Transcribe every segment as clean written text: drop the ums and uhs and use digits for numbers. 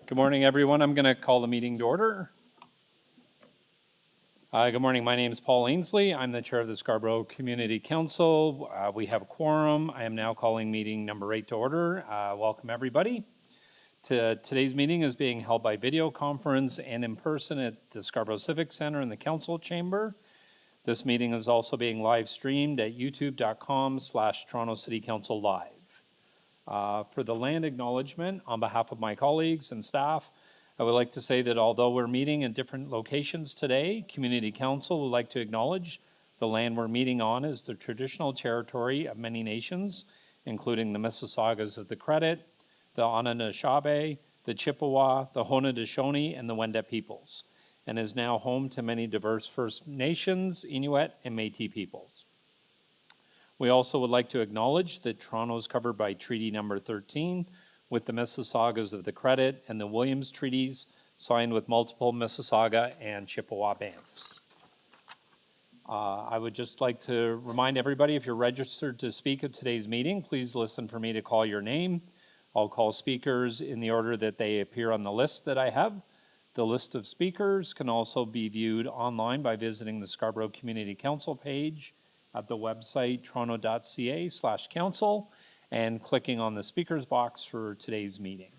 Good morning, everyone. I'm going to call the meeting to order. Good morning. My name is Paul Ainsley. I'm the chair of the Scarborough Community Council. We have a quorum. I am now calling meeting number 8 to order. Welcome, everybody. Today's meeting is being held by video conference and in person at the Scarborough Civic Center in the council chamber. This meeting is also being live streamed at youtube.com/Toronto City Council Live. For the land acknowledgement, on behalf of my colleagues and staff, I would like to say that although we're meeting in different locations today, Community Council would like to acknowledge the land we're meeting on is the traditional territory of many nations, including the Mississaugas of the Credit, the Anishinaabe, the Chippewa, the Haudenosaunee, and the Wendat peoples, and is now home to many diverse First Nations, Inuit, and Métis peoples. We also would like to acknowledge that Toronto is covered by Treaty Number 13 with the Mississaugas of the Credit and the Williams Treaties signed with multiple Mississauga and Chippewa bands. I would just like to remind everybody, if you're registered to speak at today's meeting, please listen for me to call your name. I'll call speakers in the order that they appear on the list that I have. The list of speakers can also be viewed online by visiting the Scarborough Community Council page at the website toronto.ca/council and clicking on the speakers box for today's meeting.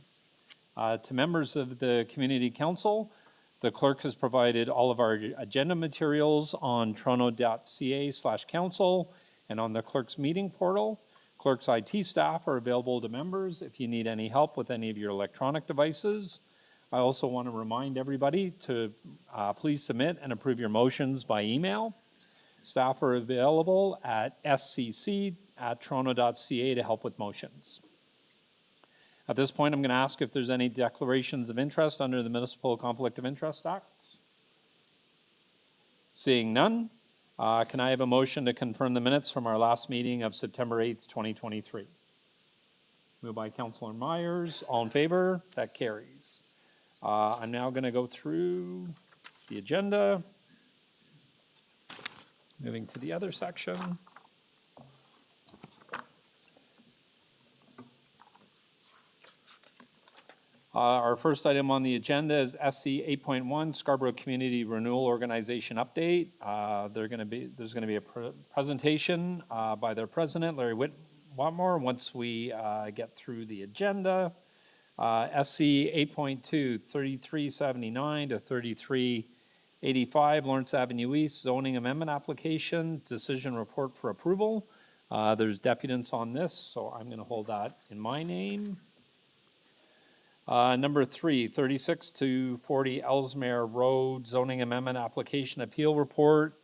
To members of the Community Council, the clerk has provided all of our agenda materials on toronto.ca/council and on the clerk's meeting portal. Clerk's IT staff are available to members if you need any help with any of your electronic devices. I also want to remind everybody to please submit and approve your motions by email. Staff are available at scc@toronto.ca to help with motions. At this point, I'm going to ask if there's any declarations of interest under the Municipal Conflict of Interest Act. Seeing none, can I have a motion to confirm the minutes from our last meeting of September 8th, 2023? Moved by Councillor Myers. All in favor? That carries. I'm now going to go through the agenda. Moving to the other section. Our first item on the agenda is SC 8.1, Scarborough Community Renewal Organization Update. There's going to be a presentation by their president, Larry Watmore, once we get through the agenda. SC 8.2, 3379 to 3385, Lawrence Avenue East, zoning amendment application, decision report for approval. There's deputants on this, so I'm going to hold that in my name. Number 3, 36 to 40 Ellesmere Road, zoning amendment application appeal report.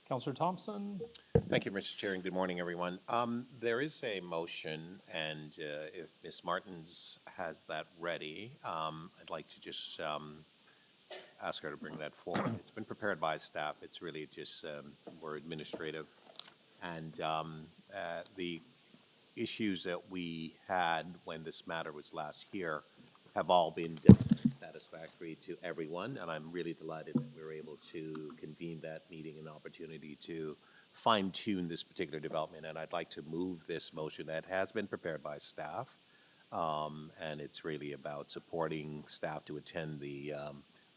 Councillor Thompson. Thank you, Mr. Chair, and good morning, everyone. There is a motion, and if Ms. Martins has that ready, I'd like to just ask her to bring that forward. It's been prepared by staff. It's really just more administrative. And the issues that we had when this matter was last here have all been satisfactory to everyone, and I'm really delighted that we were able to convene that meeting and opportunity to fine-tune this particular development. And I'd like to move this motion that has been prepared by staff, and it's really about supporting staff to attend the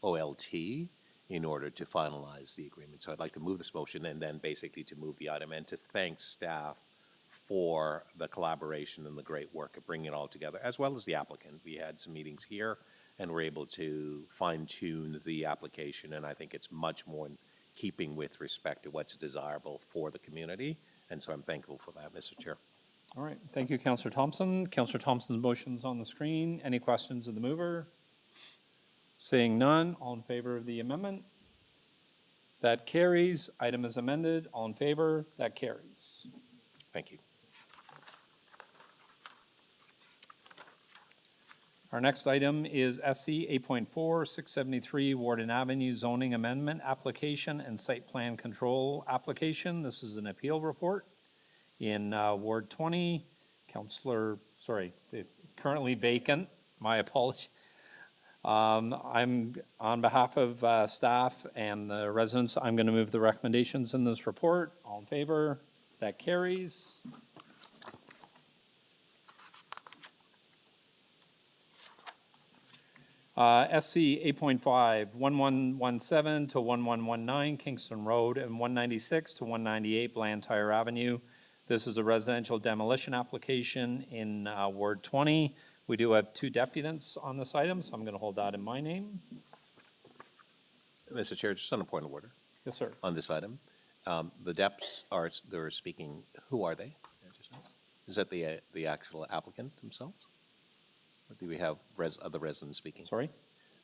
OLT in order to finalize the agreement. So I'd like to move this motion and then basically to move the item and to thank staff for the collaboration and the great work of bringing it all together, as well as the applicant. We had some meetings here and we're able to fine-tune the application, and I think it's much more in keeping with respect to what's desirable for the community, and so I'm thankful for that, Mr. Chair. All right, thank you, Councillor Thompson. Councillor Thompson's motion's on the screen. Any questions of the mover? Seeing none, all in favor of the amendment? That carries. Item is amended. All in favor? That carries. Thank you. Our next item is SC 8.4, 673 Warden Avenue zoning amendment application and site plan control application. This is an appeal report in Ward 20. Currently vacant. My apologies. I'm on behalf of staff and the residents, I'm going to move the recommendations in this report. All in favor? That carries. SC 8.5, 1117 to 1119 Kingston Road, and 196 to 198 Blantyre Avenue. This is a residential demolition application in Ward 20. We do have two deputants on this item, so I'm going to hold that in my name. Mr. Chair, just on a point of order Yes, sir. on this item. The deps they're speaking, who are they? Is that the actual applicant themselves? Or do we have other residents speaking? Sorry?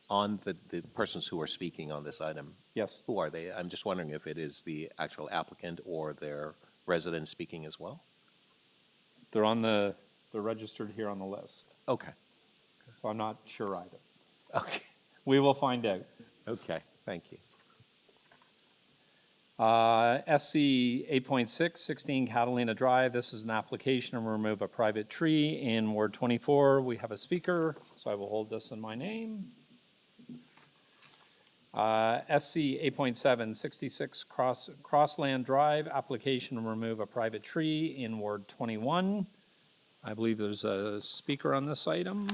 On the persons who are speaking on this item, Yes. who are they? I'm just wondering if it is the actual applicant or their residents speaking as well? They're registered here on the list, Okay. so I'm not sure either. Okay. We will find out. Okay. Thank you. SC 8.6, 16 Catalina Drive. This is an application to remove a private tree in Ward 24. We have a speaker, so I will hold this in my name. SC 8.7, 66 Crosland Drive, application to remove a private tree in Ward 21. I believe there's a speaker on this item.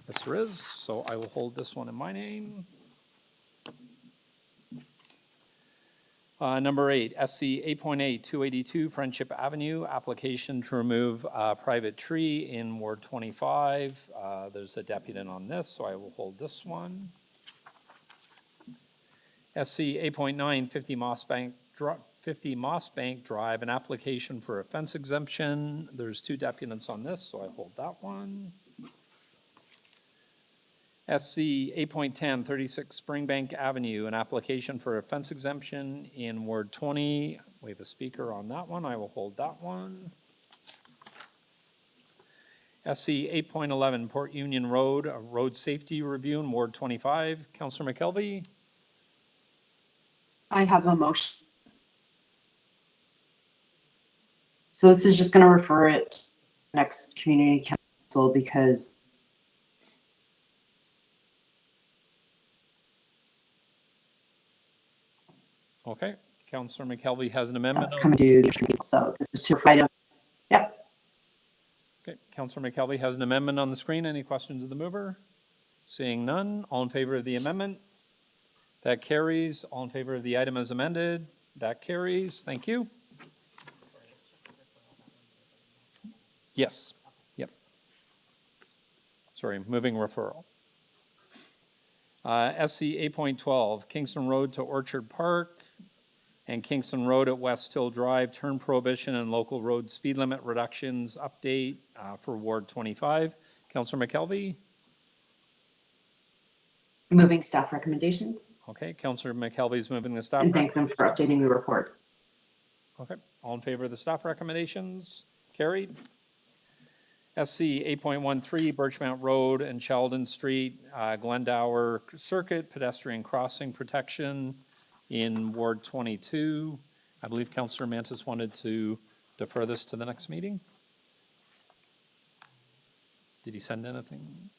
Yes, there is, so I will hold this one in my name. Number 8, SC 8.8, 282 Friendship Avenue, application to remove a private tree in Ward 25. There's a deputant on this, so I will hold this one. SC 8.9, 50 Mossbank Drive, an application for a fence exemption. There's two deputants on this, so I hold that one. SC 8.10, 36 Springbank Avenue, an application for a fence exemption in Ward 20. We have a speaker on that one. I will hold that one. SC 8.11, Port Union Road, a road safety review in Ward 25. Councillor McKelvey? I have a motion. So this is just going to refer it to next community council because Okay, Councillor McKelvey has an amendment. that's coming to the council. So this is to provide. Yep. Okay, Councillor McKelvey has an amendment on the screen. Any questions of the mover? Seeing none, all in favor of the amendment? That carries. All in favor of the item as amended? That carries. Thank you. Yes. Yep. Sorry, moving referral. SC 8.12, Kingston Road to Orchard Park and Kingston Road at West Hill Drive, turn prohibition and local road speed limit reductions update for Ward 25. Councillor McKelvey? Moving staff recommendations Okay, Councillor McKelvey is moving the staff. and thank them for updating the report. Okay, all in favor of the staff recommendations? Carried. SC 8.13, Birchmount Road and Chaldean Street, Glendower Circuit, pedestrian crossing protection in Ward 22. I believe Councillor Mantis wanted to defer this to the next meeting. Did he send anything?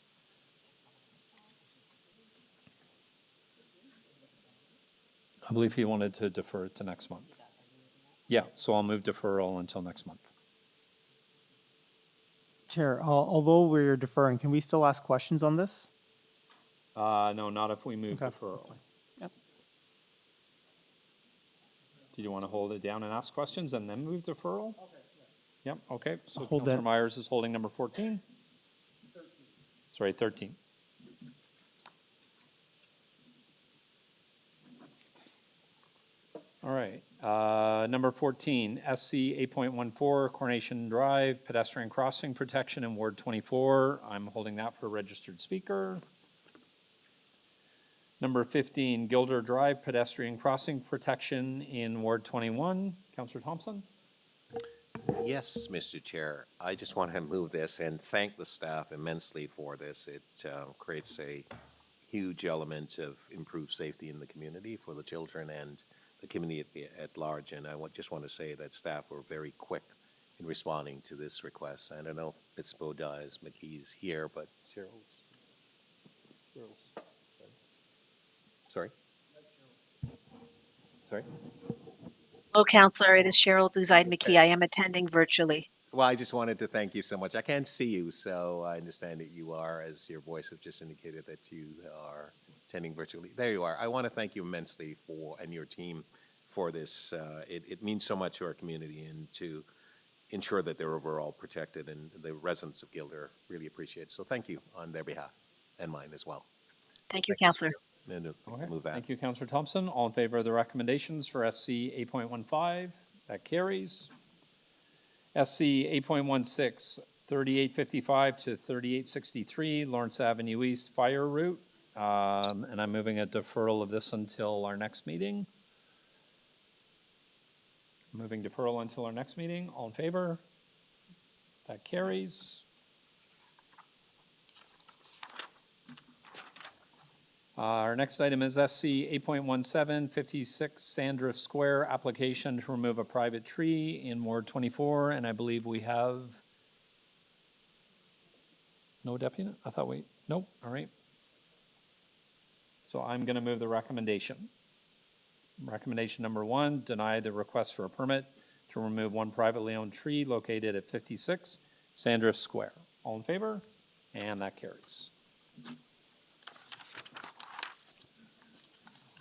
I believe he wanted to defer it to next month. Yeah, so I'll move deferral until next month. Chair, although we're deferring, can we still ask questions on this? No, not if we move Okay, that's deferral. fine. Yep. Do you want to hold it down and ask questions and then move deferral? Okay. Yep, okay. So Hold Councillor that. Myers is holding number 14? 13. Sorry, 13. All right, number 14, SC 8.14, Coronation Drive, pedestrian crossing protection in Ward 24. I'm holding that for a registered speaker. Number 15, Gilder Drive, pedestrian crossing protection in Ward 21. Councillor Thompson? Yes, Mr. Chair. I just want to move this and thank the staff immensely for this. It creates a huge element of improved safety in the community for the children and the community at large. And I just want to say that staff were very quick in responding to this request. I don't know if it's Bodias McKee's here, but Cheryl's. Sorry? Sorry? Hello, Councillor. It is Cheryl Buzide McKee. I am attending virtually. Well, I just wanted to thank you so much. I can't see you, so I understand that you are, as your voice has just indicated, that you are attending virtually. There you are. I want to thank you immensely and your team for this. It means so much to our community and to ensure that they're overall protected, and the residents of Gilder really appreciate it. So thank you on their behalf and mine as well. Thank you, Councillor. And Okay, move that. thank you, Councillor Thompson. All in favor of the recommendations for SC 8.15? That carries. SC 8.16, 3855 to 3863 Lawrence Avenue East Fire Route. And I'm moving a deferral of this until our next meeting. Moving deferral until our next meeting. All in favor? That carries. Our next item is SC 8.17, 56 Sandrift Square, application to remove a private tree in Ward 24, and I believe we have no deputy? I thought nope, all right. So I'm going to move the recommendation. Recommendation number 1, deny the request for a permit to remove one privately owned tree located at 56 Sandrift Square. All in favor? And that carries.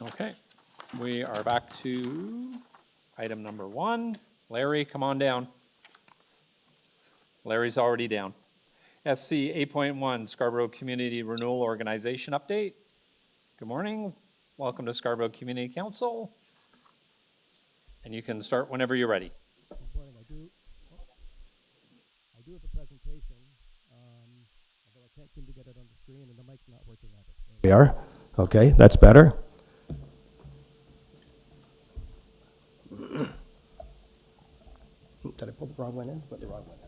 Okay, we are back to item number 1. Larry, come on down. Larry's already down. SC 8.1, Scarborough Community Renewal Organization Update. Good morning. Welcome to Scarborough Community Council. And you can start whenever you're ready. Good morning. I do have a presentation, although I can't seem to get it on the screen and the mic's not working either. There we are. Okay, that's better. Did I pull the wrong one in? Put the wrong one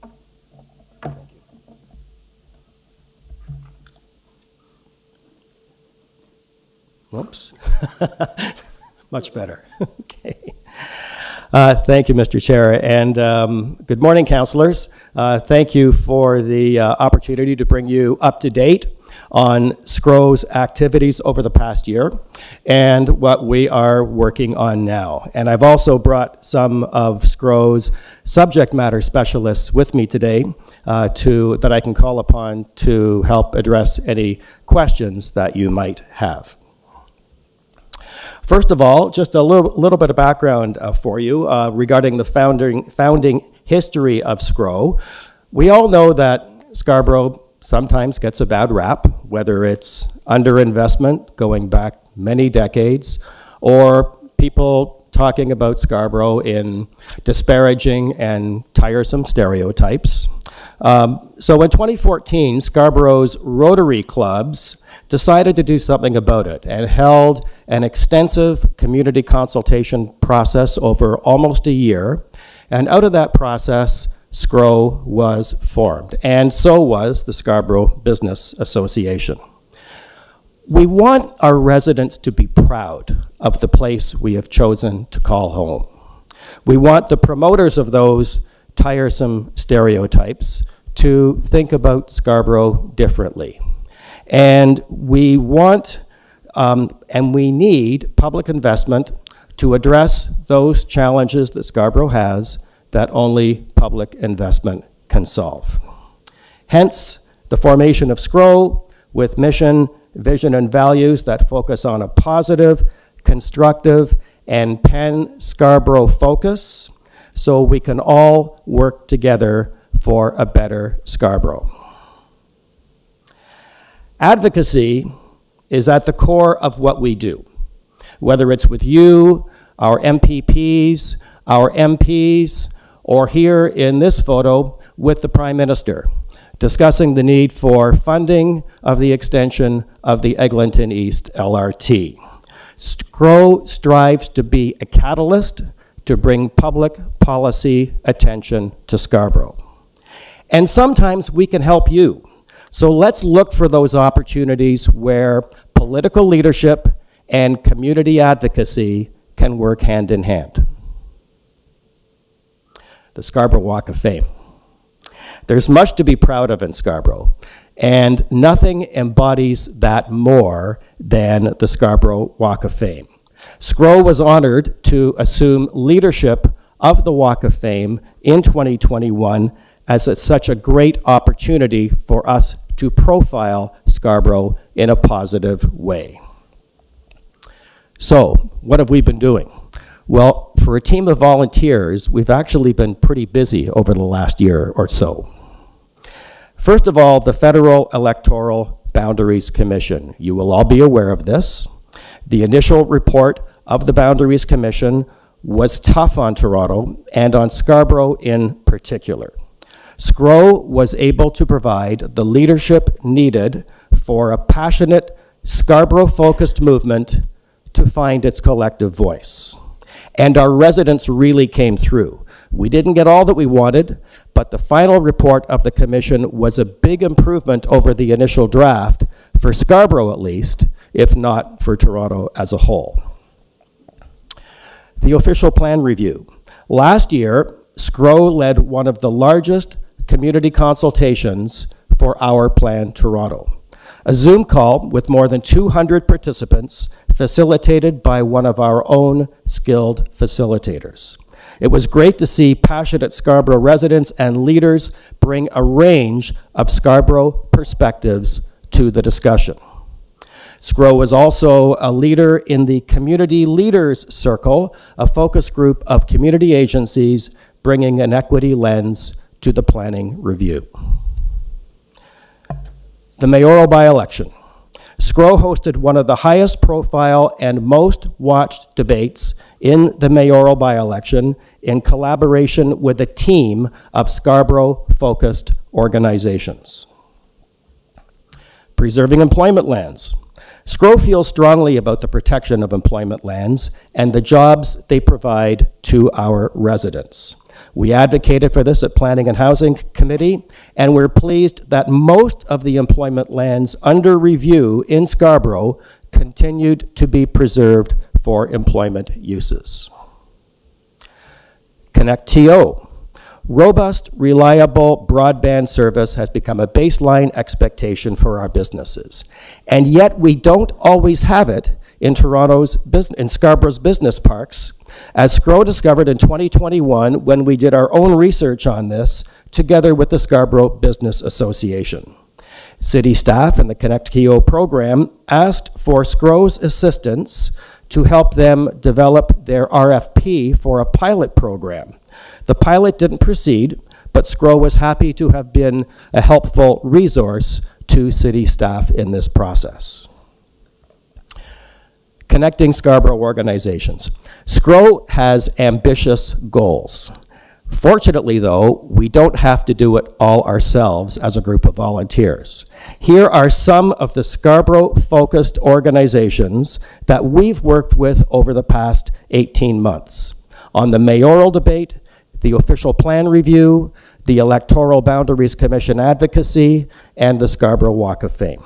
in. Thank you. Whoops. Much better. Okay. Thank you, Mr. Chair, and good morning, councillors. Thank you for the opportunity to bring you up to date on SCRO's activities over the past year and what we are working on now. And I've also brought some of SCRO's subject matter specialists with me today that I can call upon to help address any questions that you might have. First of all, just a little bit of background for you regarding the founding history of SCRO. We all know that Scarborough sometimes gets a bad rap, whether it's underinvestment going back many decades, or people talking about Scarborough in disparaging and tiresome stereotypes. So in 2014, Scarborough's Rotary clubs decided to do something about it and held an extensive community consultation process over almost a year. And out of that process, SCRO was formed, and so was the Scarborough Business Association. We want our residents to be proud of the place we have chosen to call home. We want the promoters of those tiresome stereotypes to think about Scarborough differently. And we want and we need public investment to address those challenges that Scarborough has that only public investment can solve. Hence, the formation of SCRO with mission, vision, and values that focus on a positive, constructive, and pan-Scarborough focus so we can all work together for a better Scarborough. Advocacy is at the core of what we do, whether it's with you, our MPPs, our MPs, or here in this photo with the Prime Minister, discussing the need for funding of the extension of the Eglinton East LRT. SCRO strives to be a catalyst to bring public policy attention to Scarborough. And sometimes we can help you. So let's look for those opportunities where political leadership and community advocacy can work hand in hand. The Scarborough Walk of Fame. There's much to be proud of in Scarborough, and nothing embodies that more than the Scarborough Walk of Fame. SCRO was honored to assume leadership of the Walk of Fame in 2021 as it's such a great opportunity for us to profile Scarborough in a positive way. So, what have we been doing? Well, for a team of volunteers, we've actually been pretty busy over the last year or so. First of all, the Federal Electoral Boundaries Commission. You will all be aware of this. The initial report of the Boundaries Commission was tough on Toronto and on Scarborough in particular. SCRO was able to provide the leadership needed for a passionate, Scarborough-focused movement to find its collective voice. And our residents really came through. We didn't get all that we wanted, but the final report of the commission was a big improvement over the initial draft, for Scarborough at least, if not for Toronto as a whole. The official plan review. Last year, SCRO led one of the largest community consultations for our Plan Toronto. A Zoom call with more than 200 participants facilitated by one of our own skilled facilitators. It was great to see passionate Scarborough residents and leaders bring a range of Scarborough perspectives to the discussion. SCRO was also a leader in the Community Leaders Circle, a focus group of community agencies bringing an equity lens to the planning review. The mayoral by-election. SCRO hosted one of the highest profile and most watched debates in the mayoral by-election in collaboration with a team of Scarborough-focused organizations. Preserving employment lands. SCRO feels strongly about the protection of employment lands and the jobs they provide to our residents. We advocated for this at Planning and Housing Committee, and we're pleased that most of the employment lands under review in Scarborough continued to be preserved for employment uses. ConnectTO. Robust, reliable broadband service has become a baseline expectation for our businesses. And yet we don't always have it in Scarborough's business parks, as SCRO discovered in 2021 when we did our own research on this together with the Scarborough Business Association. City staff in the ConnectTO program asked for SCRO's assistance to help them develop their RFP for a pilot program. The pilot didn't proceed, but SCRO was happy to have been a helpful resource to city staff in this process. Connecting Scarborough organizations. SCRO has ambitious goals. Fortunately, though, we don't have to do it all ourselves as a group of volunteers. Here are some of the Scarborough-focused organizations that we've worked with over the past 18 months. On the mayoral debate, the official plan review, the Electoral Boundaries Commission advocacy, and the Scarborough Walk of Fame.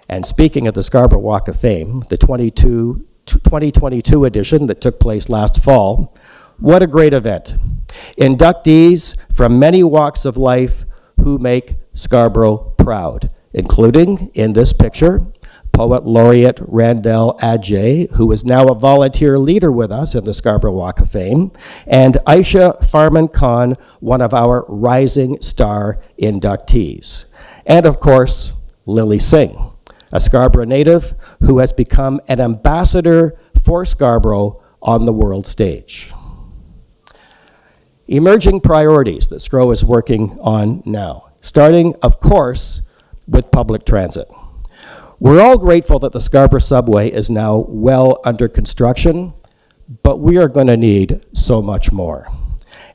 And speaking of the Scarborough Walk of Fame, the 2022 edition that took place last fall, what a great event. Inductees from many walks of life who make Scarborough proud, including, in this picture, Poet Laureate Randell Adjei, who is now a volunteer leader with us in the Scarborough Walk of Fame, and Aisha Farman Khan, one of our Rising Star inductees. And of course, Lily Singh, a Scarborough native who has become an ambassador for Scarborough on the world stage. Emerging priorities that SCRO is working on now, starting, of course, with public transit. We're all grateful that the Scarborough subway is now well under construction, but we are going to need so much more.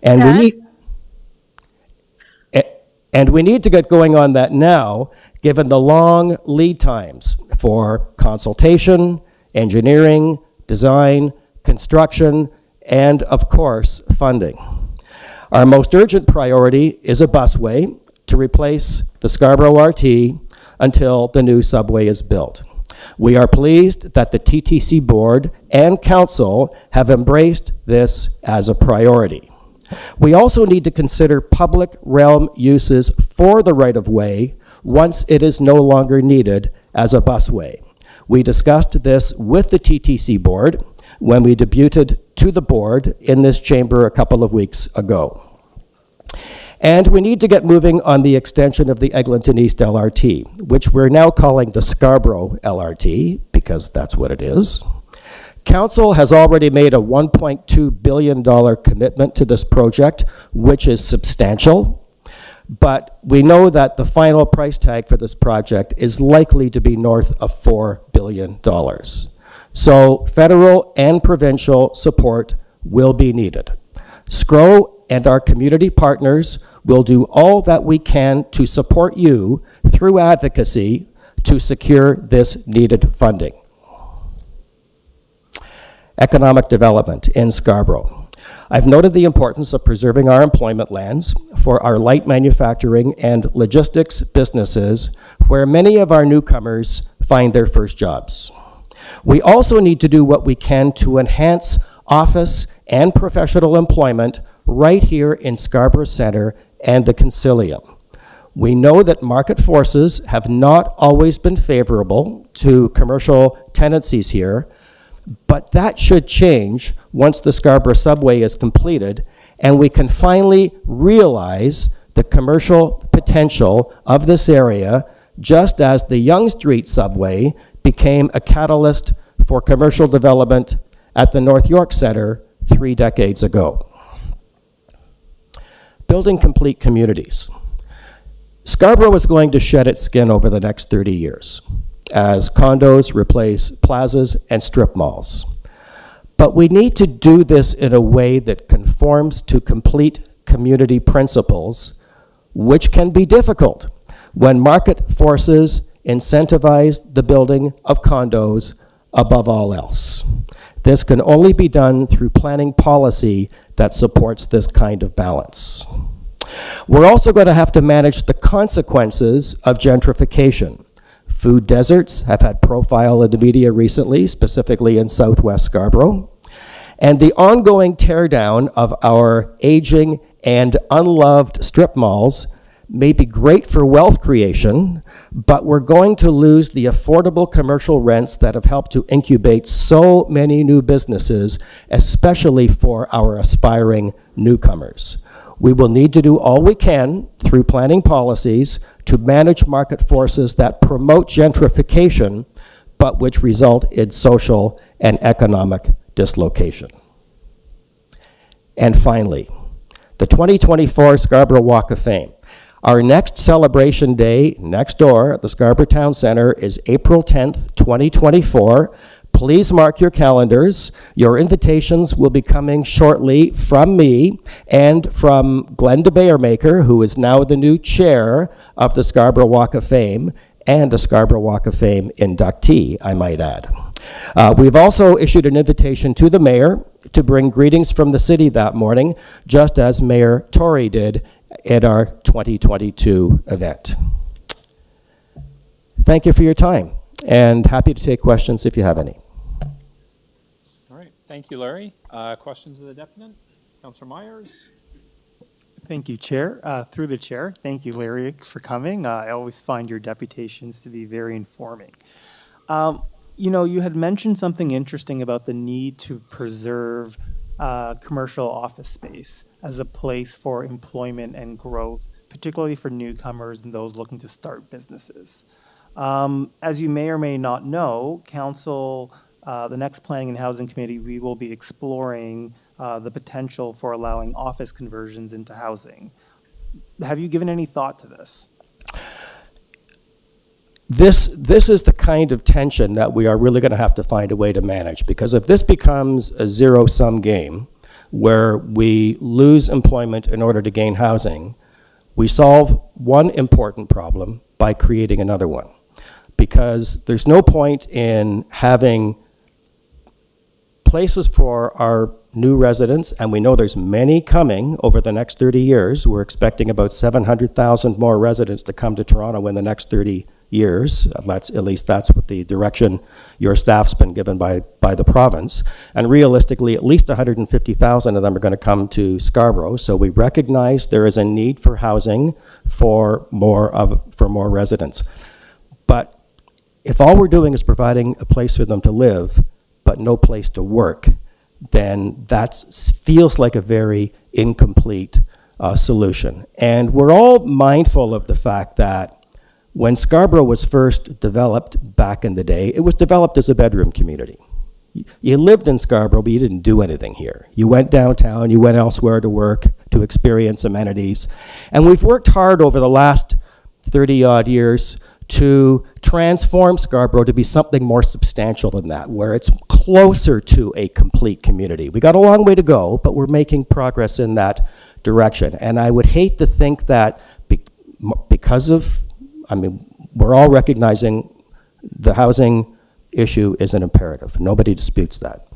And we need to get going on that now, given the long lead times for consultation, engineering, design, construction, and of course, funding. Our most urgent priority is a busway to replace the Scarborough RT until the new subway is built. We are pleased that the TTC board and council have embraced this as a priority. We also need to consider public realm uses for the right-of-way once it is no longer needed as a busway. We discussed this with the TTC board when we debuted to the board in this chamber a couple of weeks ago. And we need to get moving on the extension of the Eglinton East LRT, which we're now calling the Scarborough LRT, because that's what it is. Council has already made a $1.2 billion commitment to this project, which is substantial, but we know that the final price tag for this project is likely to be north of $4 billion. So federal and provincial support will be needed. SCRO and our community partners will do all that we can to support you through advocacy to secure this needed funding. Economic development in Scarborough. I've noted the importance of preserving our employment lands for our light manufacturing and logistics businesses, where many of our newcomers find their first jobs. We also need to do what we can to enhance office and professional employment right here in Scarborough Centre and the Concilium. We know that market forces have not always been favorable to commercial tenancies here, but that should change once the Scarborough subway is completed and we can finally realize the commercial potential of this area, just as the Yonge Street subway became a catalyst for commercial development at the North York Centre 3 decades ago. Building complete communities. Scarborough is going to shed its skin over the next 30 years as condos replace plazas and strip malls. But we need to do this in a way that conforms to complete community principles, which can be difficult when market forces incentivize the building of condos above all else. This can only be done through planning policy that supports this kind of balance. We're also going to have to manage the consequences of gentrification. Food deserts have had profile in the media recently, specifically in Southwest Scarborough. And the ongoing teardown of our aging and unloved strip malls may be great for wealth creation, but we're going to lose the affordable commercial rents that have helped to incubate so many new businesses, especially for our aspiring newcomers. We will need to do all we can through planning policies to manage market forces that promote gentrification, but which result in social and economic dislocation. And finally, the 2024 Scarborough Walk of Fame. Our next celebration day next door at the Scarborough Town Centre is April 10th, 2024. Please mark your calendars. Your invitations will be coming shortly from me and from Glendower Maker, who is now the new chair of the Scarborough Walk of Fame and a Scarborough Walk of Fame inductee, I might add. We've also issued an invitation to the mayor to bring greetings from the city that morning, just as Mayor Tory did at our 2022 event. Thank you for your time, and happy to take questions if you have any. All right, thank you, Larry. Questions of the deputant? Councillor Myers? Thank you, Chair. Through the chair, thank you, Larry, for coming. I always find your deputations to be very informing. You know, you had mentioned something interesting about the need to preserve commercial office space as a place for employment and growth, particularly for newcomers and those looking to start businesses. As you may or may not know, Council, the next Planning and Housing Committee, we will be exploring the potential for allowing office conversions into housing. Have you given any thought to this? This is the kind of tension that we are really going to have to find a way to manage, because if this becomes a zero-sum game where we lose employment in order to gain housing, we solve one important problem by creating another one. Because there's no point in having places for our new residents, and we know there's many coming over the next 30 years. We're expecting about 700,000 more residents to come to Toronto in the next 30 years. At least that's what the direction your staff's been given by the province. And realistically, at least 150,000 of them are going to come to Scarborough. So we recognize there is a need for housing for more residents. But if all we're doing is providing a place for them to live, but no place to work, then that feels like a very incomplete solution. And we're all mindful of the fact that when Scarborough was first developed back in the day, it was developed as a bedroom community. You lived in Scarborough, but you didn't do anything here. You went downtown, you went elsewhere to work, to experience amenities. And we've worked hard over the last 30-odd years to transform Scarborough to be something more substantial than that, where it's closer to a complete community. We got a long way to go, but we're making progress in that direction. And I would hate to think that because of, I mean, we're all recognizing the housing issue is an imperative. Nobody disputes that.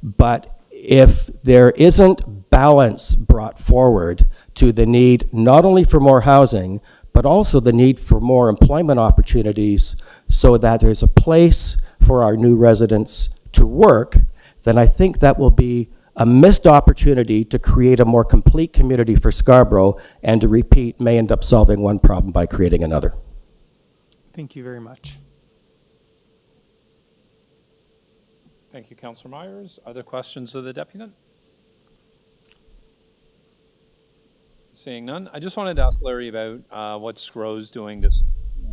But if there isn't balance brought forward to the need not only for more housing, but also the need for more employment opportunities so that there's a place for our new residents to work, then I think that will be a missed opportunity to create a more complete community for Scarborough, and to repeat, may end up solving one problem by creating another. Thank you very much. Thank you, Councillor Myers. Other questions of the deputant? Seeing none, I just wanted to ask Larry about what SCRO's doing.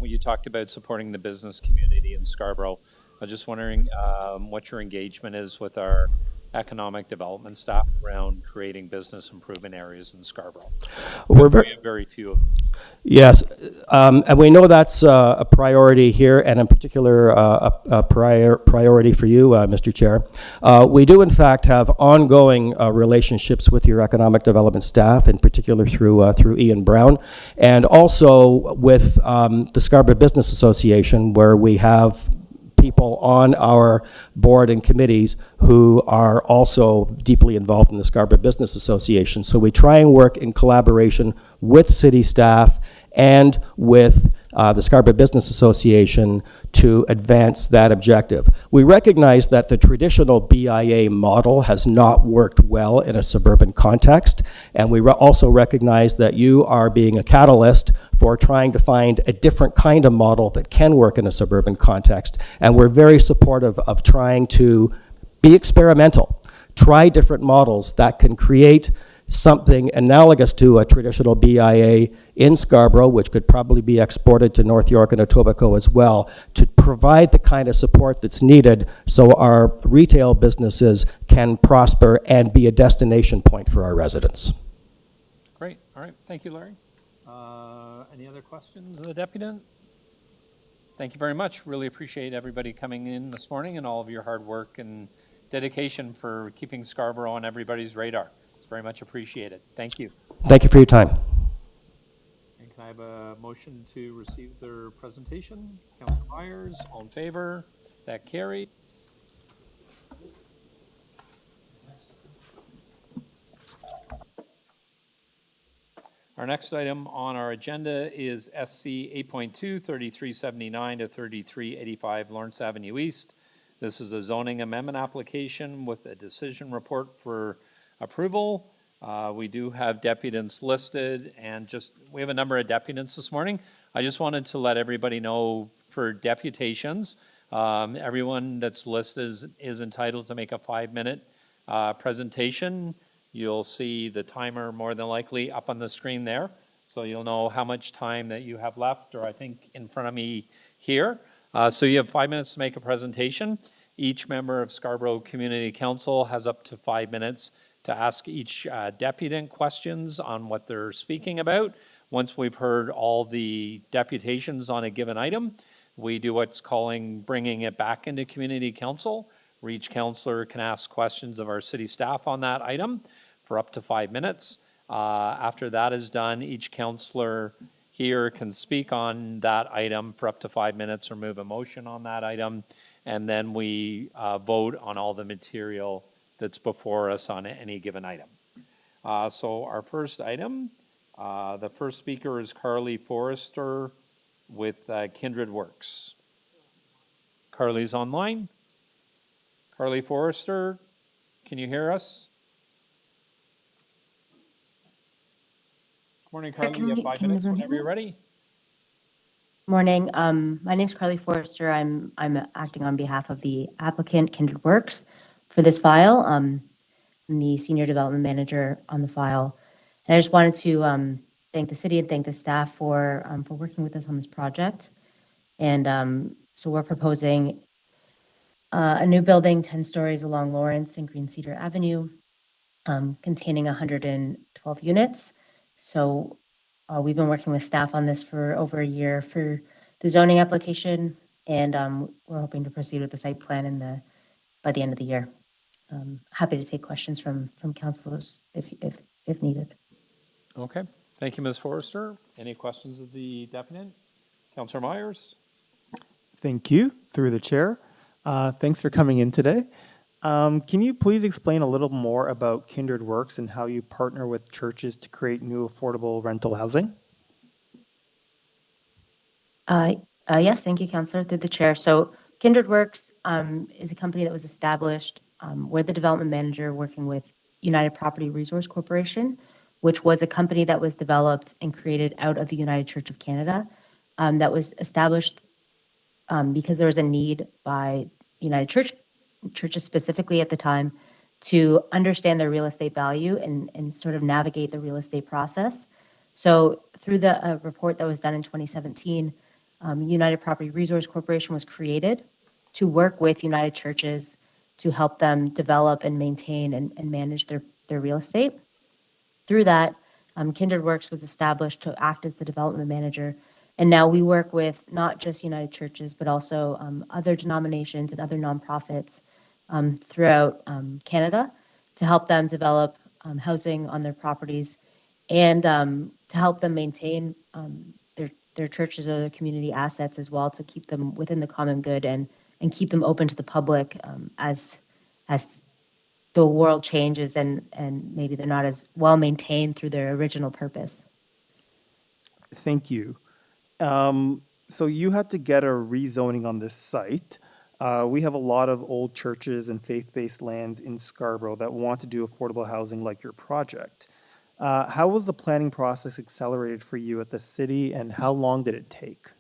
You talked about supporting the business community in Scarborough. I was just wondering what your engagement is with our economic development staff around creating business improvement areas in Scarborough. We're We have very few of them. Yes, and we know that's a priority here, and in particular, a priority for you, Mr. Chair. We do, in fact, have ongoing relationships with your economic development staff, in particular through Ian Brown, and also with the Scarborough Business Association, where we have people on our board and committees who are also deeply involved in the Scarborough Business Association. So we try and work in collaboration with city staff and with the Scarborough Business Association to advance that objective. We recognize that the traditional BIA model has not worked well in a suburban context, and we also recognize that you are being a catalyst for trying to find a different kind of model that can work in a suburban context, and we're very supportive of trying to be experimental, try different models that can create something analogous to a traditional BIA in Scarborough, which could probably be exported to North York and Etobicoke as well, to provide the kind of support that's needed so our retail businesses can prosper and be a destination point for our residents. Great. All right. Thank you, Larry. Any other questions of the deputant? Thank you very much. Really appreciate everybody coming in this morning and all of your hard work and dedication for keeping Scarborough on everybody's radar. It's very much appreciated. Thank you. Thank you for your time. And can I have a motion to receive their presentation? Councillor Myers, all in favor? That carried. Our next item on our agenda is SC 8.2, 3379 to 3385 Lawrence Avenue East. This is a zoning amendment application with a decision report for approval. We do have deputants listed, and we have a number of deputants this morning. I just wanted to let everybody know for deputations, everyone that's listed is entitled to make a 5-minute presentation. You'll see the timer more than likely up on the screen there, so you'll know how much time that you have left, or I think in front of me here. So you have 5 minutes to make a presentation. Each member of Scarborough Community Council has up to 5 minutes to ask each deputant questions on what they're speaking about. Once we've heard all the deputations on a given item, we do what's calling bringing it back into Community Council, where each councillor can ask questions of our city staff on that item for up to 5 minutes. After that is done, each councillor here can speak on that item for up to 5 minutes or move a motion on that item, and then we vote on all the material that's before us on any given item. So our first item, the first speaker is Carly Forrester with Kindred Works. Carly's online. Carly Forrester, can you hear us? Morning, Carly. You have 5 minutes whenever you're ready. Morning. My name is Carly Forrester. I'm acting on behalf of the applicant, Kindred Works, for this file. I'm the Senior Development Manager on the file. And I just wanted to thank the city and thank the staff for working with us on this project. And so we're proposing a new building, 10 stories along Lawrence and Green Cedar Avenue, containing 112 units. So we've been working with staff on this for over a year for the zoning application, and we're hoping to proceed with the site plan by the end of the year. Happy to take questions from councilors if needed. Okay, thank you, Ms. Forrester. Any questions of the deputant? Councillor Myers? Thank you, through the chair. Thanks for coming in today. Can you please explain a little more about Kindred Works and how you partner with churches to create new affordable rental housing? Yes, thank you, Councillor, through the chair. So Kindred Works is a company that was established. We're the development manager working with United Property Resource Corporation, which was a company that was developed and created out of the United Church of Canada, that was established because there was a need by United churches specifically at the time to understand their real estate value and sort of navigate the real estate process. So through the report that was done in 2017, United Property Resource Corporation was created to work with United Churches to help them develop and maintain and manage their real estate. Through that, Kindred Works was established to act as the development manager. And now we work with not just United Churches, but also other denominations and other nonprofits throughout Canada to help them develop housing on their properties and to help them maintain their churches or their community assets as well, to keep them within the common good and keep them open to the public as the world changes and maybe they're not as well maintained through their original purpose. Thank you. So you had to get a rezoning on this site. We have a lot of old churches and faith-based lands in Scarborough that want to do affordable housing like your project. How was the planning process accelerated for you at the city, and how long did it take?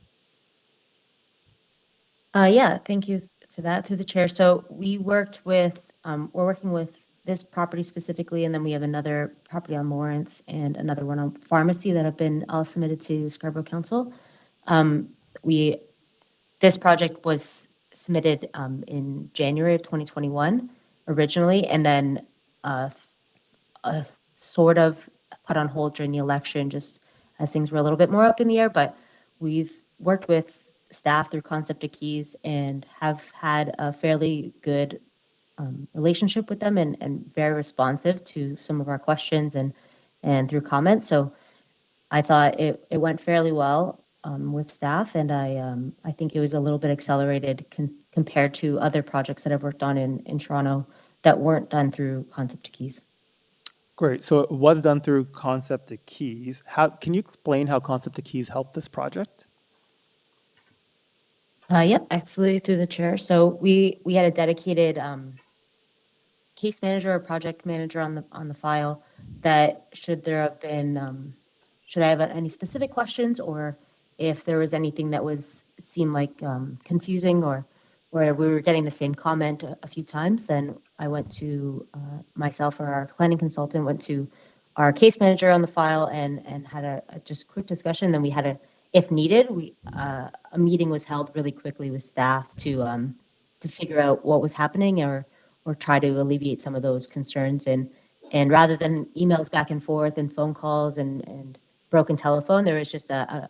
Yeah, thank you for that, through the chair. So we worked with, we're working with this property specifically, and then we have another property on Lawrence and another one on Pharmacy that have been all submitted to Scarborough Council. This project was submitted in January of 2021 originally, and then sort of put on hold during the election just as things were a little bit more up in the air. But we've worked with staff through Concept of Keys and have had a fairly good relationship with them and very responsive to some of our questions and through comments. So I thought it went fairly well with staff, and I think it was a little bit accelerated compared to other projects that I've worked on in Toronto that weren't done through Concept of Keys. Great. So it was done through Concept of Keys. Can you explain how Concept of Keys helped this project? Yep, absolutely, through the chair. So we had a dedicated case manager or project manager on the file that should there have been should I have any specific questions, or if there was anything that seemed like confusing or where we were getting the same comment a few times, then I went to myself or our planning consultant went to our case manager on the file and had a just quick discussion. Then we had if needed, a meeting was held really quickly with staff to figure out what was happening or try to alleviate some of those concerns. And rather than emails back and forth and phone calls and broken telephone, there was just a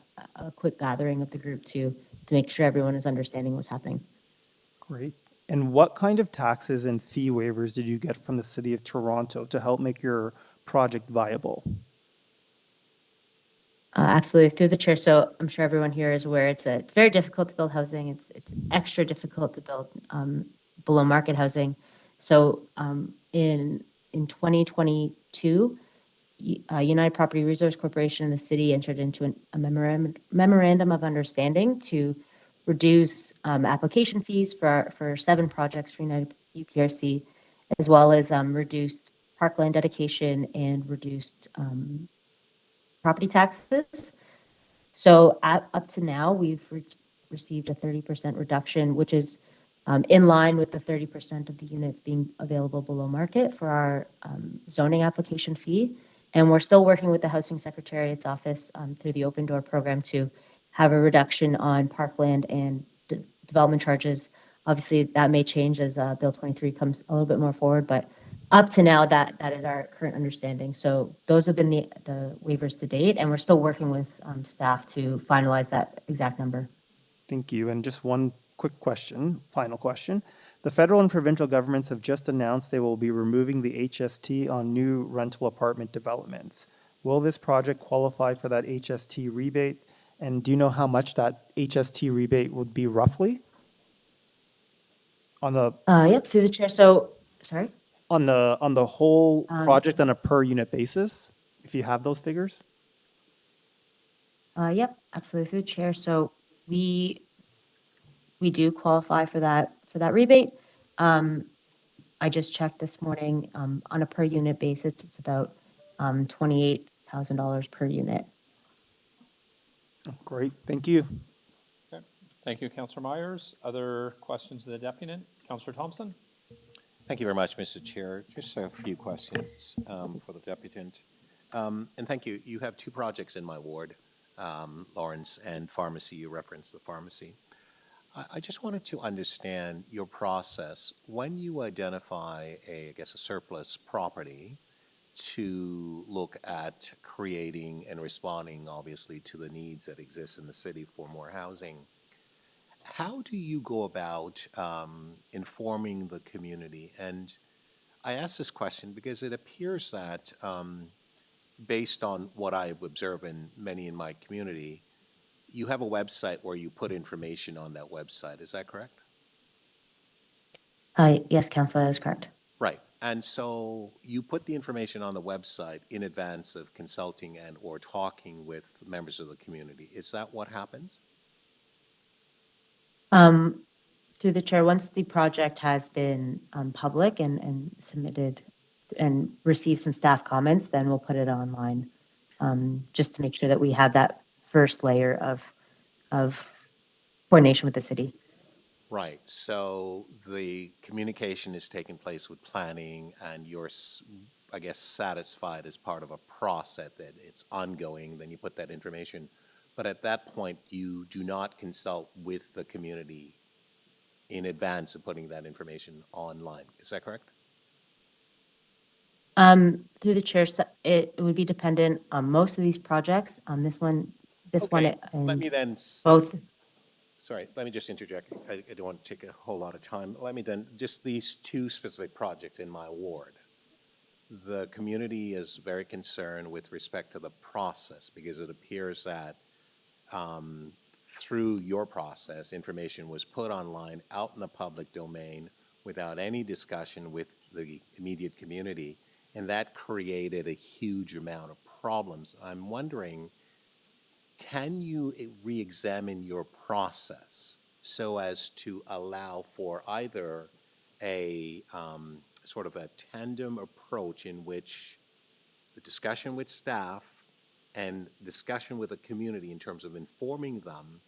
quick gathering of the group to make sure everyone is understanding what's happening. Great. And what kind of taxes and fee waivers did you get from the City of Toronto to help make your project viable? Absolutely, through the chair. So I'm sure everyone here is aware it's very difficult to build housing. It's extra difficult to build below market housing. So in 2022, United Property Resource Corporation and the city entered into a memorandum of understanding to reduce application fees for 7 projects for United UPRC, as well as reduced parkland dedication and reduced property taxes. So up to now, we've received a 30% reduction, which is in line with the 30% of the units being available below market for our zoning application fee. And we're still working with the Housing Secretariat's office through the Open Door program to have a reduction on parkland and development charges. Obviously, that may change as Bill 23 comes a little bit more forward, but up to now, that is our current understanding. So those have been the waivers to date, and we're still working with staff to finalize that exact number. Thank you. And just one quick question, final question. The federal and provincial governments have just announced they will be removing the HST on new rental apartment developments. Will this project qualify for that HST rebate? And do you know how much that HST rebate would be roughly? On the Yep, through the chair. So, sorry. on the whole Um, project on a per unit basis, if you have those figures? Yep, absolutely through the chair. So we do qualify for that rebate. I just checked this morning. On a per unit basis, it's about $28,000 per unit. Great, thank you. Okay. Thank you, Councillor Myers. Other questions of the deputant? Councillor Thompson? Thank you very much, Mr. Chair. Just a few questions for the deputant. And thank you. You have two projects in my ward, Lawrence and pharmacy. You referenced the pharmacy. I just wanted to understand your process. When you identify a surplus property to look at creating and responding, obviously, to the needs that exist in the city for more housing, how do you go about informing the community? And I ask this question because it appears that based on what I've observed in many in my community, you have a website where you put information on that website. Is that correct? Yes, Councillor, that is correct. Right. And so you put the information on the website in advance of consulting and or talking with members of the community. Is that what happens? Through the chair, once the project has been public and submitted and received some staff comments, then we'll put it online, just to make sure that we have that first layer of coordination with the city. Right. So the communication is taking place with planning, and you're, I guess, satisfied as part of a process that it's ongoing. Then you put that information. But at that point, you do not consult with the community in advance of putting that information online. Is that correct? Through the chair, it would be dependent on most of these projects. This one, Let and me then, both. sorry, let me just interject. I don't want to take a whole lot of time. Let me then, just these two specific projects in my ward. The community is very concerned with respect to the process because it appears that through your process, information was put online out in the public domain without any discussion with the immediate community, and that created a huge amount of problems. I'm wondering, can you re-examine your process so as to allow for either a sort of a tandem approach in which the discussion with staff and discussion with the community in terms of informing them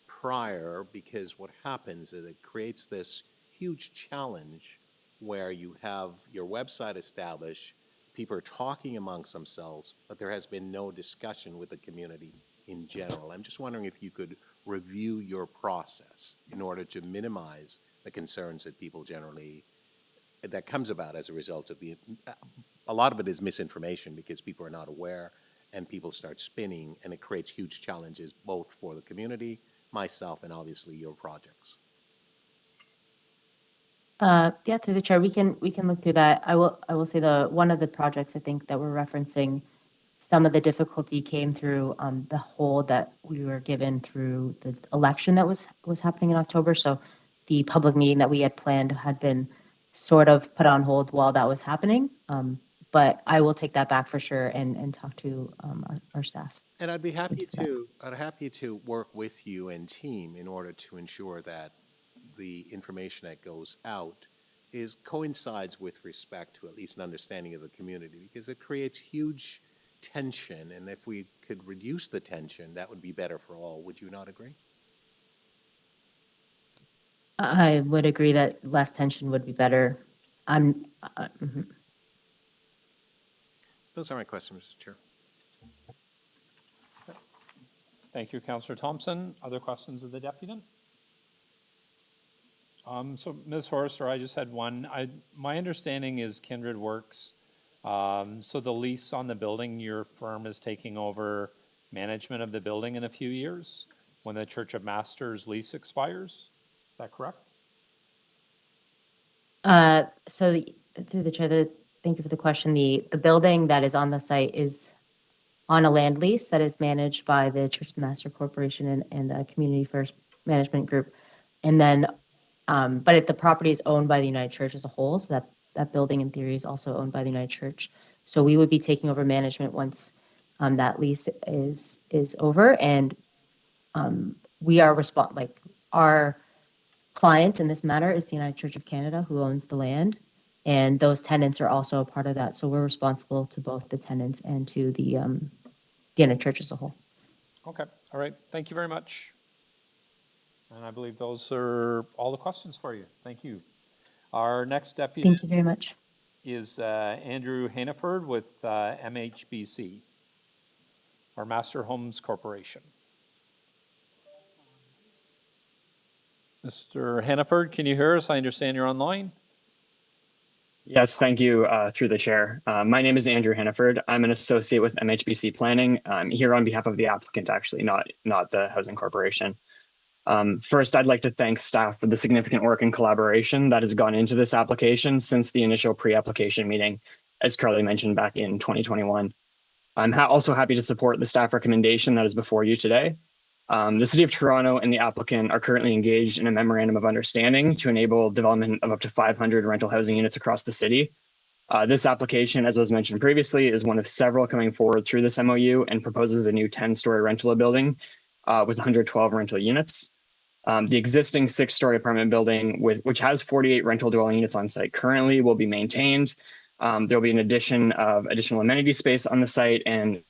prior, because what happens is it creates this huge challenge where you have your website established, people are talking amongst themselves, but there has been no discussion with the community in general. I'm just wondering if you could review your process in order to minimize the concerns that people generally, that comes about as a result of a lot of it is misinformation because people are not aware and people start spinning, and it creates huge challenges both for the community, myself, and obviously your projects. Yeah, through the chair, we can look through that. I will say one of the projects I think that we're referencing, some of the difficulty came through the hold that we were given through the election that was happening in October. So the public meeting that we had planned had been sort of put on hold while that was happening. But I will take that back for sure and talk to our staff. And I'd be happy to work with you and team in order to ensure that the information that goes out coincides with respect to at least an understanding of the community, because it creates huge tension, and if we could reduce the tension, that would be better for all. Would you not agree? I would agree that less tension would be better. Those are my questions, Mr. Chair. Thank you, Councillor Thompson. Other questions of the deputant? So Ms. Forrester, I just had one. My understanding is Kindred Works. So the lease on the building, your firm is taking over management of the building in a few years when the Church of Masters lease expires. Is that correct? Through the chair, thank you for the question. The building that is on the site is on a land lease that is managed by the Church of the Master Corporation and a Community First Management Group. And then, but the property is owned by the United Church as a whole, so that building in theory is also owned by the United Church. So we would be taking over management once that lease is over, and we are our client in this matter is the United Church of Canada, who owns the land, and those tenants are also a part of that. So we're responsible to both the tenants and to the United Church as a whole. Okay, all right. Thank you very much. And I believe those are all the questions for you. Thank you. Our next deputy Thank you very much. is Andrew Hannaford with MHBC, or Master Homes Corporation. Mr. Hannaford, can you hear us? I understand you're online. Yes, thank you, through the chair. My name is Andrew Hannaford. I'm an associate with MHBC Planning. I'm here on behalf of the applicant, actually, not the Housing Corporation. First, I'd like to thank staff for the significant work and collaboration that has gone into this application since the initial pre-application meeting, as Carly mentioned back in 2021. I'm also happy to support the staff recommendation that is before you today. The City of Toronto and the applicant are currently engaged in a memorandum of understanding to enable development of up to 500 rental housing units across the city. This application, as was mentioned previously, is one of several coming forward through this MOU and proposes a new 10-story rental building with 112 rental units. The existing 6-story apartment building, which has 48 rental dwelling units on site currently, will be maintained. There will be an addition of additional amenity space on the site and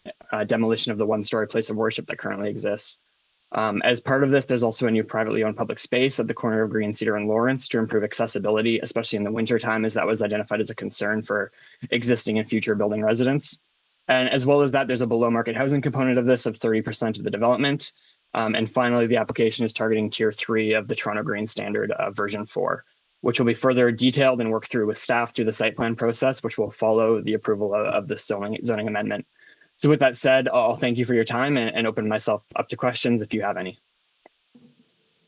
demolition of the 1-story place of worship that currently exists. As part of this, there's also a new privately owned public space at the corner of Green Cedar and Lawrence to improve accessibility, especially in the wintertime, as that was identified as a concern for existing and future building residents. And as well as that, there's a below market housing component of this of 30% of the development. And finally, the application is targeting Tier 3 of the Toronto Green Standard version 4, which will be further detailed and worked through with staff through the site plan process, which will follow the approval of the zoning amendment. So with that said, I'll thank you for your time and open myself up to questions if you have any.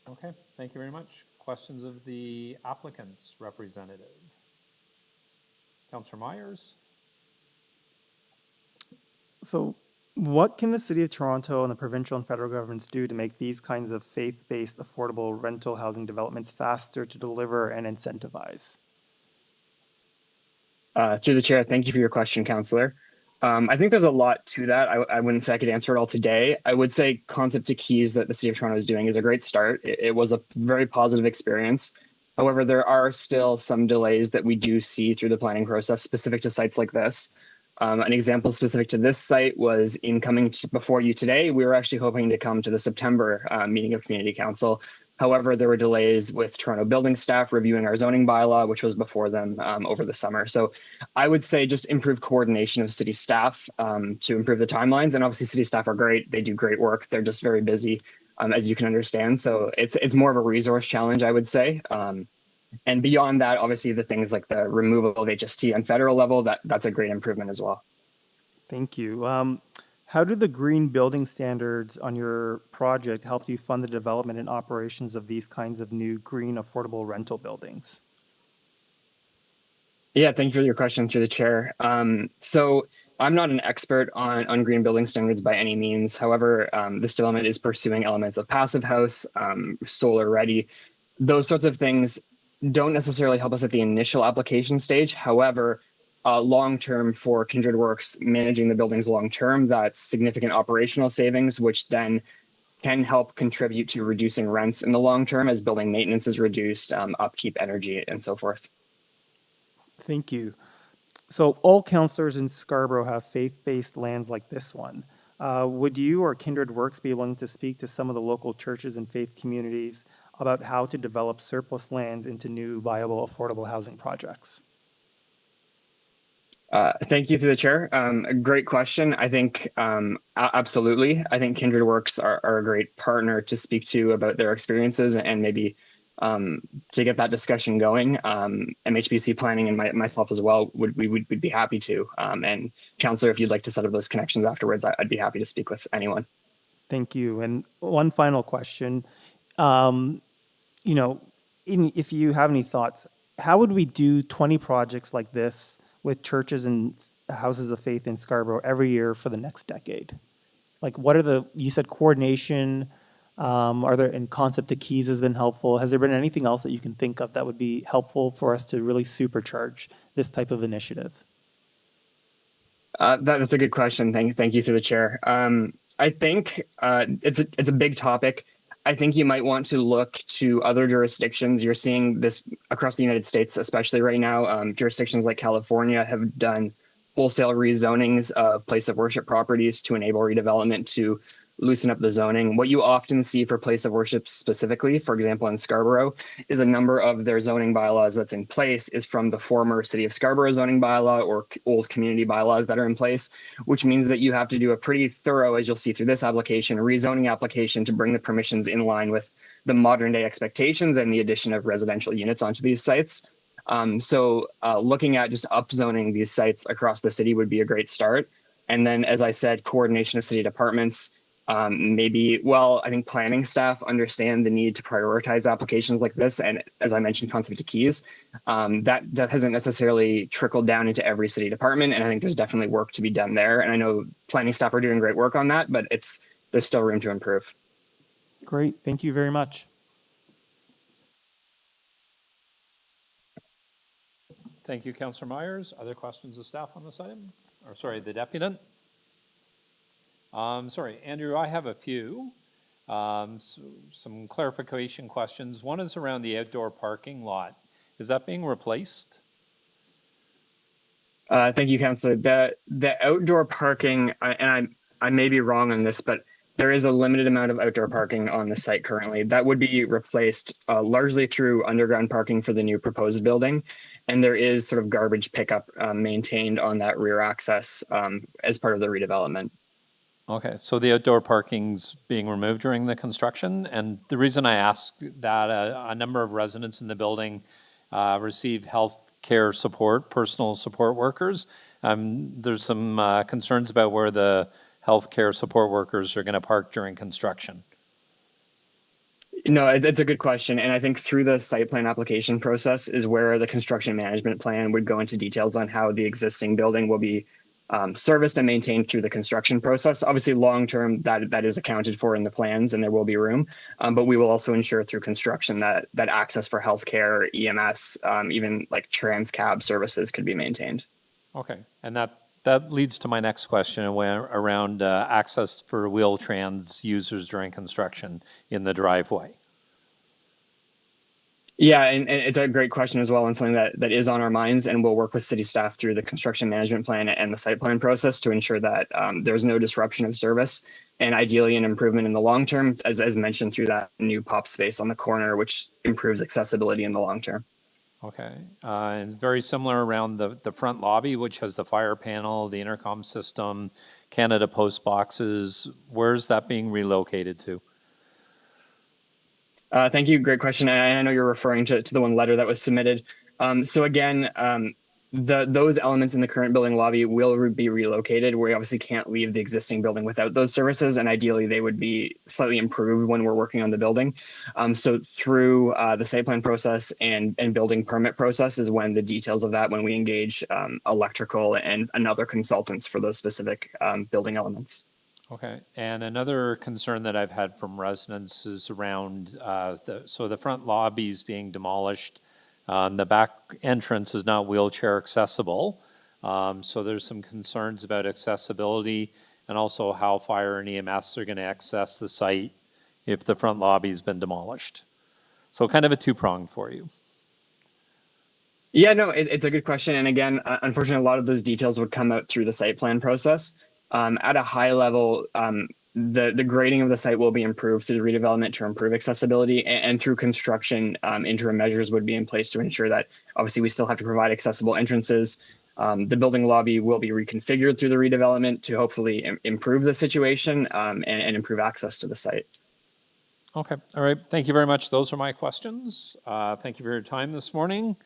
Okay, thank you very much. Questions of the applicant's representative? Councillor Myers? So what can the City of Toronto and the provincial and federal governments do to make these kinds of faith-based affordable rental housing developments faster to deliver and incentivize? Through the chair, thank you for your question, Councillor. I think there's a lot to that. I wouldn't say I could answer it all today. I would say Concept to Keys that the City of Toronto is doing is a great start. It was a very positive experience. However, there are still some delays that we do see through the planning process specific to sites like this. An example specific to this site was in coming before you today. We were actually hoping to come to the September meeting of Community Council. However, there were delays with Toronto building staff reviewing our zoning bylaw, which was before them over the summer. So I would say just improve coordination of city staff to improve the timelines. And obviously city staff are great. They do great work. They're just very busy, as you can understand. So it's more of a resource challenge, I would say. And beyond that, obviously the things like the removal of HST on federal level, that's a great improvement as well. Thank you. How do the green building standards on your project help you fund the development and operations of these kinds of new green affordable rental buildings? Yeah, thank you for your question through the chair. So I'm not an expert on green building standards by any means. However, this development is pursuing elements of passive house, solar ready. Those sorts of things don't necessarily help us at the initial application stage. However, long-term for Kindred Works, managing the buildings long-term, that's significant operational savings, which then can help contribute to reducing rents in the long term as building maintenance is reduced, upkeep, energy, and so forth. Thank you. So all councillors in Scarborough have faith-based lands like this one. Would you or Kindred Works be willing to speak to some of the local churches and faith communities about how to develop surplus lands into new viable, affordable housing projects? Thank you to the chair. A great question. I think absolutely. I think Kindred Works are a great partner to speak to about their experiences and maybe to get that discussion going. MHBC planning and myself as well would be happy to. And Councillor, if you'd like to set up those connections afterwards, I'd be happy to speak with anyone. Thank you. And one final question. If you have any thoughts, how would we do 20 projects like this with churches and houses of faith in Scarborough every year for the next decade? Like, you said coordination, and concept to keys has been helpful. Has there been anything else that you can think of that would be helpful for us to really supercharge this type of initiative? That's a good question. Thank you to the chair. I think it's a big topic. I think you might want to look to other jurisdictions. You're seeing this across the United States, especially right now. Jurisdictions like California have done wholesale rezonings of place of worship properties to enable redevelopment to loosen up the zoning. What you often see for place of worship specifically, for example, in Scarborough, is a number of their zoning bylaws that's in place is from the former City of Scarborough zoning bylaw or old community bylaws that are in place, which means that you have to do a pretty thorough, as you'll see through this application, rezoning application to bring the permissions in line with the modern day expectations and the addition of residential units onto these sites. So looking at just upzoning these sites across the city would be a great start. And then, as I said, coordination of city departments, I think planning staff understand the need to prioritize applications like this. And as I mentioned, concept to keys, that hasn't necessarily trickled down into every city department. And I think there's definitely work to be done there. And I know planning staff are doing great work on that, but there's still room to improve. Great. Thank you very much. Thank you, Councillor Myers. Other questions of staff on this item? Or sorry, the deputant? Sorry, Andrew, I have a few. Some clarification questions. One is around the outdoor parking lot. Is that being replaced? Thank you, Councillor. The outdoor parking, and I may be wrong on this, but there is a limited amount of outdoor parking on the site currently. That would be replaced largely through underground parking for the new proposed building. And there is sort of garbage pickup maintained on that rear access as part of the redevelopment. Okay, so the outdoor parking's being removed during the construction, and the reason I asked that, a number of residents in the building receive health care support, personal support workers. There's some concerns about where the health care support workers are going to park during construction. No, it's a good question. And I think through the site plan application process is where the construction management plan would go into details on how the existing building will be serviced and maintained through the construction process. Obviously, long-term, that is accounted for in the plans and there will be room. But we will also ensure through construction that access for healthcare, EMS, even like trans cab services could be maintained. Okay, and that leads to my next question around access for wheel-trans users during construction in the driveway. Yeah, and it's a great question as well, and something that is on our minds, and we'll work with city staff through the construction management plan and the site plan process to ensure that there's no disruption of service, and ideally an improvement in the long term, as mentioned through that new pop space on the corner, which improves accessibility in the long term. Okay, and it's very similar around the front lobby, which has the fire panel, the intercom system, Canada Post boxes. Where's that being relocated to? Thank you. Great question. I know you're referring to the one letter that was submitted. So again, those elements in the current building lobby will be relocated. We obviously can't leave the existing building without those services, and ideally they would be slightly improved when we're working on the building. So through the site plan process and building permit process is when the details of that, when we engage electrical and other consultants for those specific building elements. Okay, and another concern that I've had from residents is around the front lobby's being demolished. The back entrance is not wheelchair accessible, so there's some concerns about accessibility and also how fire and EMS are going to access the site if the front lobby's been demolished. So kind of a two-pronged for you. Yeah, no, it's a good question. And again, unfortunately, a lot of those details would come out through the site plan process. At a high level, The grading of the site will be improved through the redevelopment to improve accessibility, and through construction, interim measures would be in place to ensure that obviously we still have to provide accessible entrances. The building lobby will be reconfigured through the redevelopment to hopefully improve the situation and improve access to the site. Okay, all right, thank you very much. Those are my questions. Thank you for your time this morning.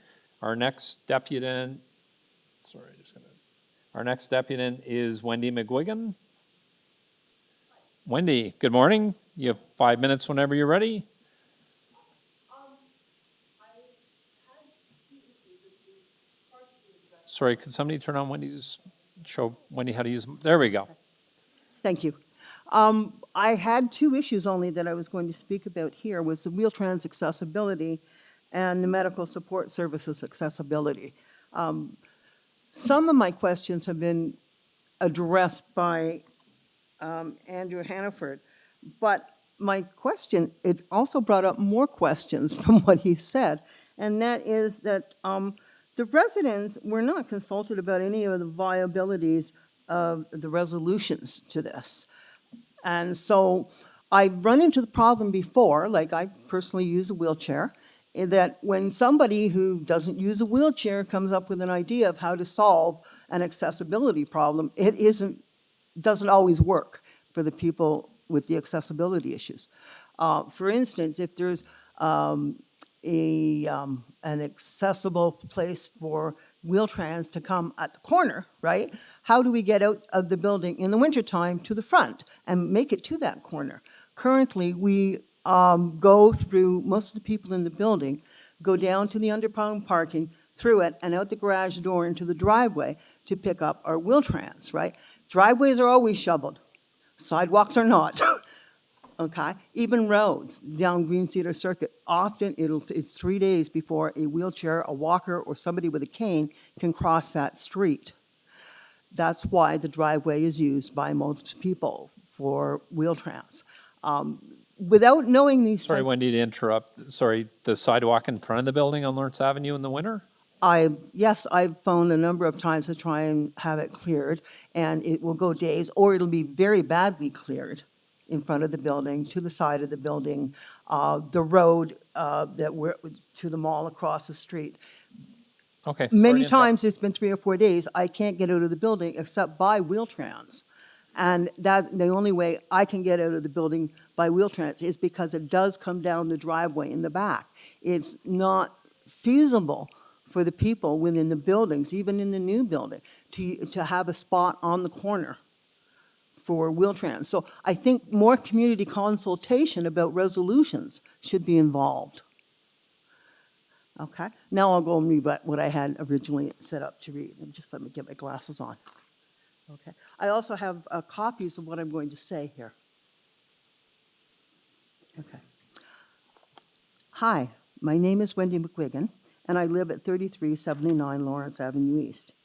Our next deputant, our next deputant is Wendy McGuigan. Wendy, good morning. You have 5 minutes whenever you're ready. Sorry, could somebody turn on Wendy's, show Wendy how to use, there we go. Thank you. I had two issues only that I was going to speak about here, was the Wheel-Trans accessibility and the medical support services accessibility. Some of my questions have been addressed by Andrew Hannaford, but my question, it also brought up more questions from what he said, and that is that the residents were not consulted about any of the viabilities of the resolutions to this. And so I've run into the problem before, like I personally use a wheelchair, in that when somebody who doesn't use a wheelchair comes up with an idea of how to solve an accessibility problem, it doesn't always work for the people with the accessibility issues. For instance, if there's an accessible place for Wheel-Trans to come at the corner, right? How do we get out of the building in the wintertime to the front and make it to that corner? Currently, we go through, most of the people in the building go down to the underground parking, through it, and out the garage door into the driveway to pick up our Wheel-Trans, right? Driveways are always shoveled. Sidewalks are not. Okay? Even roads down Green Cedar Circuit, often it's 3 days before a wheelchair, a walker, or somebody with a cane can cross that street. That's why the driveway is used by most people for Wheel-Trans. Without knowing these Sorry, Wendy, to interrupt. Sorry, the sidewalk in front of the building on Lawrence Avenue in the winter? Yes, I've phoned a number of times to try and have it cleared, and it will go days, or it'll be very badly cleared in front of the building, to the side of the building, the road that we're to the mall across the street. Okay. Many times, it's been 3 or 4 days, I can't get out of the building except by Wheel-Trans. And that, the only way I can get out of the building by Wheel-Trans is because it does come down the driveway in the back. It's not feasible for the people within the buildings, even in the new building, to have a spot on the corner for Wheel-Trans. So I think more community consultation about resolutions should be involved. Okay, now I'll go and read what I had originally set up to read. And just let me get my glasses on. Okay, I also have copies of what I'm going to say here. Okay. Hi, my name is Wendy McGuigan, and I live at 3379 Lawrence Avenue East.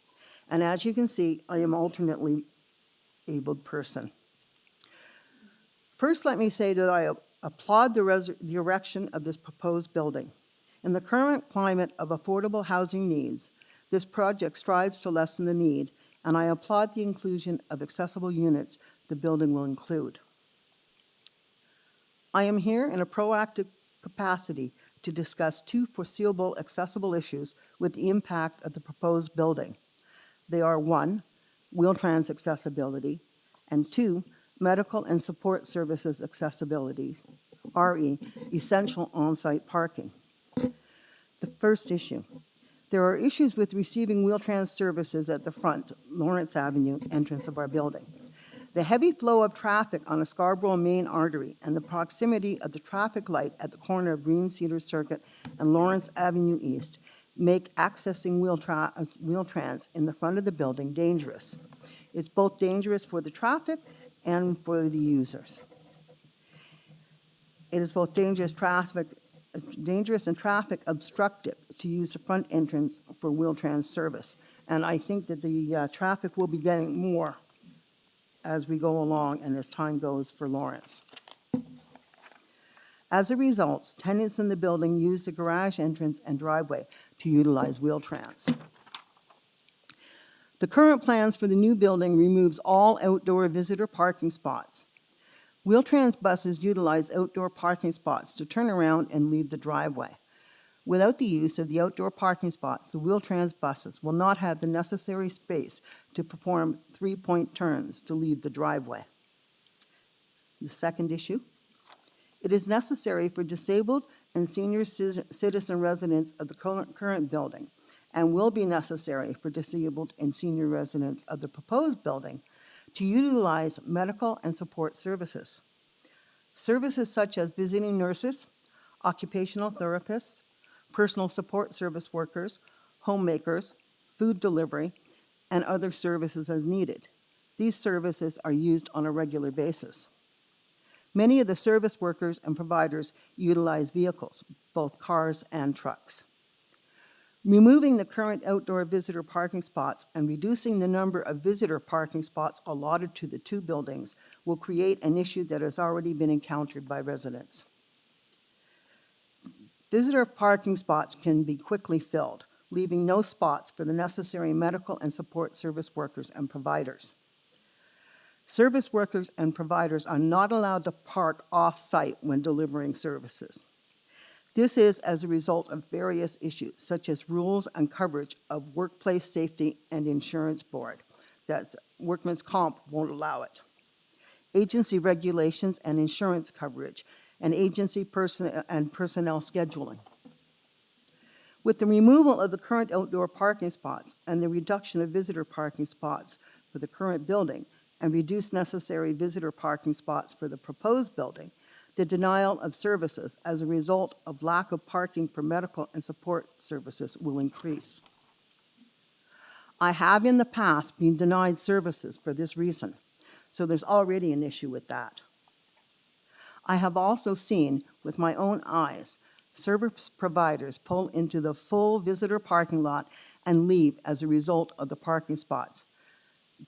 And as you can see, I am alternately abled person. First, let me say that I applaud the erection of this proposed building. In the current climate of affordable housing needs, this project strives to lessen the need, and I applaud the inclusion of accessible units the building will include. I am here in a proactive capacity to discuss two foreseeable accessible issues with the impact of the proposed building. They are 1, Wheel-Trans accessibility, and 2, medical and support services accessibility, RE, essential on-site parking. The first issue, there are issues with receiving Wheel-Trans services at the front, Lawrence Avenue entrance of our building. The heavy flow of traffic on a Scarborough main artery and the proximity of the traffic light at the corner of Green Cedar Circuit and Lawrence Avenue East make accessing Wheel-Trans in the front of the building dangerous. It's both dangerous for the traffic and for the users. It is both dangerous and traffic obstructive to use the front entrance for Wheel-Trans service. And I think that the traffic will be getting more as we go along and as time goes for Lawrence. As a result, tenants in the building use the garage entrance and driveway to utilize Wheel-Trans. The current plans for the new building removes all outdoor visitor parking spots. Wheel-Trans buses utilize outdoor parking spots to turn around and leave the driveway. Without the use of the outdoor parking spots, the Wheel-Trans buses will not have the necessary space to perform three-point turns to leave the driveway. The second issue, it is necessary for disabled and senior citizen residents of the current building, and will be necessary for disabled and senior residents of the proposed building, to utilize medical and support services. Services such as visiting nurses, occupational therapists, personal support service workers, homemakers, food delivery, and other services as needed. These services are used on a regular basis. Many of the service workers and providers utilize vehicles, both cars and trucks. Removing the current outdoor visitor parking spots and reducing the number of visitor parking spots allotted to the two buildings will create an issue that has already been encountered by residents. Visitor parking spots can be quickly filled, leaving no spots for the necessary medical and support service workers and providers. Service workers and providers are not allowed to park off-site when delivering services. This is as a result of various issues, such as rules and coverage of Workplace Safety and Insurance Board. That's Workman's Comp won't allow it. Agency regulations and insurance coverage, and agency personnel scheduling. With the removal of the current outdoor parking spots and the reduction of visitor parking spots for the current building and reduced necessary visitor parking spots for the proposed building, the denial of services as a result of lack of parking for medical and support services will increase. I have in the past been denied services for this reason, so there's already an issue with that. I have also seen with my own eyes service providers pull into the full visitor parking lot and leave as a result of the parking spots,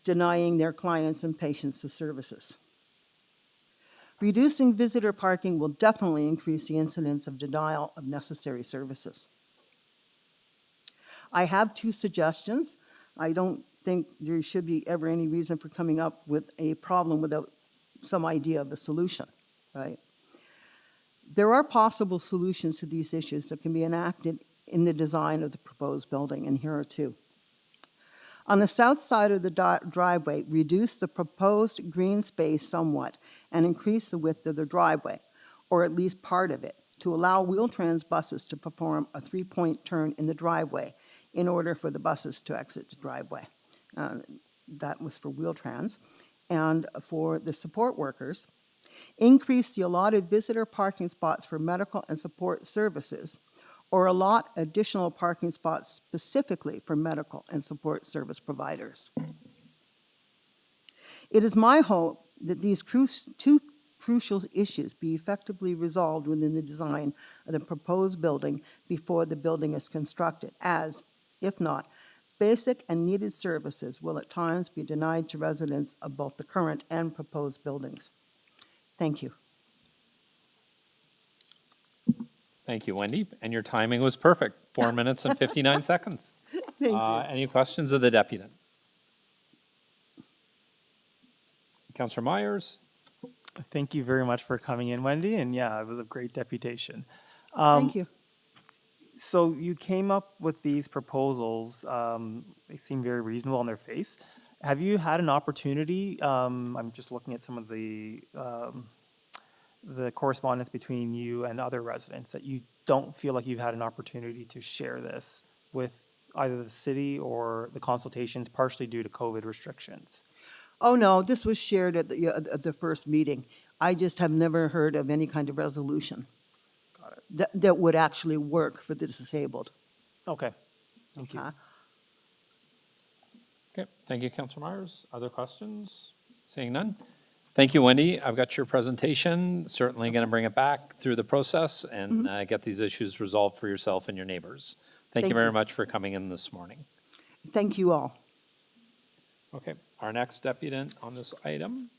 denying their clients and patients the services. Reducing visitor parking will definitely increase the incidence of denial of necessary services. I have two suggestions. I don't think there should be ever any reason for coming up with a problem without some idea of a solution, right? There are possible solutions to these issues that can be enacted in the design of the proposed building, and here are two. On the south side of the driveway, reduce the proposed green space somewhat and increase the width of the driveway, or at least part of it, to allow Wheel-Trans buses to perform a three-point turn in the driveway in order for the buses to exit the driveway. That was for Wheel-Trans. And for the support workers, increase the allotted visitor parking spots for medical and support services, or allot additional parking spots specifically for medical and support service providers. It is my hope that these two crucial issues be effectively resolved within the design of the proposed building before the building is constructed, as, if not, basic and needed services will at times be denied to residents of both the current and proposed buildings. Thank you. Thank you, Wendy, and your timing was perfect, 4 minutes and 59 seconds. Thank you. Any questions of the deputant? Councillor Myers? Thank you very much for coming in, Wendy, and yeah, it was a great deputation. Thank you. So you came up with these proposals. They seem very reasonable on their face. Have you had an opportunity? I'm just looking at some of the correspondence between you and other residents that you don't feel like you've had an opportunity to share this with either the city or the consultations, partially due to COVID restrictions. Oh, no, this was shared at the first meeting. I just have never heard of any kind of resolution Got it. that would actually work for the disabled. Okay, thank you. Okay, thank you, Councillor Myers. Other questions? Seeing none? Thank you, Wendy. I've got your presentation. Certainly going to bring it back through the process and get these issues resolved for yourself and your neighbors. Thank you very much for coming in this morning. Thank you all. Okay, our next deputant on this item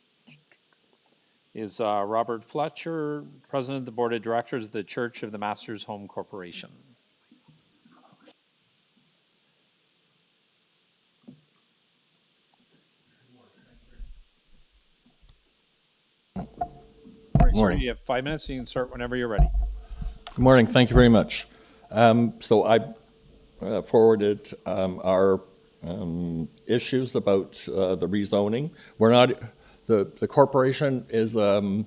is Robert Fletcher, President of the Board of Directors of the Church of the Masters Home Corporation. Sir, Morning. you have 5 minutes, so you can start whenever you're ready. Good morning. Thank you very much. So I forwarded our issues about the rezoning. We're not, the corporation is a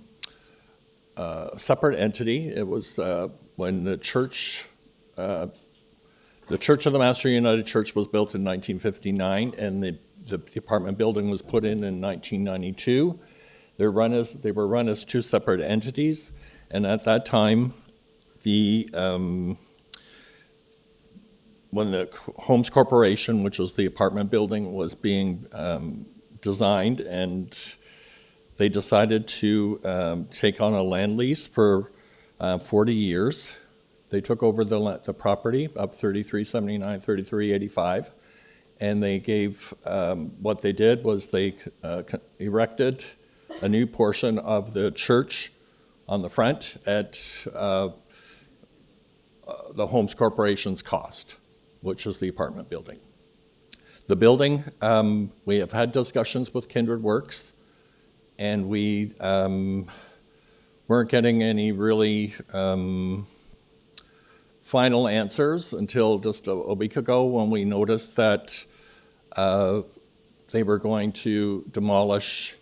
separate entity. It was when the Church of the Master United Church was built in 1959, and the apartment building was put in 1992. They were run as two separate entities, and at that time, when the Homes Corporation, which was the apartment building, was being designed, and they decided to take on a land lease for 40 years. They took over the property up 3379, 3385, and they gave, what they did was they erected a new portion of the church on the front at the Homes Corporation's cost, which is the apartment building. The building, we have had discussions with Kindred Works, and we weren't getting any really final answers until just a week ago, when we noticed that they were going to demolish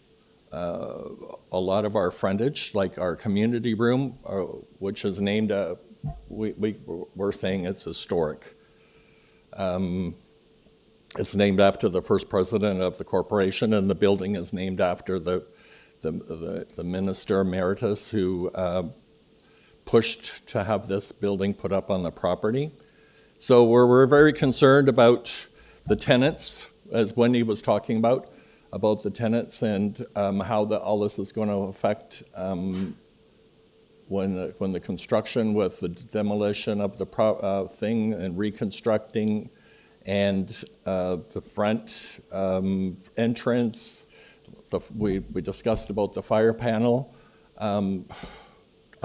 a lot of our frontage, like our community room, which is named, we're saying it's historic. It's named after the first president of the corporation, and the building is named after the minister emeritus who pushed to have this building put up on the property. So we're very concerned about the tenants, as Wendy was talking about the tenants, and how all this is going to affect when the construction with the demolition of the thing and reconstructing, and the front entrance. We discussed about the fire panel. I'm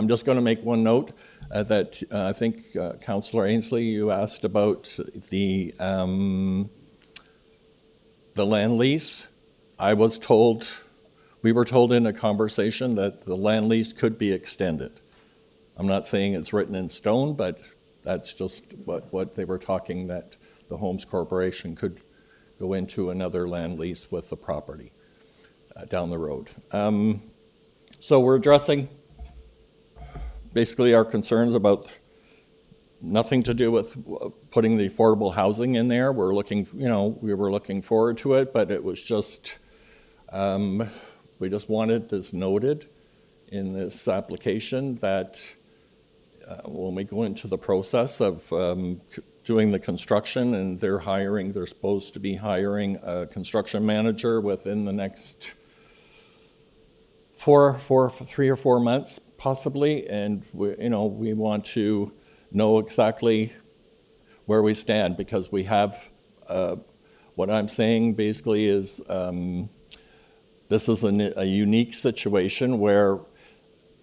just going to make one note that I think Councillor Ainsley, you asked about the land lease. We were told in a conversation that the land lease could be extended. I'm not saying it's written in stone, but that's just what they were talking, that the Homes Corporation could go into another land lease with the property down the road. So we're addressing basically our concerns about nothing to do with putting the affordable housing in there. We're looking, we were looking forward to it, but it was just, we just wanted this noted in this application that when we go into the process of doing the construction, and they're supposed to be hiring a construction manager within the next 3 or 4 months, possibly, and we want to know exactly where we stand, because we have, what I'm saying basically is, this is a unique situation where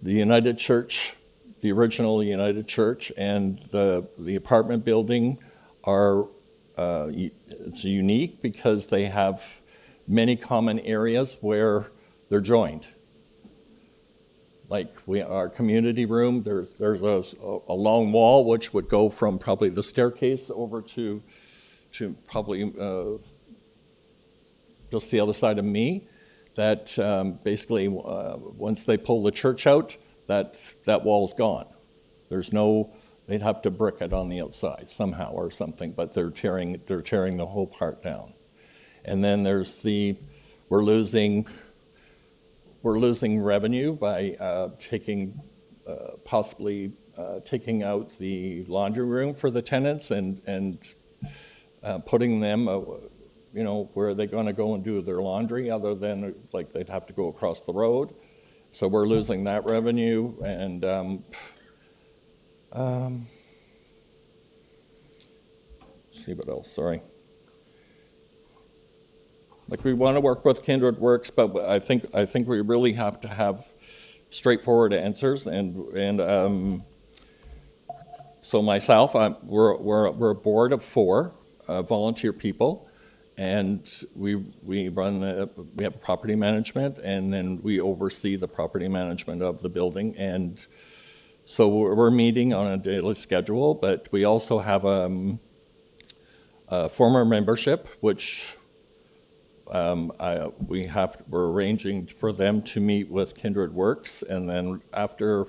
the United Church, the original United Church, and the apartment building are, it's unique because they have many common areas where they're joined. Like our community room, there's a long wall which would go from probably the staircase over to probably just the other side of me. That basically once they pull the church out, that wall's gone. They'd have to brick it on the outside somehow or something, but they're tearing the whole part down. And then there's we're losing revenue by possibly taking out the laundry room for the tenants and putting them, where are they going to go and do their laundry, other than like they'd have to go across the road. So we're losing that revenue, and see what else, sorry. Like, we want to work with Kindred Works, but I think we really have to have straightforward answers, and so myself, we're a board of 4 volunteer people, And we run, we have property management, and then we oversee the property management of the building. And so we're meeting on a daily schedule, but we also have a former membership, which we're arranging for them to meet with Kindred Works, and then after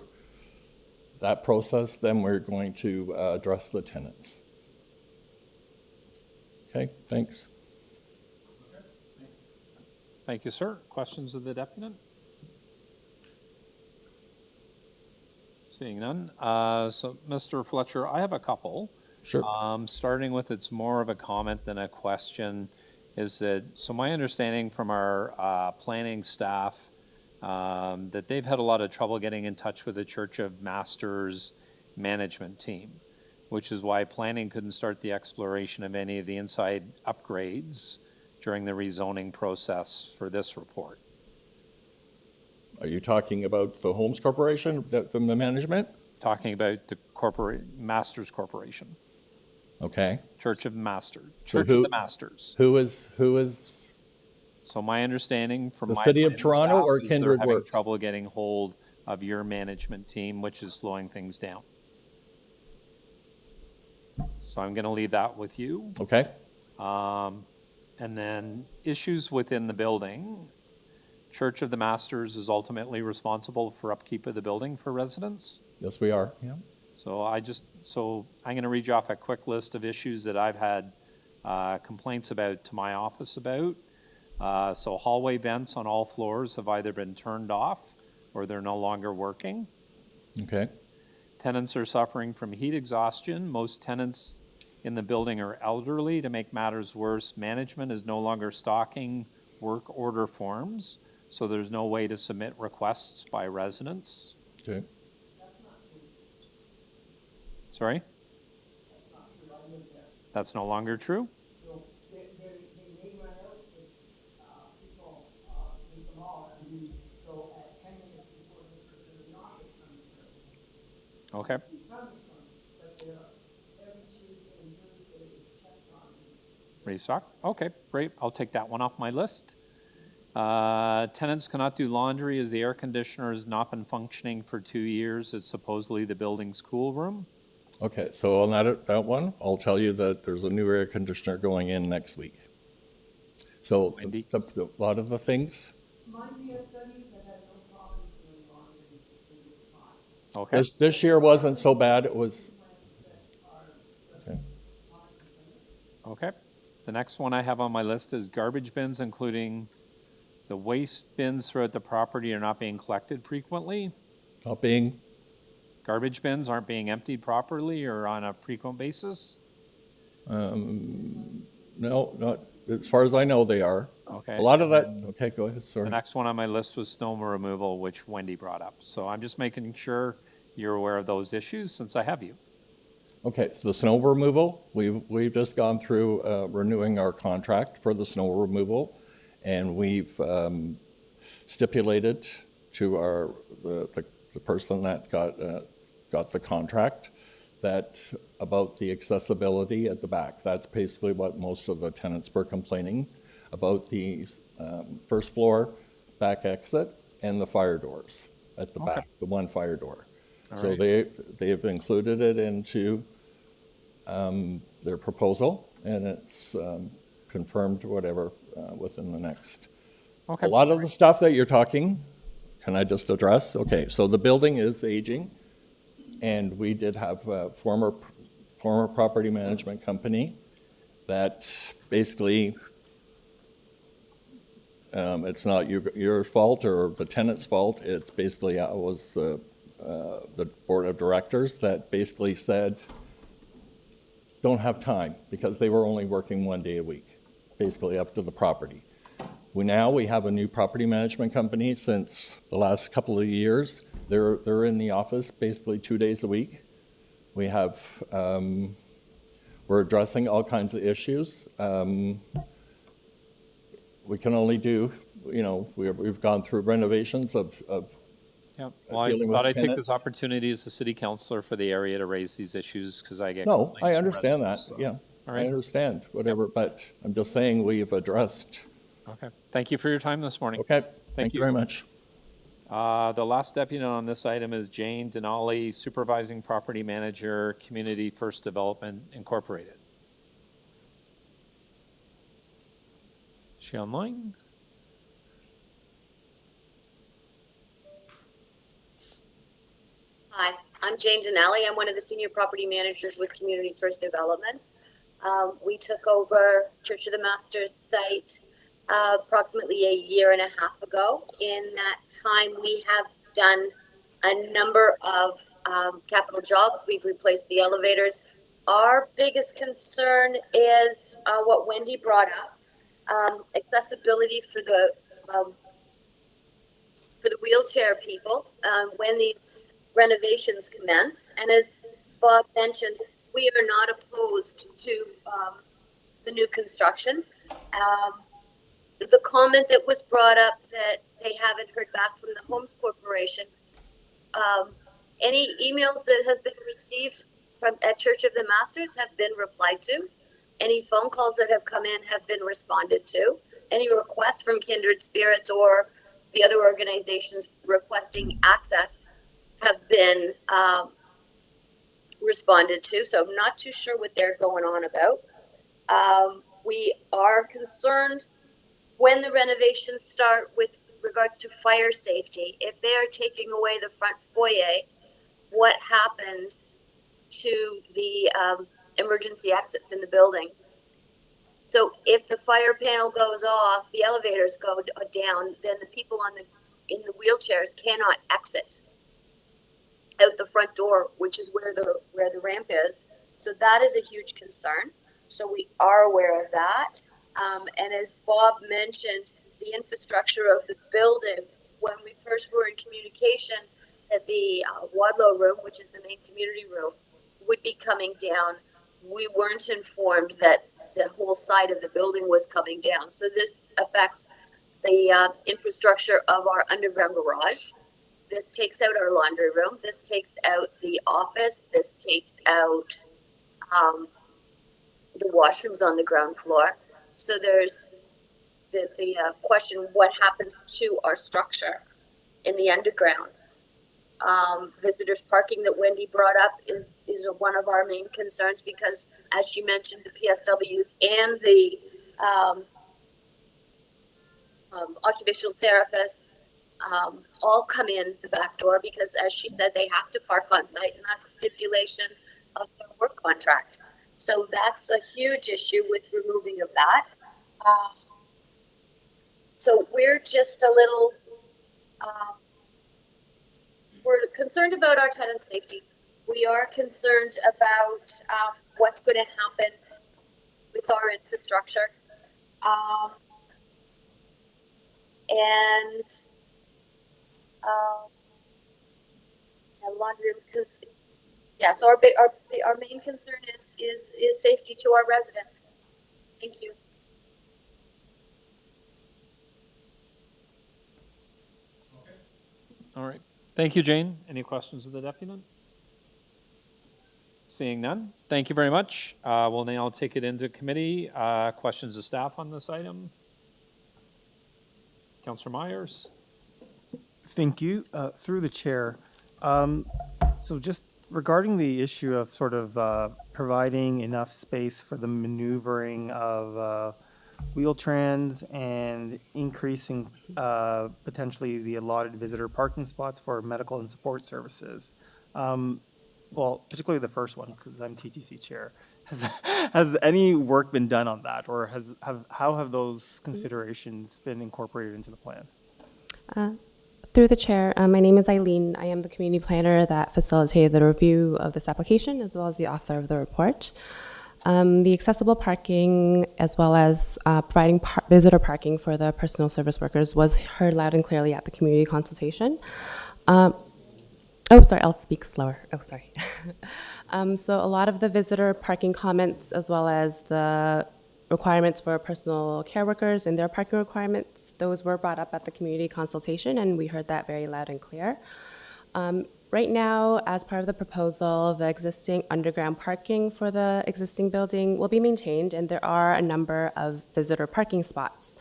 that process, then we're going to address the tenants. Okay, thanks. Thank you, sir. Questions of the deputant? Seeing none. So, Mr. Fletcher, I have a couple. Sure. Starting with, it's more of a comment than a question, is that, so my understanding from our planning staff, that they've had a lot of trouble getting in touch with the Church of Masters management team, which is why planning couldn't start the exploration of any of the inside upgrades during the rezoning process for this report. Are you talking about the Homes Corporation, the management? Talking about the Masters Corporation, Okay. Church of Masters, So Church of the Masters. Who is So my understanding from The my City of planning Toronto staff or is they're Kindred having Works? trouble getting hold of your management team, which is slowing things down. So I'm going to leave that with you. okay? And then issues within the building. Church of the Masters is ultimately responsible for upkeep of the building for residents. Yes, we are. Yeah. So I'm going to read you off a quick list of issues that I've had complaints about to my office about. So hallway vents on all floors have either been turned off or they're no longer working. Okay. Tenants are suffering from heat exhaustion. Most tenants in the building are elderly. To make matters worse, management is no longer stocking work order forms, so there's no way to submit requests by residents. Okay. Sorry? That's no longer true? Okay. Restock? Okay, great. I'll take that one off my list. Tenants cannot do laundry as the air conditioner has not been functioning for 2 years. It's supposedly the building's cool room. Okay, so on that one, I'll tell you that there's a new air conditioner going in next week. So Wendy? a lot of the things, Okay, this year wasn't so bad. It was, okay. okay. The next one I have on my list is garbage bins, including the waste bins throughout the property are not being collected frequently. Not being, Garbage bins aren't being emptied properly or on a frequent basis. no, not, as far as I know, they are. Okay. A lot of that, okay, go ahead, The sorry. next one on my list was snow removal, which Wendy brought up. So I'm just making sure you're aware of those issues since I have you. Okay, so the snow removal, we've just gone through renewing our contract for the snow removal, and we've stipulated to the person that got the contract that about the accessibility at the back. That's basically what most of the tenants were complaining about, the first floor back exit and the fire doors at the back, the one fire door. So right. they have included it into their proposal, and it's confirmed whatever within the next. Okay. A lot of the stuff that you're talking, can I just address? Okay, so the building is aging, and we did have a former property management company that basically it's not your fault or the tenant's fault. It's basically it was the board of directors that basically said don't have time because they were only working 1 day a week, basically up to the property. We have a new property management company since the last couple of years. They're in the office basically 2 days a week. We have we're addressing all kinds of issues. We can only do, we've gone through renovations of Yeah, well, I dealing with thought I'd take this tenants. opportunity as the city councilor for the area to raise these issues because I get No, complaints I from understand that, residents, so. yeah. All I right, understand, whatever, but I'm just saying we've addressed. okay. Thank you for your time this morning. Okay, thank you you. very much. The last deputy on this item is Jane Denali, Supervising Property Manager, Community First Development Incorporated. Is she online? Hi, I'm Jane Denali. I'm one of the senior property managers with Community First Developments. We took over Church of the Masters site approximately a year and a half ago. In that time, we have done a number of capital jobs. We've replaced the elevators. Our biggest concern is what Wendy brought up, accessibility for the wheelchair people when these renovations commence. And as Bob mentioned, we are not opposed to the new construction. The comment that was brought up that they haven't heard back from the Homes Corporation, any emails that have been received from at Church of the Masters have been replied to. Any phone calls that have come in have been responded to. Any requests from Kindred Spirits or the other organizations requesting access have been responded to. So I'm not too sure what they're going on about. We are concerned when the renovations start with regards to fire safety. If they are taking away the front foyer, what happens to the emergency exits in the building? So if the fire panel goes off, the elevators go down, then the people in the wheelchairs cannot exit out the front door, which is where the ramp is. So that is a huge concern. So we are aware of that. And as Bob mentioned, the infrastructure of the building, when we first were in communication that the Wadlow room, which is the main community room, would be coming down, we weren't informed that the whole side of the building was coming down. So this affects the infrastructure of our underground garage. This takes out our laundry room. This takes out the office. This takes out the washrooms on the ground floor. So there's the question, what happens to our structure in the underground? Visitors parking that Wendy brought up is one of our main concerns, because as she mentioned, the PSWs and the occupational therapists all come in the back door, because as she said, they have to park on site, and that's a stipulation of their work contract. So that's a huge issue with removing of that. So we're just a little, we're concerned about our tenant safety. We are concerned about what's going to happen with our infrastructure. And laundry, because yes, our main concern is safety to our residents. Thank you. All right. Thank you, Jane. Any questions of the deputy? Seeing none. Thank you very much. We'll now take it into committee. Questions of staff on this item? Councillor Myers? Thank you. Through the chair. So just regarding the issue of sort of providing enough space for the maneuvering of wheel-trans and increasing potentially the allotted visitor parking spots for medical and support services. Well, particularly the first one, because I'm TTC chair. Has any work been done on that, or how have those considerations been incorporated into the plan? Through the chair, my name is Eileen. I am the community planner that facilitated the review of this application, as well as the author of the report. The accessible parking, as well as providing visitor parking for the personal service workers, was heard loud and clearly at the community consultation. Oh, sorry, I'll speak slower. Oh, sorry. So a lot of the visitor parking comments, as well as the requirements for personal care workers and their parking requirements, those were brought up at the community consultation, and we heard that very loud and clear. Right now, as part of the proposal, the existing underground parking for the existing building will be maintained, and there are a number of visitor parking spots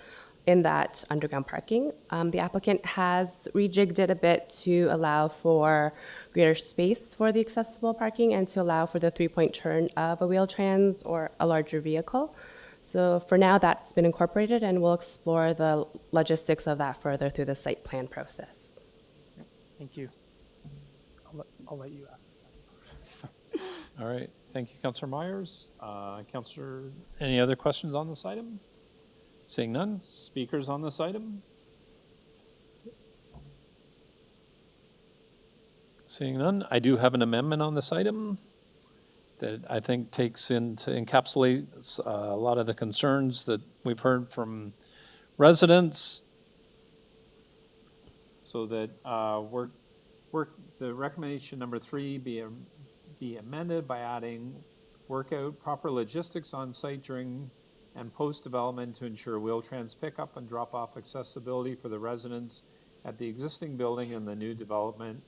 in that underground parking. The applicant has rejigged it a bit to allow for greater space for the accessible parking and to allow for the three-point turn of a wheel-trans or a larger vehicle. So for now, that's been incorporated, and we'll explore the logistics of that further through the site plan process. Thank you. I'll let you ask this. All right, thank you, Councillor Myers. Councillor, any other questions on this item? Seeing none, speakers on this item? Seeing none, I do have an amendment on this item that I think takes into encapsulates a lot of the concerns that we've heard from residents, so that the recommendation number 3 be amended by adding work out proper logistics on site during and post-development to ensure wheel-trans pickup and drop-off accessibility for the residents at the existing building and the new development,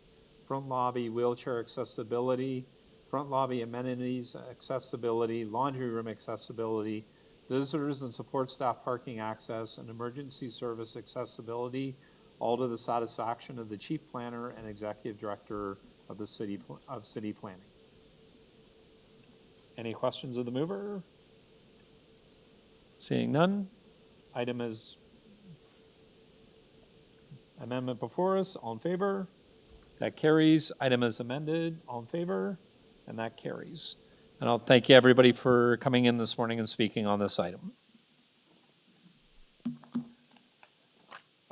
front lobby wheelchair accessibility, front lobby amenities accessibility, laundry room accessibility, visitors and support staff parking access, and emergency service accessibility, all to the satisfaction of the chief planner and executive director of the city planning. Any questions of the mover? Seeing none, item is amendment before us. All in favor? That carries. Item is amended. All in favor? And that carries. And I'll thank you, everybody, for coming in this morning and speaking on this item.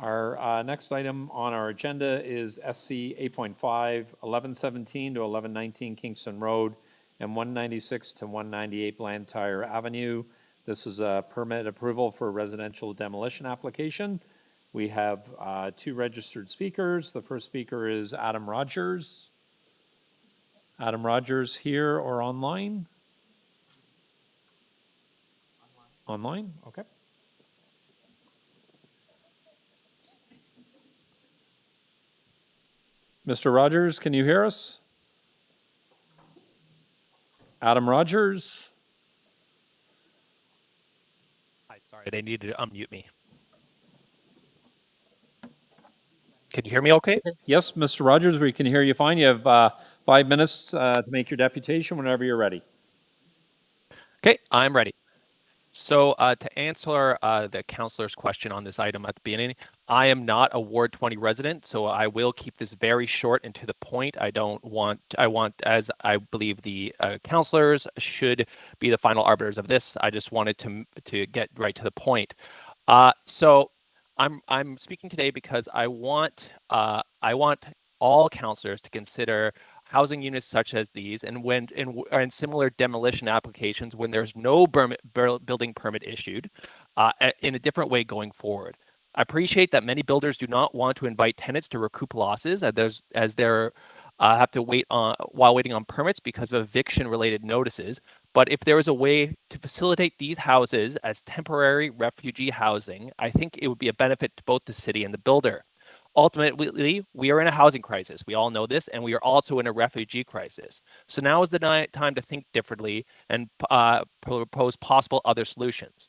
Our next item on our agenda is SC 8.5, 1117 to 1119 Kingston Road and 196 to 198 Blantyre Avenue. This is a permit approval for a residential demolition application. We have 2 registered speakers. The first speaker is Adam Rogers. Adam Rogers here or online? Online, okay. Mr. Rogers, can you hear us? Adam Rogers? Hi, sorry, they needed to unmute me. Can you hear me okay? Yes, Mr. Rogers, we can hear you fine. You have 5 minutes to make your deputation whenever you're ready. Okay, I'm ready. So to answer the councillor's question on this item at the beginning, I am not a Ward 20 resident, so I will keep this very short and to the point. I want, as I believe the councillors should be the final arbiters of this. I just wanted to get right to the point. So I'm speaking today because I want all councillors to consider housing units such as these, and when in similar demolition applications, when there's no building permit issued, in a different way going forward. I appreciate that many builders do not want to invite tenants to recoup losses as they're have to wait while waiting on permits because of eviction-related notices. But if there is a way to facilitate these houses as temporary refugee housing, I think it would be a benefit to both the city and the builder. Ultimately, we are in a housing crisis. We all know this, and we are also in a refugee crisis. So now is the time to think differently and propose possible other solutions.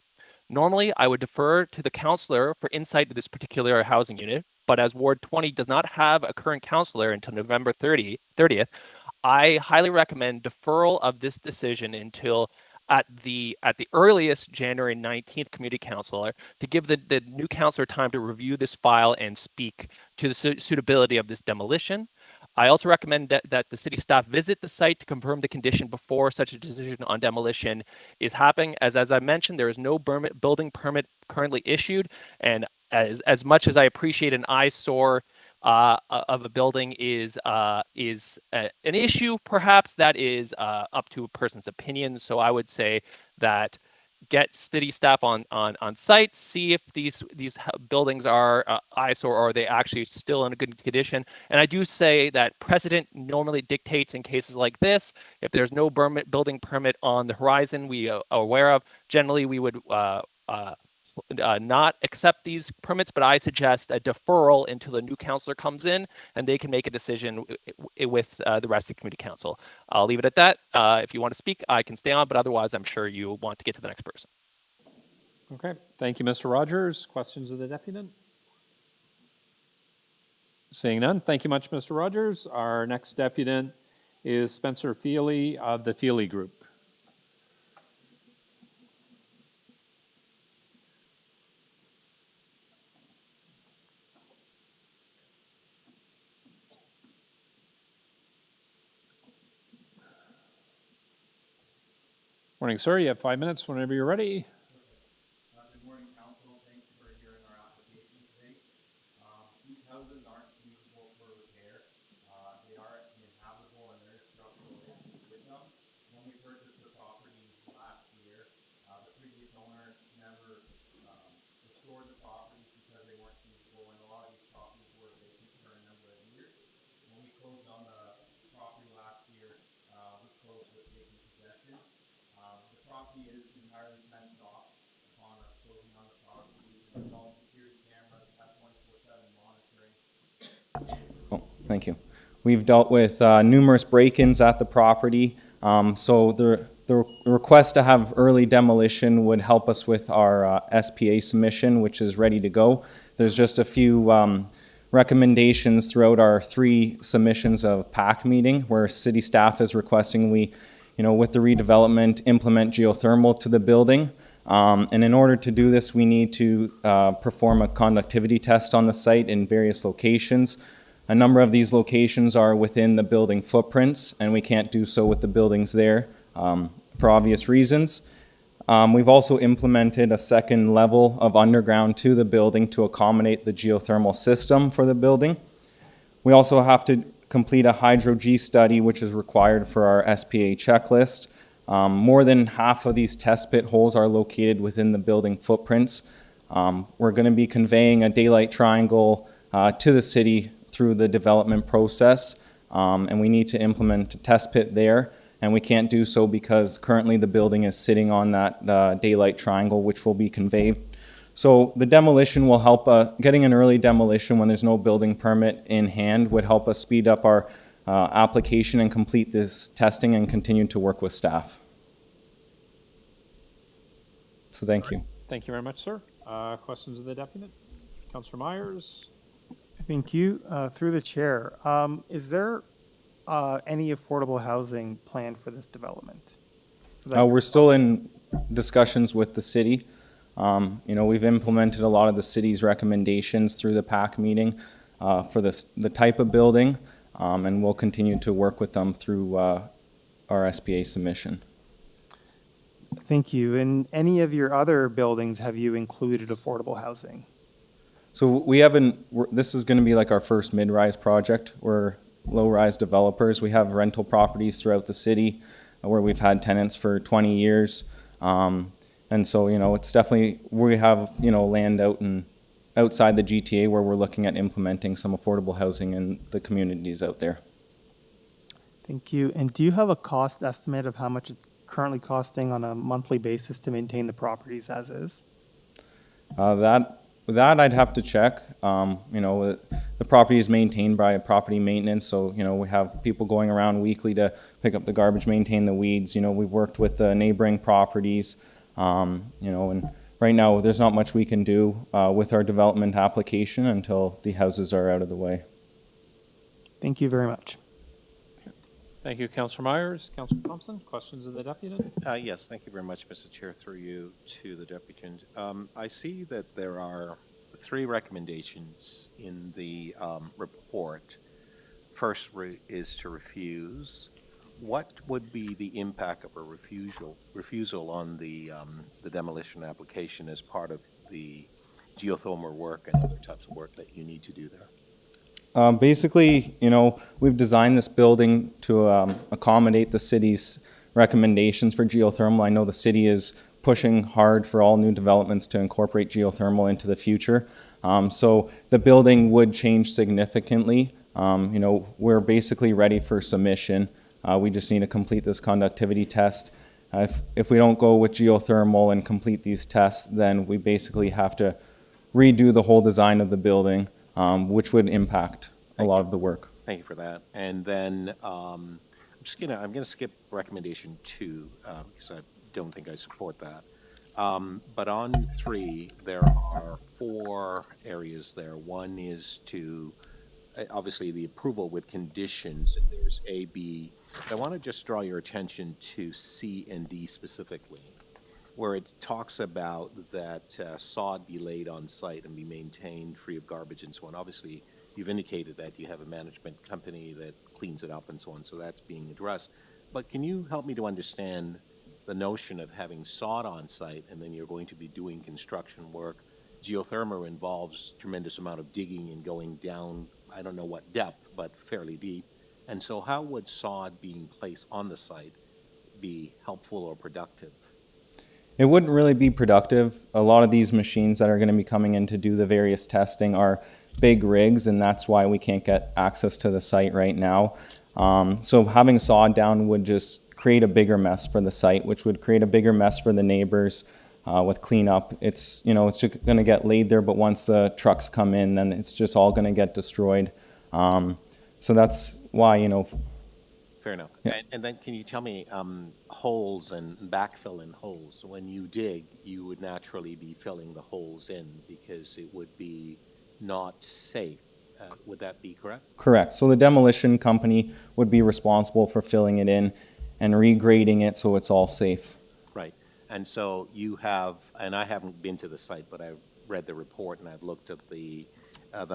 Normally, I would defer to the councillor for insight to this particular housing unit, but as Ward 20 does not have a current councillor until November 30th, I highly recommend deferral of this decision until at the earliest January 19th community council to give the new councillor time to review this file and speak to the suitability of this demolition. I also recommend that the city staff visit the site to confirm the condition before such a decision on demolition is happening. As I mentioned, there is no building permit currently issued, and as much as I appreciate an eyesore of a building is an issue, perhaps that is up to a person's opinion. So I would say that get city staff on site, see if these buildings are eyesore or are they actually still in a good condition. And I do say that precedent normally dictates in cases like this. If there's no building permit on the horizon we are aware of, generally we would not accept these permits, but I suggest a deferral until the new councillor comes in and they can make a decision with the rest of the community council. I'll leave it at that. If you want to speak, I can stay on, but otherwise I'm sure you want to get to the next person. Okay, thank you, Mr. Rogers. Questions of the deputant? Seeing none, thank you much, Mr. Rogers. Our next deputant is Spencer Feely of the Feely Group. Morning, sir. You have 5 minutes whenever you're ready. Good morning, Council. Thanks for hearing our application today. These houses aren't usable for repair. They are inhabitable and there are structural issues with them. When we purchased the property last year, the previous owner never restored the properties because they weren't usable, and a lot of these properties were vacant for a number of years. When we closed on the property last year, we closed with taking possession. The property is entirely fenced off. Upon us closing on the property, we've installed security cameras, have 24/7 monitoring. Oh, thank you. We've dealt with numerous break-ins at the property. So the request to have early demolition would help us with our SPA submission, which is ready to go. There's just a few recommendations throughout our 3 submissions of PAC meeting where city staff is requesting we, with the redevelopment, implement geothermal to the building. And in order to do this, we need to perform a conductivity test on the site in various locations. A number of these locations are within the building footprints, and we can't do so with the buildings there for obvious reasons. We've also implemented a second level of underground to the building to accommodate the geothermal system for the building. We also have to complete a hydro-G study, which is required for our SPA checklist. More than half of these test pit holes are located within the building footprints. We're going to be conveying a daylight triangle to the city through the development process, and we need to implement a test pit there, and we can't do so because currently the building is sitting on that daylight triangle, which will be conveyed. So the demolition will help, getting an early demolition when there's no building permit in hand would help us speed up our application and complete this testing and continue to work with staff. So thank you. Thank you very much, sir. Questions of the deputant? Councillor Myers? Thank you. Through the chair, is there any affordable housing planned for this development? We're still in discussions with the city. We've implemented a lot of the city's recommendations through the PAC meeting for the type of building, and we'll continue to work with them through our SPA submission. Thank you. In any of your other buildings, have you included affordable housing? So we haven't, this is going to be like our first mid-rise project. We're low-rise developers. We have rental properties throughout the city where we've had tenants for 20 years. And so, it's definitely, we have, land out and outside the GTA where we're looking at implementing some affordable housing in the communities out there. Thank you. And do you have a cost estimate of how much it's currently costing on a monthly basis to maintain the properties as is? That I'd have to check. The property is maintained by property maintenance, so we have people going around weekly to pick up the garbage, maintain the weeds. We've worked with the neighboring properties, and right now there's not much we can do with our development application until the houses are out of the way. Thank you very much. Thank you, Councillor Myers. Councillor Thompson, questions of the deputant? Yes, thank you very much, Mr. Chair, through you to the deputant. I see that there are 3 recommendations in the report. First is to refuse. What would be the impact of a refusal on the demolition application as part of the geothermal work and other types of work that you need to do there? Basically, we've designed this building to accommodate the city's recommendations for geothermal. I know the city is pushing hard for all new developments to incorporate geothermal into the future. So the building would change significantly. We're basically ready for submission. We just need to complete this conductivity test. If we don't go with geothermal and complete these tests, then we basically have to redo the whole design of the building, which would impact a lot of the work. Thank you for that. And then I'm gonna skip recommendation 2 because I don't think I support that. But on 3, there are 4 areas there. One is to obviously the approval with conditions, and there's A, B. I want to just draw your attention to C and D specifically, where it talks about that sod be laid on site and be maintained free of garbage and so on. Obviously, you've indicated that you have a management company that cleans it up and so on, so that's being addressed. But can you help me to understand the notion of having sod on site and then you're going to be doing construction work? Geothermal involves tremendous amount of digging and going down, I don't know what depth, but fairly deep. And so how would sod being placed on the site be helpful or productive? It wouldn't really be productive. A lot of these machines that are going to be coming in to do the various testing are big rigs, and that's why we can't get access to the site right now. So having sod down would just create a bigger mess for the site, which would create a bigger mess for the neighbors with cleanup. It's just going to get laid there, but once the trucks come in, then it's just all going to get destroyed. So that's why, Fair enough. Yeah. And then can you tell me holes and backfill in holes? When you dig, you would naturally be filling the holes in because it would be not safe. Would that be correct? Correct. So the demolition company would be responsible for filling it in and regrading it so it's all safe. Right. And so you have, and I haven't been to the site, but I've read the report and I've looked at the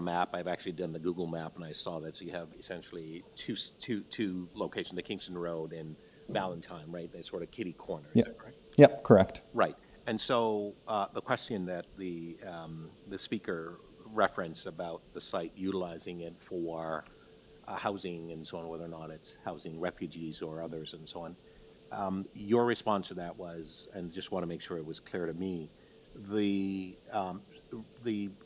map. I've actually done the Google map and I saw that. So you have essentially two locations, the Kingston Road and Blantyre, right? They're sort of kitty corner, is that correct? Yep, correct. Right. And so the question that the speaker referenced about the site utilizing it for housing and so on, whether or not it's housing refugees or others and so on. Your response to that was, and just want to make sure it was clear to me, the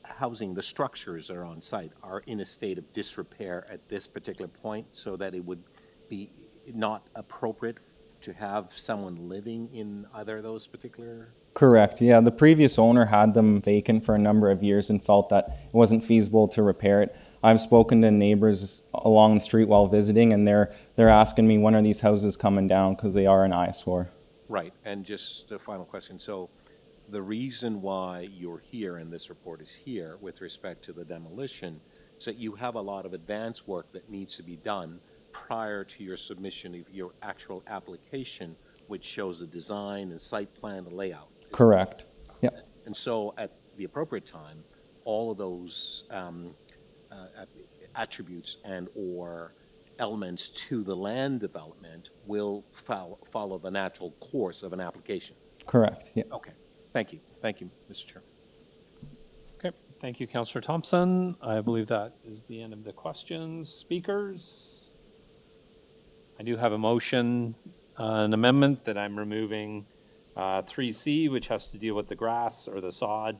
housing, the structures that are on site are in a state of disrepair at this particular point, so that it would be not appropriate to have someone living in either of those particular? Correct. Yeah, the previous owner had them vacant for a number of years and felt that it wasn't feasible to repair it. I've spoken to neighbors along the street while visiting, and they're asking me, when are these houses coming down, because they are an eyesore. Right. And just a final question. So the reason why you're here and this report is here with respect to the demolition is that you have a lot of advance work that needs to be done prior to your submission of your actual application, which shows the design and site plan and layout. Correct. Yeah. And so at the appropriate time, all of those attributes and or elements to the land development will follow the natural course of an application. Correct. Yeah. Okay. Thank you. Thank you, Mr. Chair. Okay, thank you, Councillor Thompson. I believe that is the end of the questions. Speakers? I do have a motion, an amendment that I'm removing 3C, which has to deal with the grass or the sod,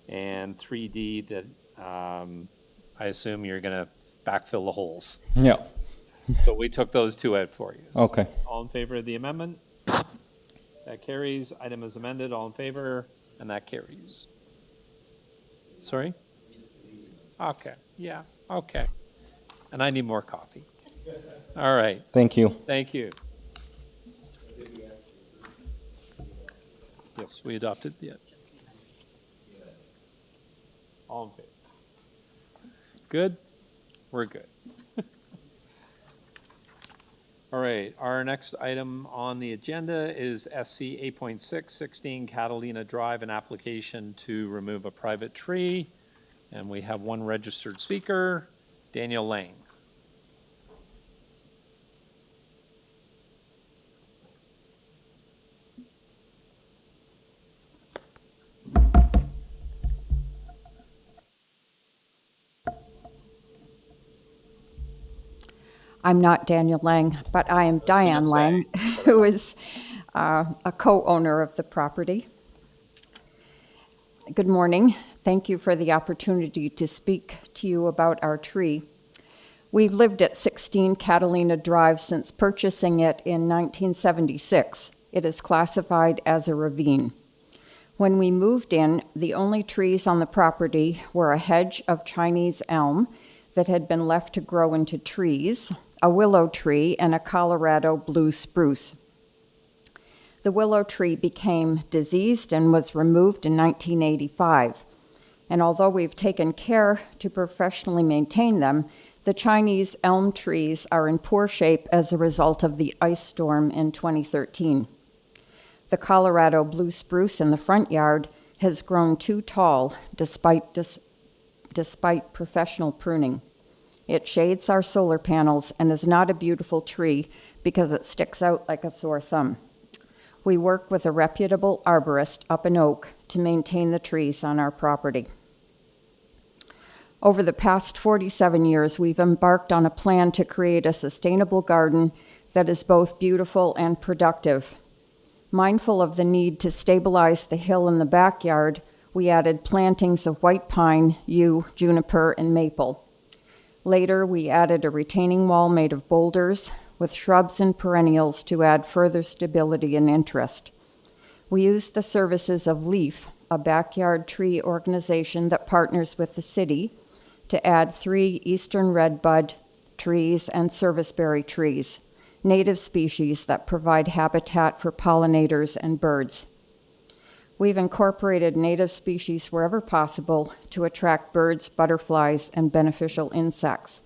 and 3D that I assume you're going to backfill the holes. Yeah. So we took those two out for you. So Okay. all in favor of the amendment? That carries. Item is amended. All in favor? And that carries. Sorry? Okay. Yeah. Okay. And I need more coffee. All right. Thank you. Thank you. Yes, we adopted. Yeah. All in favor? Good? We're good. All right, our next item on the agenda is SC 8.6, 16 Catalina Drive, an application to remove a private tree. And we have one registered speaker, Daniel Lang. I'm not Daniel Lang, but I am Diane Lang, who is a co-owner of the property. Good morning. Thank you for the opportunity to speak to you about our tree. We've lived at 16 Catalina Drive since purchasing it in 1976. It is classified as a ravine. When we moved in, the only trees on the property were a hedge of Chinese elm that had been left to grow into trees, a willow tree, and a Colorado blue spruce. The willow tree became diseased and was removed in 1985. And although we've taken care to professionally maintain them, the Chinese elm trees are in poor shape as a result of the ice storm in 2013. The Colorado blue spruce in the front yard has grown too tall despite professional pruning. It shades our solar panels and is not a beautiful tree because it sticks out like a sore thumb. We work with a reputable arborist up in Oak to maintain the trees on our property. Over the past 47 years, we've embarked on a plan to create a sustainable garden that is both beautiful and productive. Mindful of the need to stabilize the hill in the backyard, we added plantings of white pine, yew, juniper, and maple. Later, we added a retaining wall made of boulders with shrubs and perennials to add further stability and interest. We used the services of LEAF, a backyard tree organization that partners with the city, to add 3 eastern redbud trees and serviceberry trees, native species that provide habitat for pollinators and birds. We've incorporated native species wherever possible to attract birds, butterflies, and beneficial insects.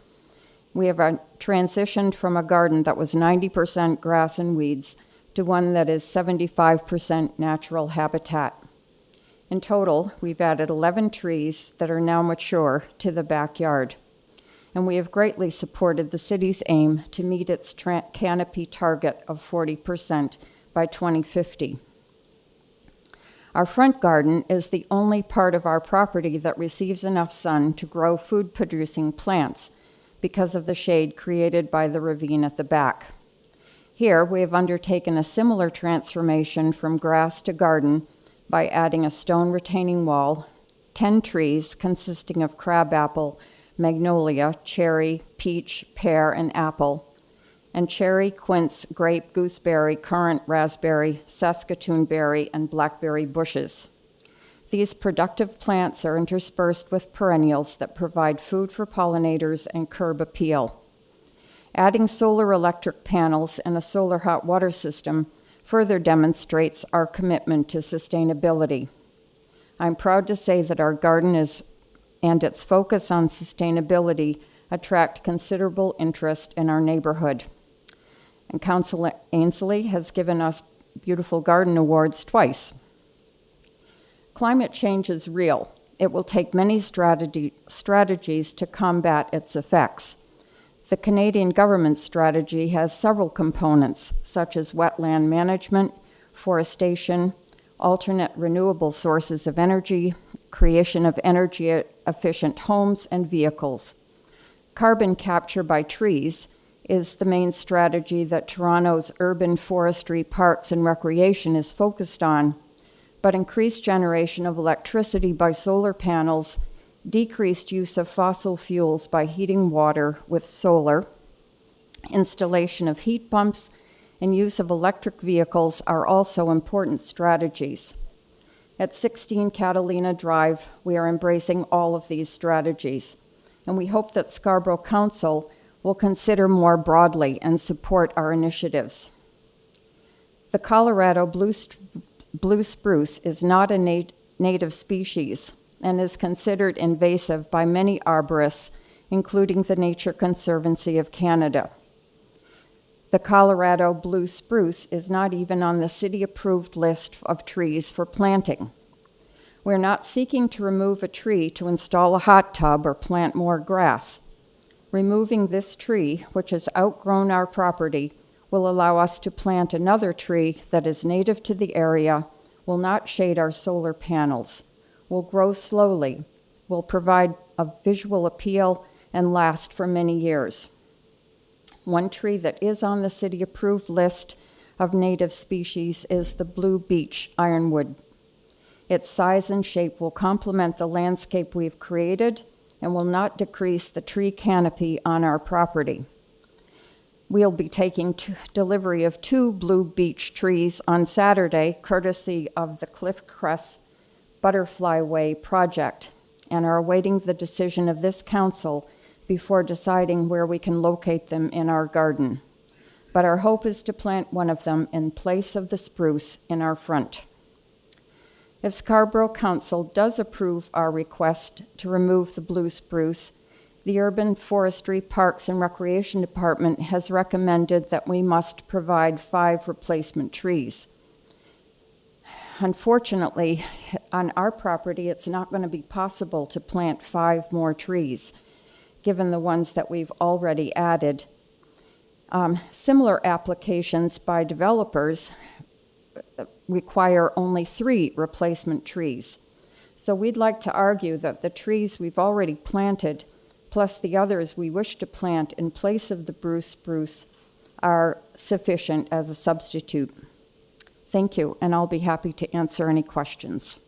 We have transitioned from a garden that was 90% grass and weeds to one that is 75% natural habitat. In total, we've added 11 trees that are now mature to the backyard, and we have greatly supported the city's aim to meet its canopy target of 40% by 2050. Our front garden is the only part of our property that receives enough sun to grow food-producing plants because of the shade created by the ravine at the back. Here, we have undertaken a similar transformation from grass to garden by adding a stone retaining wall, 10 trees consisting of crabapple, magnolia, cherry, peach, pear, and apple, and cherry, quince, grape, gooseberry, currant, raspberry, Saskatoon berry, and blackberry bushes. These productive plants are interspersed with perennials that provide food for pollinators and curb appeal. Adding solar electric panels and a solar hot water system further demonstrates our commitment to sustainability. I'm proud to say that our garden and its focus on sustainability attract considerable interest in our neighborhood. And Councillor Ainsley has given us Beautiful Garden Awards twice. Climate change is real. It will take many strategies to combat its effects. The Canadian government's strategy has several components, such as wetland management, forestation, alternate renewable sources of energy, creation of energy-efficient homes and vehicles. Carbon capture by trees is the main strategy that Toronto's urban forestry, parks, and recreation is focused on, but increased generation of electricity by solar panels, decreased use of fossil fuels by heating water with solar, installation of heat pumps, and use of electric vehicles are also important strategies. At 16 Catalina Drive, we are embracing all of these strategies, and we hope that Scarborough Council will consider more broadly and support our initiatives. The Colorado blue spruce is not a native species and is considered invasive by many arborists, including the Nature Conservancy of Canada. The Colorado blue spruce is not even on the city-approved list of trees for planting. We're not seeking to remove a tree to install a hot tub or plant more grass. Removing this tree, which has outgrown our property, will allow us to plant another tree that is native to the area, will not shade our solar panels, will grow slowly, will provide a visual appeal, and last for many years. One tree that is on the city-approved list of native species is the blue beech ironwood. Its size and shape will complement the landscape we've created and will not decrease the tree canopy on our property. We'll be taking delivery of 2 blue beech trees on Saturday, courtesy of the Cliff Crest Butterfly Way project, and are awaiting the decision of this council before deciding where we can locate them in our garden. But our hope is to plant one of them in place of the spruce in our front. If Scarborough Council does approve our request to remove the blue spruce, the Urban Forestry, Parks and Recreation Department has recommended that we must provide 5 replacement trees. Unfortunately, on our property, it's not going to be possible to plant 5 more trees, given the ones that we've already added. Similar applications by developers require only 3 replacement trees. So we'd like to argue that the trees we've already planted, plus the others we wish to plant in place of the Bruce spruce, are sufficient as a substitute. Thank you, and I'll be happy to answer any questions.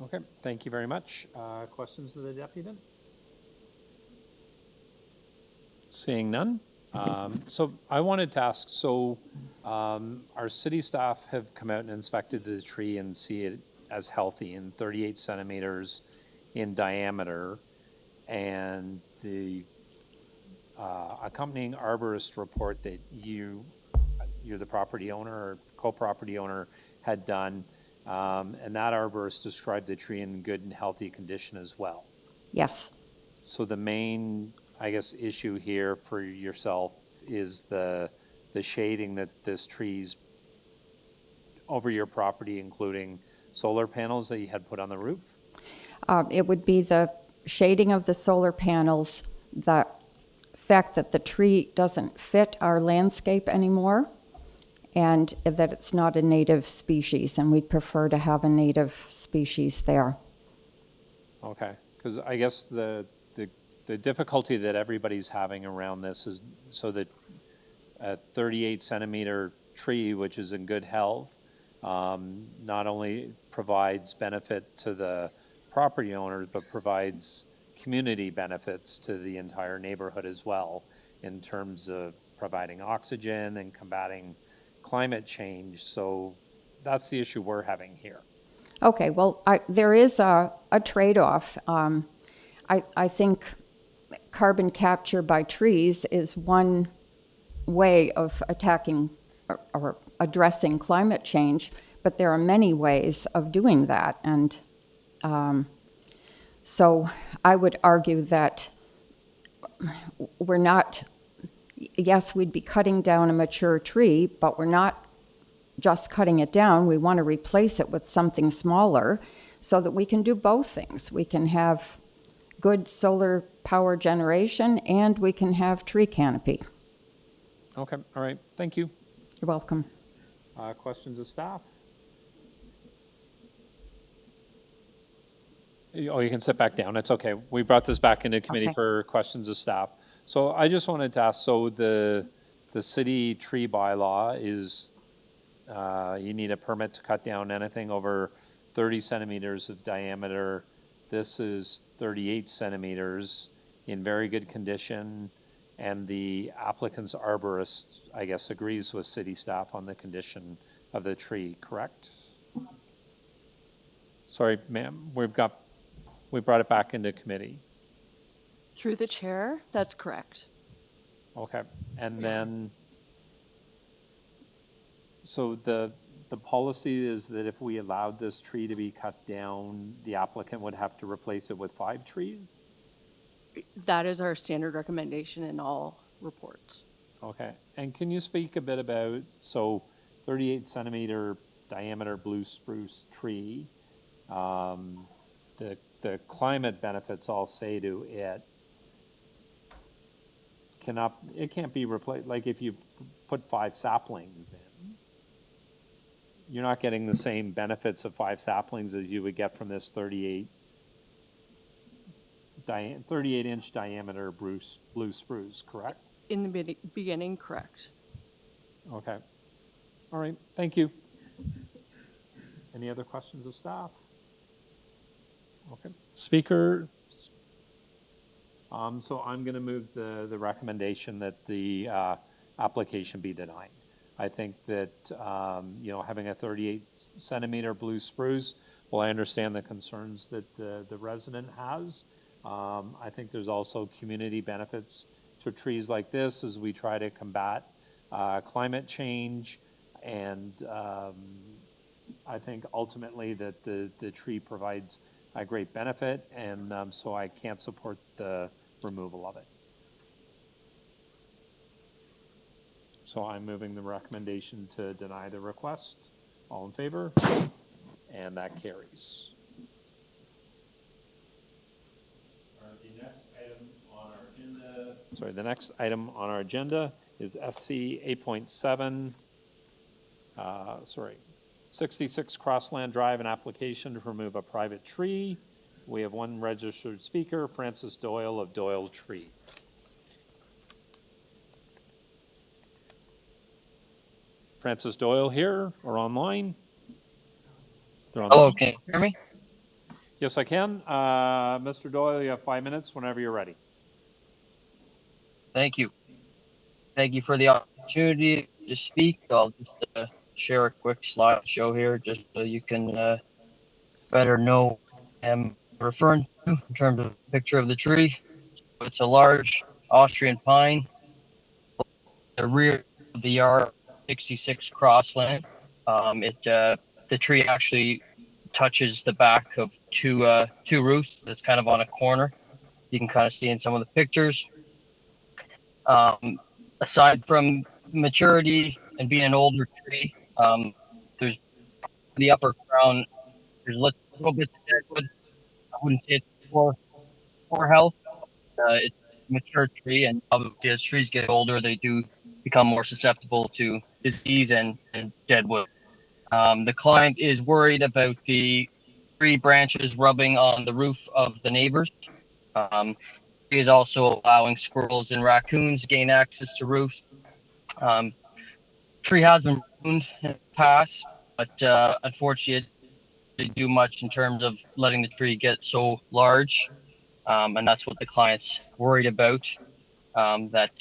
Okay, thank you very much. Questions of the deputy? Seeing none. So I wanted to ask, our city staff have come out and inspected the tree and see it as healthy and 38 centimeters in diameter, and the accompanying arborist report that you're the property owner or co-property owner had done, and that arborist described the tree in good and healthy condition as well. Yes. So the main, I guess, issue here for yourself is the shading that this tree's over your property, including solar panels that you had put on the roof? It would be the shading of the solar panels, the fact that the tree doesn't fit our landscape anymore, and that it's not a native species, and we'd prefer to have a native species there. Okay, because I guess the difficulty that everybody's having around this is so that a 38 centimeter tree, which is in good health, not only provides benefit to the property owners, but provides community benefits to the entire neighborhood as well in terms of providing oxygen and combating climate change. So that's the issue we're having here. Okay, well, there is a trade-off. I think carbon capture by trees is one way of attacking or addressing climate change, but there are many ways of doing that. And so I would argue that we're not, yes, we'd be cutting down a mature tree, but we're not just cutting it down. We want to replace it with something smaller so that we can do both things. We can have good solar power generation and we can have tree canopy. Okay, all right, thank you. You're welcome. Questions of staff? Oh, you can sit back down, it's okay. We brought this back into committee Okay. for questions of staff. So I just wanted to ask, so the city tree bylaw is, you need a permit to cut down anything over 30 centimeters of diameter. This is 38 centimeters in very good condition, and the applicant's arborist, I guess, agrees with city staff on the condition of the tree, correct? Sorry, ma'am, we brought it back into committee. Through the chair, that's correct. Okay, and then, so the policy is that if we allowed this tree to be cut down, the applicant would have to replace it with 5 trees? That is our standard recommendation in all reports. Okay, and can you speak a bit about, so 38 centimeter diameter blue spruce tree, the climate benefits all say to it, it can't be replaced, like if you put 5 saplings in, you're not getting the same benefits of 5 saplings as you would get from this 38 inch diameter blue spruce, correct? In the beginning, correct. Okay. All right, thank you. Any other questions of staff? Okay. Speaker, So I'm going to move the recommendation that the application be denied. I think that, having a 38 centimeter blue spruce, well, I understand the concerns that the resident has. I think there's also community benefits to trees like this as we try to combat climate change. And I think ultimately that the tree provides a great benefit, and so I can't support the removal of it. So I'm moving the recommendation to deny the request. All in favor? And that carries. The next item on our agenda is SC 8.7, 66 Crosland Drive, an application to remove a private tree. We have one registered speaker, Francis Doyle of Doyle Tree. Francis Doyle here or online? Hello, can you hear me? Yes, I can. Mr. Doyle, you have 5 minutes whenever you're ready. Thank you. Thank you for the opportunity to speak. I'll just share a quick slideshow here just so you can better know what I'm referring to in terms of the picture of the tree. So it's a large Austrian pine. The rear of the yard, 66 Crosland. The tree actually touches the back of two roofs. That's kind of on a corner. You can kind of see in some of the pictures. Aside from maturity and being an older tree, there's the upper crown. There's a little bit of deadwood. I wouldn't say it's poor health. It's a mature tree, and obviously as trees get older, they do become more susceptible to disease and deadwood. The client is worried about the tree branches rubbing on the roof of the neighbors. He is also allowing squirrels and raccoons gain access to roofs. Tree has been pruned in the past, but unfortunately, it didn't do much in terms of letting the tree get so large, and that's what the client's worried about. That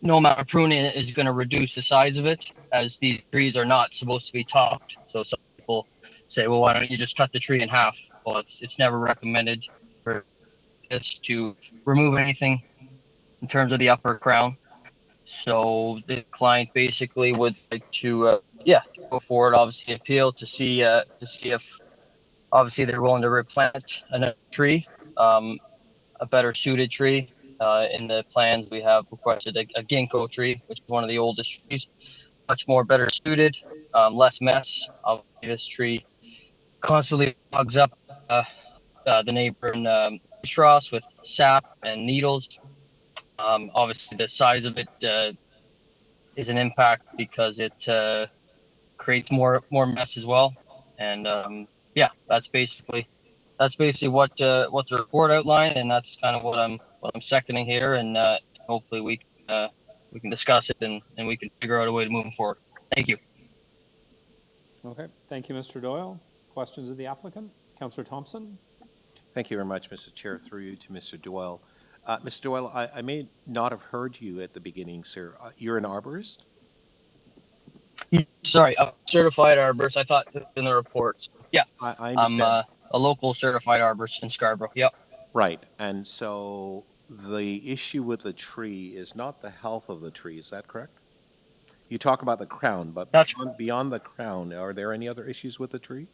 no amount of pruning is going to reduce the size of it, as these trees are not supposed to be topped. So some people say, well, why don't you just cut the tree in half? Well, it's never recommended for this to remove anything in terms of the upper crown. So the client basically would like to, go forward, obviously appeal to see if obviously they're willing to replant another tree, a better suited tree. In the plans, we have requested a ginkgo tree, which is one of the oldest trees, much more better suited, less mess. Obviously, this tree constantly clogs up the neighboring straws with sap and needles. Obviously, the size of it is an impact because it creates more mess as well. And that's basically what the report outlined, and that's kind of what I'm seconding here. And hopefully we can discuss it and we can figure out a way to move forward. Thank you. Okay, thank you, Mr. Doyle. Questions of the applicant? Councillor Thompson? Thank you very much, Mr. Chair. Through you to Mr. Doyle. Mr. Doyle, I may not have heard you at the beginning, sir. You're an arborist? Sorry, a certified arborist. I thought in the report. Yeah, I understand. I'm a local certified arborist in Scarborough. Yep. Right, and so the issue with the tree is not the health of the tree, is that correct? You talk about the crown, but beyond the crown, are there any other issues with the tree?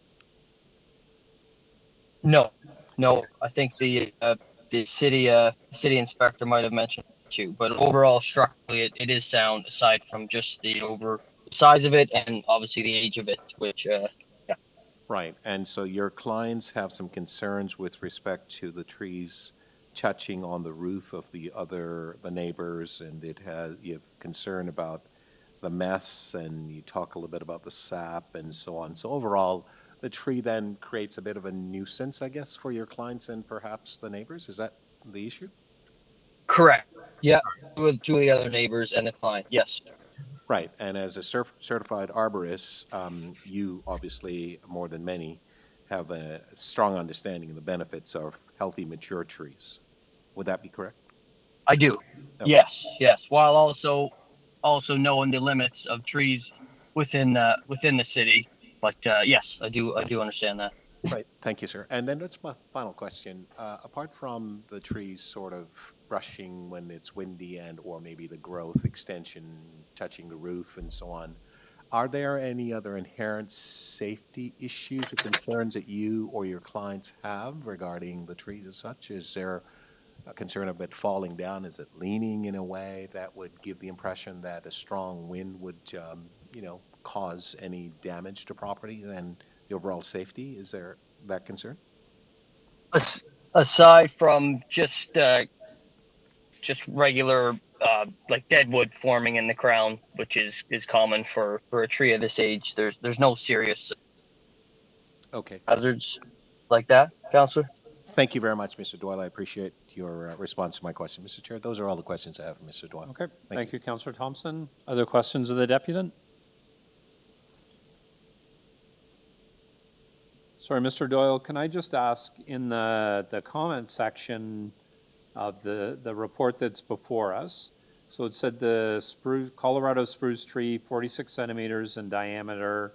No. I think the city inspector might have mentioned it too, but overall structurally it is sound, aside from just the size of it and obviously the age of it, which Right, and so your clients have some concerns with respect to the trees touching on the roof of the neighbors, and you have concern about the mess, and you talk a little bit about the sap and so on. So overall, the tree then creates a bit of a nuisance, I guess, for your clients and perhaps the neighbors. Is that the issue? Correct. Yeah, with two of the other neighbors and the client. Yes. Right, and as a certified arborist, you obviously, more than many, have a strong understanding of the benefits of healthy, mature trees. Would that be correct? I do. Okay. Yes. While also knowing the limits of trees within the city. But yes, I do understand that. Right, thank you, sir. And then that's my final question. Apart from the trees sort of brushing when it's windy and or maybe the growth extension touching the roof and so on, are there any other inherent safety issues or concerns that you or your clients have regarding the trees as such? Is there a concern of it falling down? Is it leaning in a way that would give the impression that a strong wind would, cause any damage to property and the overall safety? Is there that concern? Aside from just regular like dead wood forming in the crown, which is common for a tree of this age, there's no serious hazards like that, Councillor. Thank you very much, Mr. Doyle. I appreciate your response to my question. Mr. Chair, those are all the questions I have for Mr. Doyle. Okay, thank you, Councillor Thompson. Other questions of the deputant? Sorry, Mr. Doyle, can I just ask in the comment section of the report that's before us, so it said the Colorado spruce tree, 46 centimeters in diameter.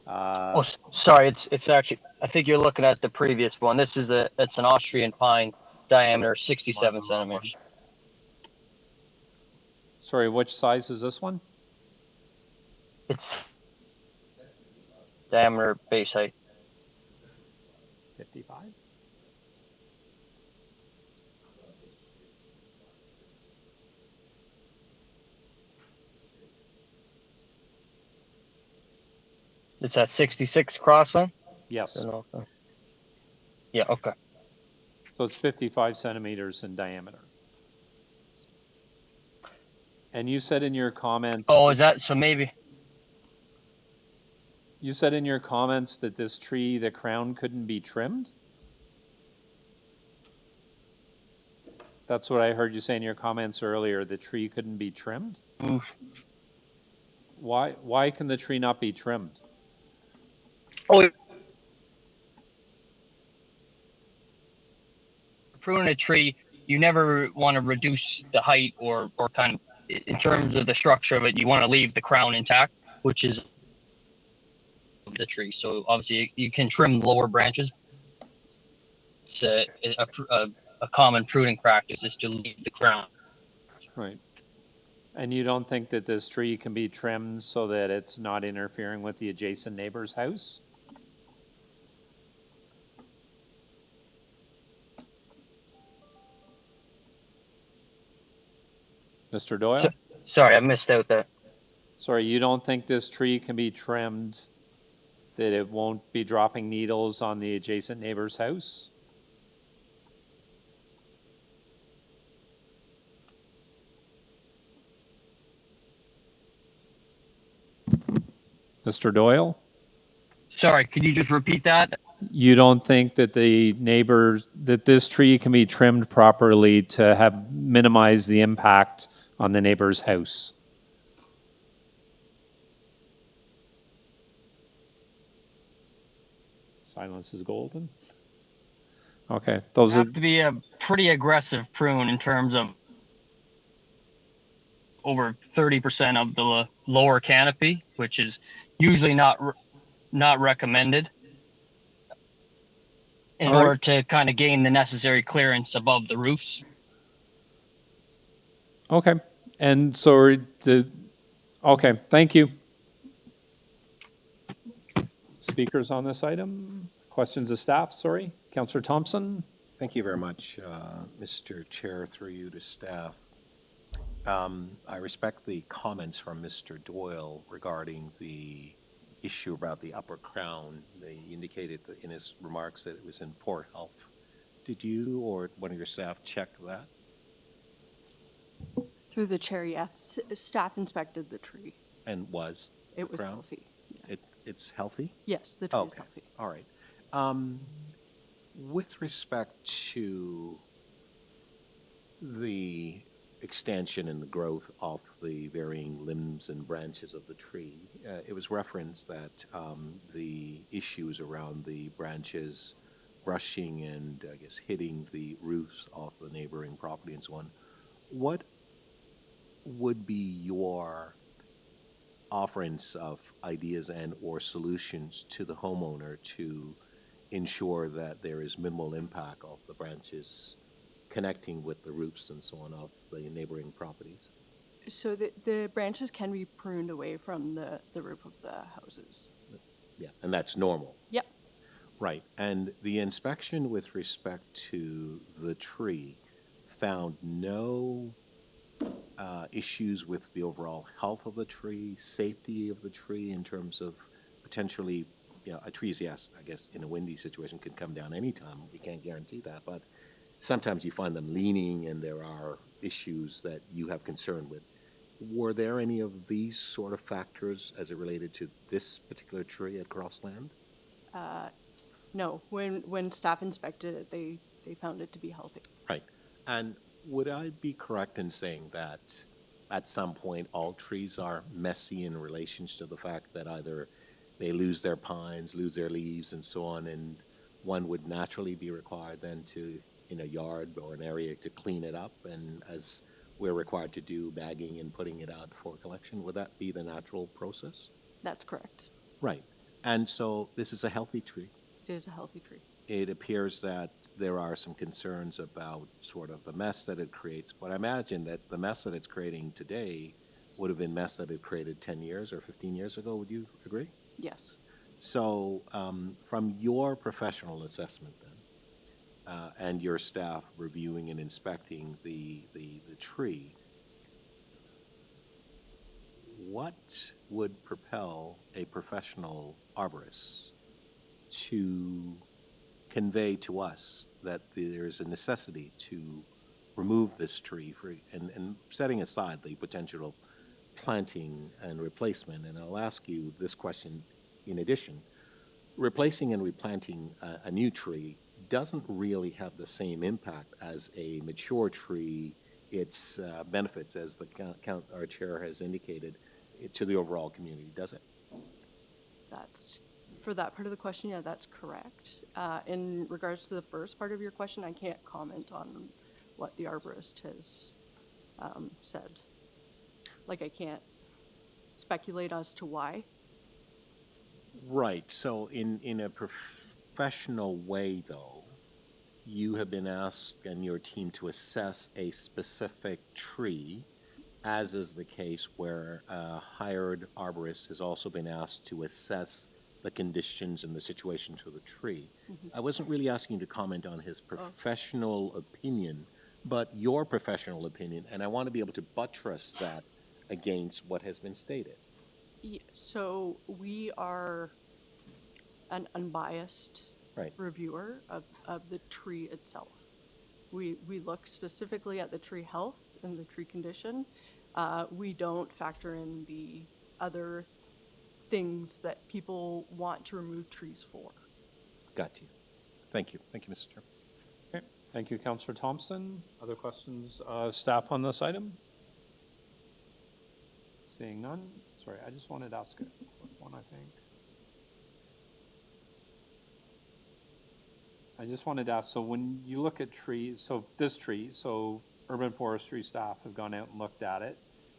Sorry, it's actually, I think you're looking at the previous one. It's an Austrian pine, diameter 67 centimeters. Sorry, which size is this one? It's diameter base height. 55? It's at 66 Crosland? Yes. Yeah, okay. So it's 55 centimeters in diameter. And you said in your comments... Oh, is that, so maybe... You said in your comments that this tree, the crown couldn't be trimmed? That's what I heard you say in your comments earlier, the tree couldn't be trimmed? Oof. Why can the tree not be trimmed? Oh, pruning a tree, you never want to reduce the height or kind of, in terms of the structure of it, you want to leave the crown intact, which is the tree. So obviously you can trim lower branches. It's a common pruning practice is to leave the crown. Right. And you don't think that this tree can be trimmed so that it's not interfering with the adjacent neighbor's house? Mr. Doyle? Sorry, I missed out that. Sorry, you don't think this tree can be trimmed, that it won't be dropping needles on the adjacent neighbor's house? Mr. Doyle? Sorry, could you just repeat that? You don't think that that this tree can be trimmed properly to have minimize the impact on the neighbor's house? Silence is golden. Okay, those have to be a pretty aggressive prune in terms of over 30% of the lower canopy, which is usually not recommended in order to kind of gain the necessary clearance above the roofs. Okay, and so okay, thank you. Speakers on this item? Questions of staff, sorry. Councillor Thompson? Thank you very much, Mr. Chair, through you to staff. I respect the comments from Mr. Doyle regarding the issue about the upper crown. They indicated that in his remarks that it was in poor health. Did you or one of your staff check that? Through the chair, yes. Staff inspected the tree. And was it was crown? Healthy. Yeah. It's healthy? Yes, the tree is healthy. All right. With respect to the extension and the growth of the varying limbs and branches of the tree, it was referenced that the issues around the branches brushing and, I guess, hitting the roofs off the neighboring property and so on. What would be your offerings of ideas and or solutions to the homeowner to ensure that there is minimal impact of the branches connecting with the roofs and so on of the neighboring properties? So the branches can be pruned away from the roof of the houses. Yeah, and that's normal. Yep. Right. And the inspection with respect to the tree found no issues with the overall health of the tree, safety of the tree in terms of potentially, a tree's, yes, I guess in a windy situation could come down anytime. We can't guarantee that, but sometimes you find them leaning and there are issues that you have concern with. Were there any of these sort of factors as it related to this particular tree at Crosland? No, when staff inspected it, they found it to be healthy. Right. And would I be correct in saying that at some point all trees are messy in relation to the fact that either they lose their pines, lose their leaves and so on, and one would naturally be required then to, in a yard or an area, to clean it up, and as we're required to do bagging and putting it out for collection, would that be the natural process? That's correct. Right. And so this is a healthy tree. It is a healthy tree. It appears that there are some concerns about sort of the mess that it creates, but I imagine that the mess that it's creating today would have been mess that it created 10 years or 15 years ago. Would you agree? Yes. So from your professional assessment then, and your staff reviewing and inspecting the tree, what would propel a professional arborist to convey to us that there is a necessity to remove this tree and setting aside the potential planting and replacement? And I'll ask you this question in addition. Replacing and replanting a new tree doesn't really have the same impact as a mature tree, its benefits, as our chair has indicated, to the overall community, does it? For that part of the question, yeah, that's correct. In regards to the first part of your question, I can't comment on what the arborist has said. Like, I can't speculate as to why. Right. So in a professional way, though, you have been asked and your team to assess a specific tree, as is the case where a hired arborist has also been asked to assess the conditions and the situation to the tree. I wasn't really asking you to comment on his professional opinion, but your professional opinion, and I want to be able to buttress that against what has been stated. Yeah, so we are an unbiased reviewer of the tree itself. We look specifically at the tree health and the tree condition. We don't factor in the other things that people want to remove trees for. Got you. Thank you. Thank you, Mr. Chair. Okay, thank you, Councillor Thompson. Other questions, staff on this item? Seeing none. Sorry, I just wanted to ask a quick one, I think. I just wanted to ask, so when you look at trees, so this tree, so urban forestry staff have gone out and looked at it,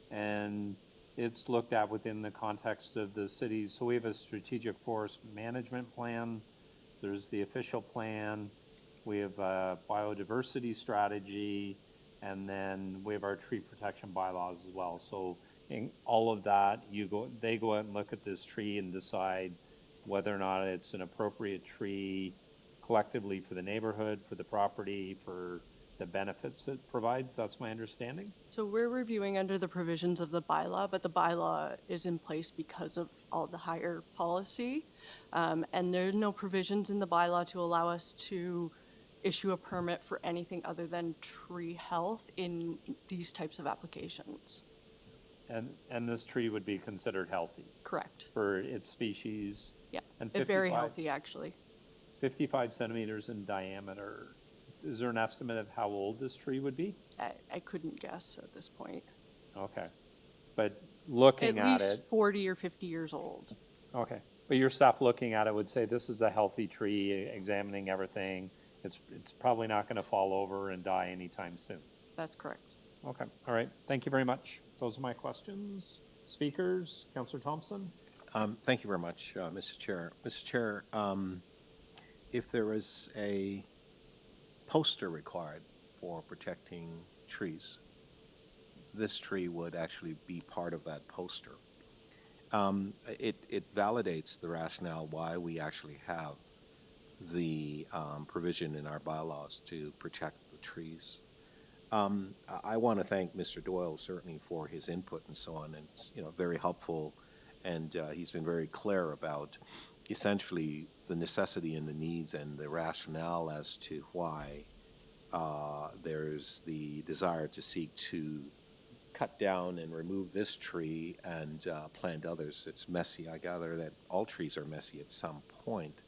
and it's looked at within the context of the cities. So we have a strategic forest management plan. There's the official plan. We have a biodiversity strategy, and then we have our tree protection bylaws as well. So in all of that, they go out and look at this tree and decide whether or not it's an appropriate tree collectively for the neighborhood, for the property, for the benefits it provides. That's my understanding. So we're reviewing under the provisions of the bylaw, but the bylaw is in place because of all the higher policy. And there are no provisions in the bylaw to allow us to issue a permit for anything other than tree health in these types of applications. And this tree would be considered healthy? Correct. For its species? Yeah, and very healthy, actually. 55 centimeters in diameter. Is there an estimate of how old this tree would be? I couldn't guess at this point. Okay. But looking at it... At least 40 or 50 years old. Okay. But your staff looking at it would say this is a healthy tree, examining everything. It's probably not going to fall over and die anytime soon. That's correct. Okay, all right. Thank you very much. Those are my questions. Speakers, Councillor Thompson. Thank you very much, Mr. Chair. Mr. Chair, if there is a poster required for protecting trees, this tree would actually be part of that poster. It validates the rationale why we actually have the provision in our bylaws to protect the trees. I want to thank Mr. Doyle certainly for his input and so on, and it's very helpful, and he's been very clear about essentially the necessity and the needs and the rationale as to why there's the desire to seek to cut down and remove this tree and plant others. It's messy. I gather that all trees are messy at some point.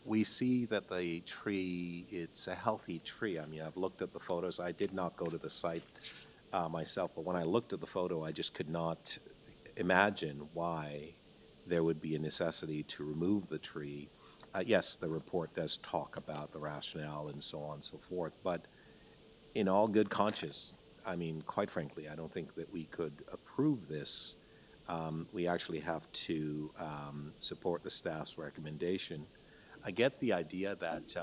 We see that the tree, it's a healthy tree. I mean, I've looked at the photos. I did not go to the site myself, but when I looked at the photo, I just could not imagine why there would be a necessity to remove the tree. Yes, the report does talk about the rationale and so on and so forth, but in all good conscience, I mean, quite frankly, I don't think that we could approve this. We actually have to support the staff's recommendation. I get the idea that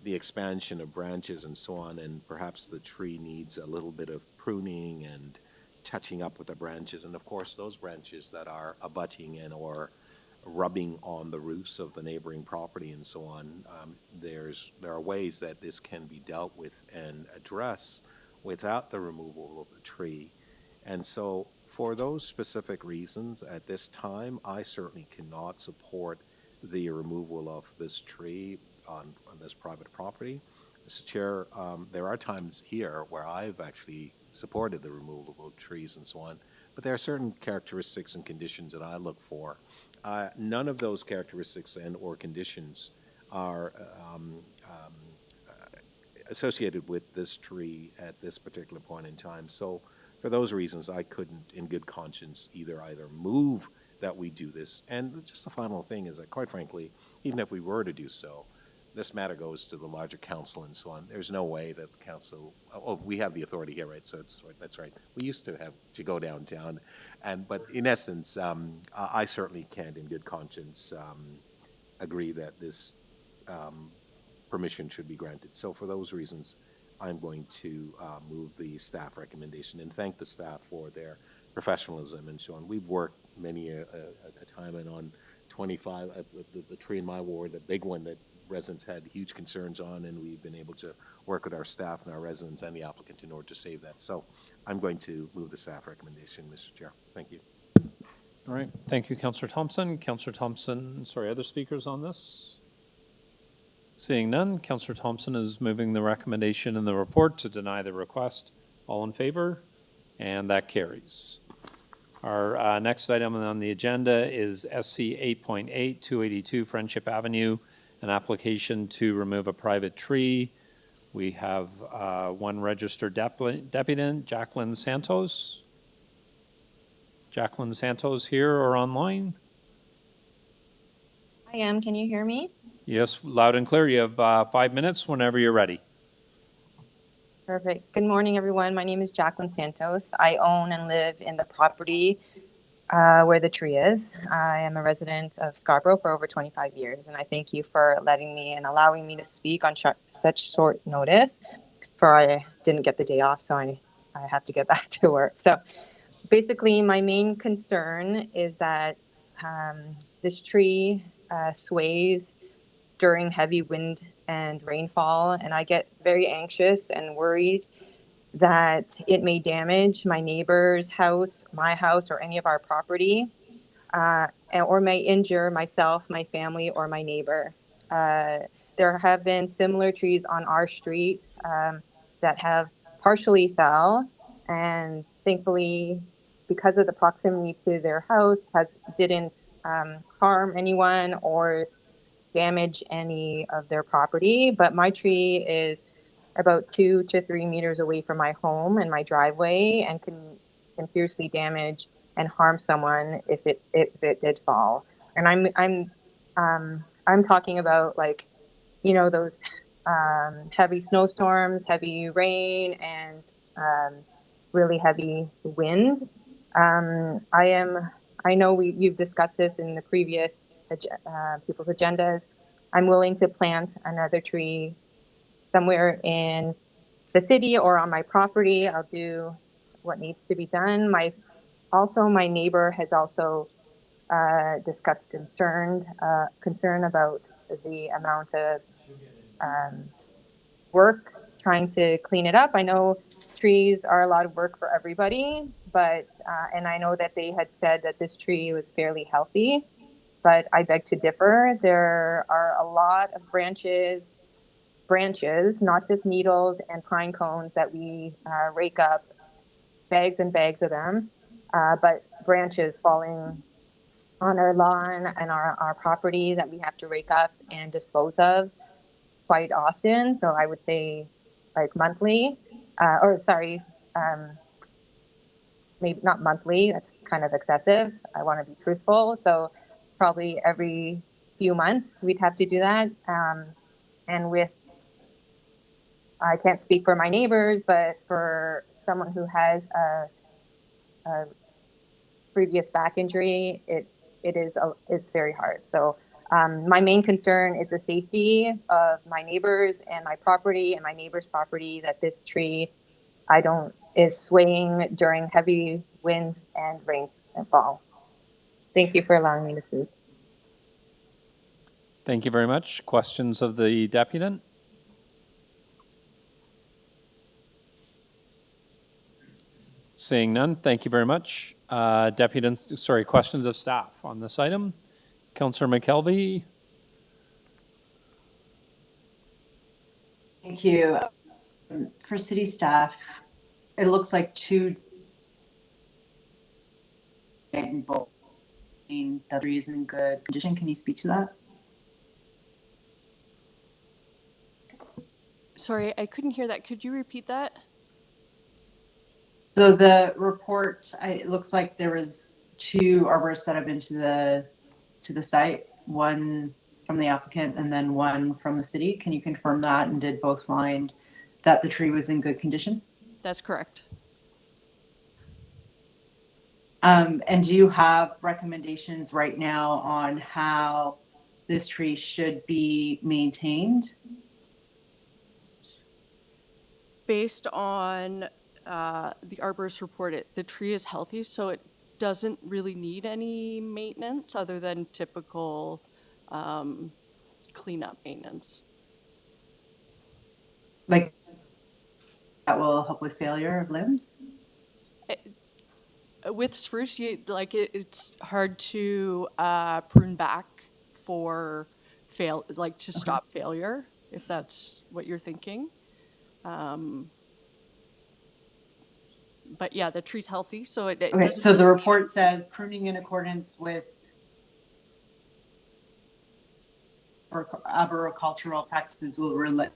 the expansion of branches and so on, and perhaps the tree needs a little bit of pruning and touching up with the branches. And of course, those branches that are abutting and or rubbing on the roofs of the neighboring property and so on, there are ways that this can be dealt with and addressed without the removal of the tree. And so for those specific reasons, at this time, I certainly cannot support the removal of this tree on this private property. Mr. Chair, there are times here where I've actually supported the removal of trees and so on, but there are certain characteristics and conditions that I look for. None of those characteristics and or conditions are associated with this tree at this particular point in time. So for those reasons, I couldn't in good conscience either move that we do this. And just the final thing is that, quite frankly, even if we were to do so, this matter goes to the larger council and so on. There's no way that the council, we have the authority here, right? So that's right. We used to have to go downtown. But in essence, I certainly can't in good conscience agree that this permission should be granted. So for those reasons, I'm going to move the staff recommendation and thank the staff for their professionalism and so on. We've worked many a time, and on 25, the tree in my ward, the big one that residents had huge concerns on, and we've been able to work with our staff and our residents and the applicant in order to save that. So I'm going to move the staff recommendation, Mr. Chair. Thank you. All right. Thank you, Councillor Thompson. Councillor Thompson, sorry, other speakers on this? Seeing none, Councillor Thompson is moving the recommendation in the report to deny the request. All in favor? And that carries. Our next item on the agenda is SC 8.8, 282 Friendship Avenue, an application to remove a private tree. We have one registered deputant, Jacqueline Santos. Jacqueline Santos here or online? I am. Can you hear me? Yes, loud and clear. You have 5 minutes whenever you're ready. Perfect. Good morning, everyone. My name is Jacqueline Santos. I own and live in the property where the tree is. I am a resident of Scarborough for over 25 years, and I thank you for letting me and allowing me to speak on such short notice, for I didn't get the day off, so I have to get back to work. So basically, my main concern is that this tree sways during heavy wind and rainfall, and I get very anxious and worried that it may damage my neighbor's house, my house, or any of our property, or may injure myself, my family, or my neighbor. There have been similar trees on our street that have partially fell, and thankfully, because of the proximity to their house, didn't harm anyone or damage any of their property. But my tree is about 2 to 3 meters away from my home and my driveway, and can fiercely damage and harm someone if it did fall. And I'm talking about, like, you know, those heavy snowstorms, heavy rain, and really heavy wind. I know you've discussed this in the previous people's agendas. I'm willing to plant another tree somewhere in the city or on my property. I'll do what needs to be done. My neighbor has also discussed concern about the amount of work trying to clean it up. I know trees are a lot of work for everybody, but and I know that they had said that this tree was fairly healthy, but I beg to differ. There are a lot of branches, not just needles and pine cones that we rake up, bags and bags of them, but branches falling on our lawn and our property that we have to rake up and dispose of quite often. So I would say like monthly, maybe not monthly, that's kind of excessive. I want to be truthful. So probably every few months we'd have to do that. And I can't speak for my neighbors, but for someone who has a previous back injury, it's very hard. So my main concern is the safety of my neighbors and my property and my neighbor's property, that this tree is swaying during heavy wind and rains and fall. Thank you for allowing me to speak. Thank you very much. Questions of the deputant? Seeing none, thank you very much. Questions of staff on this item? Councillor McKelvey? Thank you. For city staff, it looks like two the tree is in good condition. Can you speak to that? Sorry, I couldn't hear that. Could you repeat that? So the report, it looks like there was two arborists that have been to the site, one from the applicant and then one from the city. Can you confirm that, and did both find that the tree was in good condition? That's correct. And do you have recommendations right now on how this tree should be maintained? Based on the arborist report, the tree is healthy, so it doesn't really need any maintenance other than typical cleanup maintenance. Like that will help with failure of limbs? With spruce, it's hard to prune back for to stop failure, if that's what you're thinking. But yeah, the tree's healthy, so it okay. So the report says pruning in accordance with arboricultural practices will relate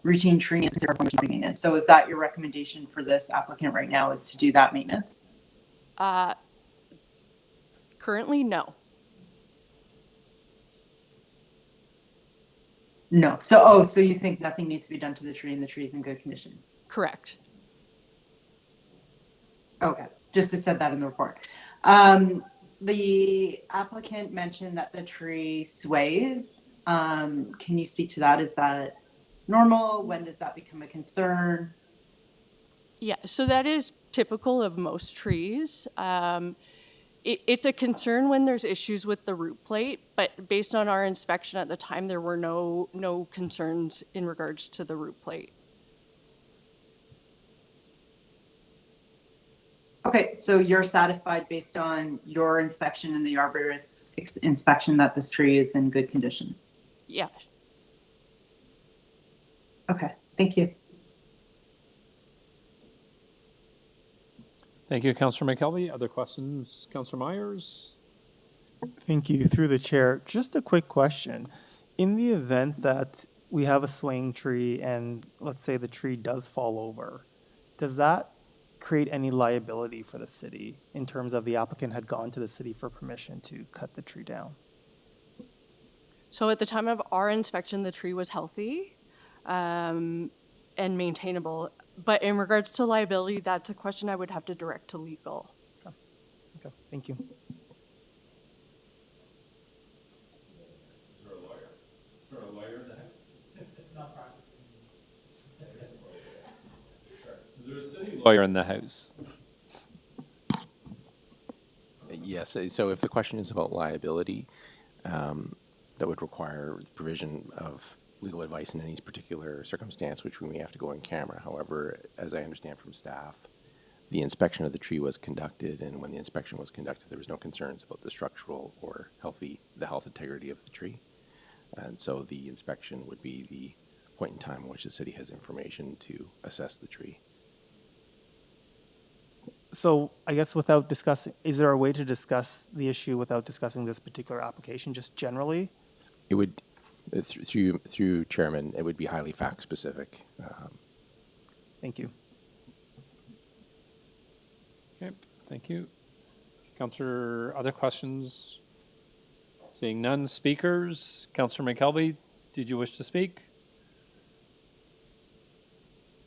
routine tree maintenance. So is that your recommendation for this applicant right now, is to do that maintenance? Currently, no. No. So you think nothing needs to be done to the tree and the tree is in good condition? Correct. Okay. Just it said that in the report. The applicant mentioned that the tree sways. Can you speak to that? Is that normal? When does that become a concern? Yeah, so that is typical of most trees. It's a concern when there's issues with the root plate, but based on our inspection at the time, there were no concerns in regards to the root plate. Okay, so you're satisfied based on your inspection and the arborist's inspection that this tree is in good condition? Yeah. Okay, thank you. Thank you, Councillor McKelvey. Other questions, Councillor Myers? Thank you. Through the chair, just a quick question. In the event that we have a swaying tree and let's say the tree does fall over, does that create any liability for the city in terms of the applicant had gone to the city for permission to cut the tree down? So at the time of our inspection, the tree was healthy and maintainable. But in regards to liability, that's a question I would have to direct to legal. Okay, thank you. Lawyer in the house. Yes, so if the question is about liability, that would require provision of legal advice in any particular circumstance, which we may have to go in camera. However, as I understand from staff, the inspection of the tree was conducted, and when the inspection was conducted, there was no concerns about the structural or the health integrity of the tree. And so the inspection would be the point in time in which the city has information to assess the tree. So I guess without discussing, is there a way to discuss the issue without discussing this particular application, just generally? It would, through Chairman, it would be highly fact specific. Thank you. Okay, thank you. Councillor, other questions? Seeing none. Speakers? Councillor McKelvey, did you wish to speak?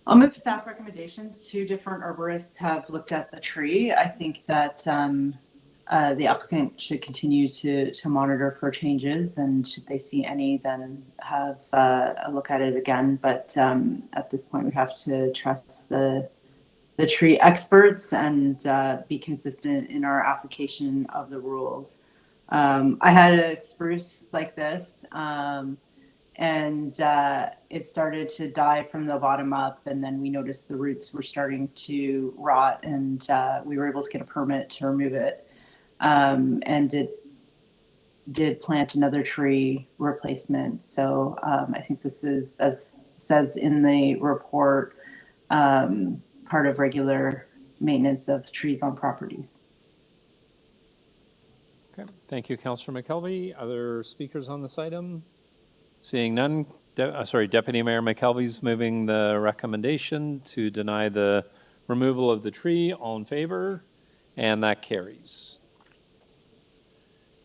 I'll move staff recommendations. Two different arborists have looked at the tree. I think that the applicant should continue to monitor for changes, and should they see any, then have a look at it again. But at this point, we have to trust the tree experts and be consistent in our application of the rules. I had a spruce like this, and it started to die from the bottom up, and then we noticed the roots were starting to rot, and we were able to get a permit to remove it, and it did plant another tree replacement. So I think this is, as says in the report, part of regular maintenance of trees on properties. Okay, thank you, Councillor McKelvey. Other speakers on this item? Seeing none, Deputy Mayor McKelvey's moving the recommendation to deny the removal of the tree. All in favor? And that carries.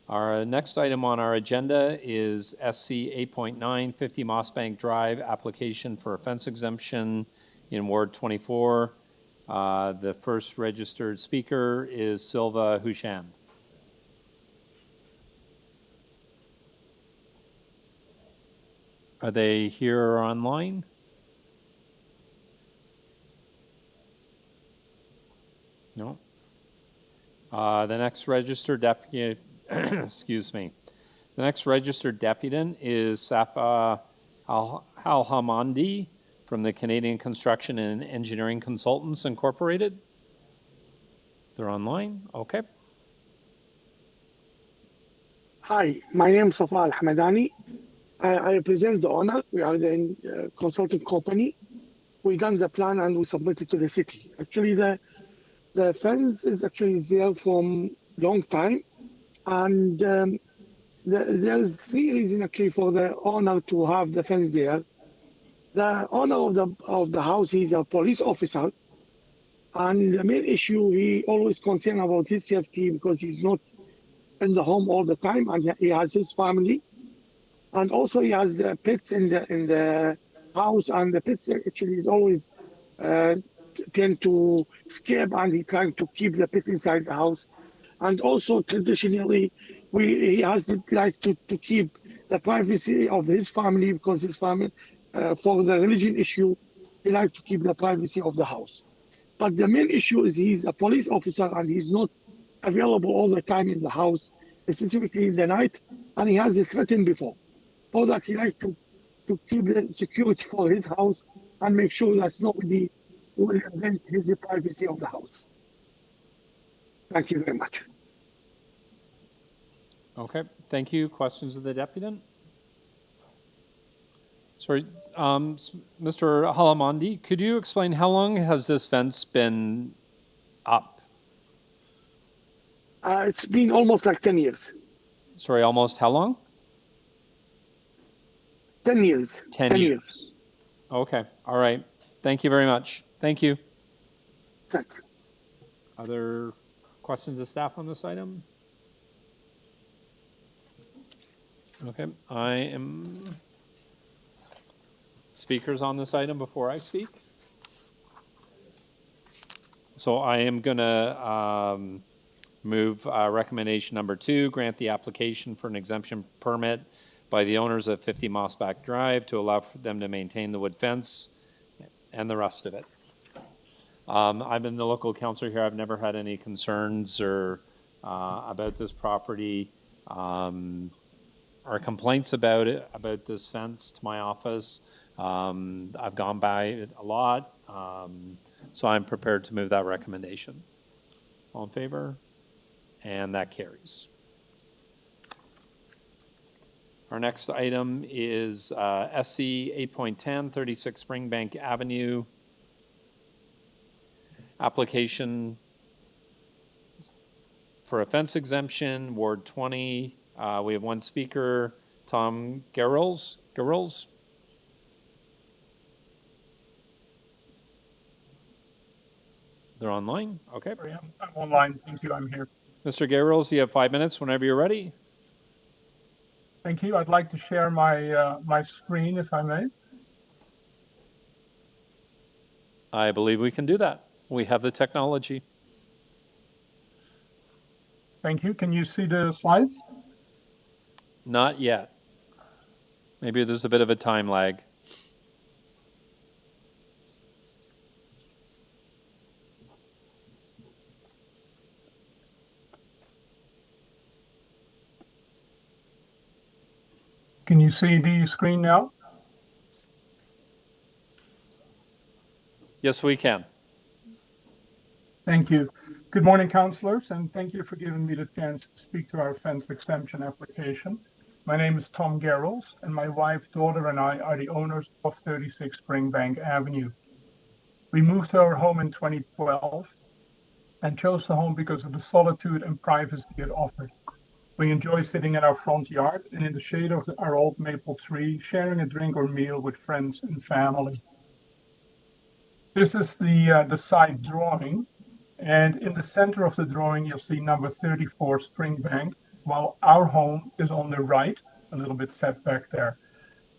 Our next item on our agenda is SC 8.9, 50 Mossbank Drive, application for a fence exemption in Ward 24. The first registered speaker is Silva Hushand. Are they here or online? No. The next registered deputy, excuse me. The next registered deputant is Safa Al-Hamandi from the Canadian Construction and Engineering Consultants Incorporated. They're online. Okay. Hi, my name is Safa Al-Hamadani. I represent the owner. We are the consulting company. We done the plan and we submitted to the city. Actually, the fence is actually there from long time, and there's three reasons actually for the owner to have the fence there. The owner of the house, he's a police officer, and the main issue, he always concerned about his safety because he's not in the home all the time, and he has his family. And also he has the pets in the house, and the pets actually is always tend to escape, and he trying to keep the pet inside the house. And also traditionally, he has like to keep the privacy of his family, because his family, for the religion issue, he like to keep the privacy of the house. But the main issue is he's a police officer and he's not available all the time in the house, specifically in the night, and he has a threatened before. So that he like to keep the security for his house and make sure that nobody will invent his privacy of the house. Thank you very much. Okay, thank you. Questions of the deputant? Sorry, Mr. Halamandi, could you explain how long has this fence been up? It's been almost like 10 years. Sorry, almost how long? 10 years. 10 years. Okay, all right. Thank you very much. Thank you. that. Other questions of staff on this item? Okay, I am speakers on this item before I speak. So I am gonna move recommendation number 2, grant the application for an exemption permit by the owners of 50 Mossbank Drive to allow for them to maintain the wood fence and the rest of it. I've been the local councillor here. I've never had any concerns or about this property or complaints about it, about this fence to my office. I've gone by it a lot, so I'm prepared to move that recommendation. All in favor? And that carries. Our next item is SC 8.10, 36 Springbank Avenue. Application for a fence exemption, Ward 20. We have one speaker, Tom Gerrels. They're online? Okay. I'm online. Thank you. I'm here. Mr. Gerrels, you have 5 minutes whenever you're ready. Thank you. I'd like to share my my screen, if I may. I believe we can do that. We have the technology. Thank you. Can you see the slides? Not yet. Maybe there's a bit of a time lag. Can you see the screen now? Yes, we can. Thank you. Good morning, councillors, and thank you for giving me the chance to speak to our fence exemption application. My name is Tom Gerrels, and my wife, daughter, and I are the owners of 36 Springbank Avenue. We moved to our home in 2012 and chose the home because of the solitude and privacy it offered. We enjoy sitting in our front yard and in the shade of our old maple tree, sharing a drink or meal with friends and family. This is the site drawing, and in the center of the drawing, you'll see number 34 Springbank, while our home is on the right, a little bit set back there.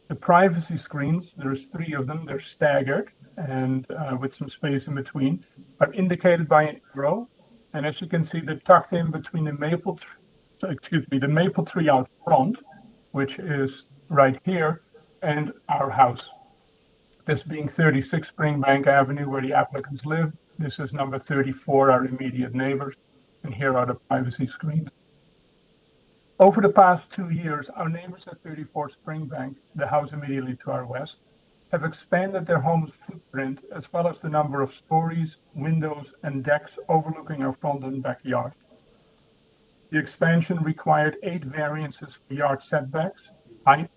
The privacy screens, there's 3 of them, they're staggered and with some space in between, are indicated by an arrow. And as you can see, they're tucked in between the maple tree out front, which is right here, and our house. This being 36 Springbank Avenue, where the applicants live. This is number 34, our immediate neighbors, and here are the privacy screens. Over the past 2 years, our neighbors at 34 Springbank, the house immediately to our west, have expanded their home's footprint as well as the number of stories, windows, and decks overlooking our front and backyard. The expansion required 8 variances for yard setbacks, height,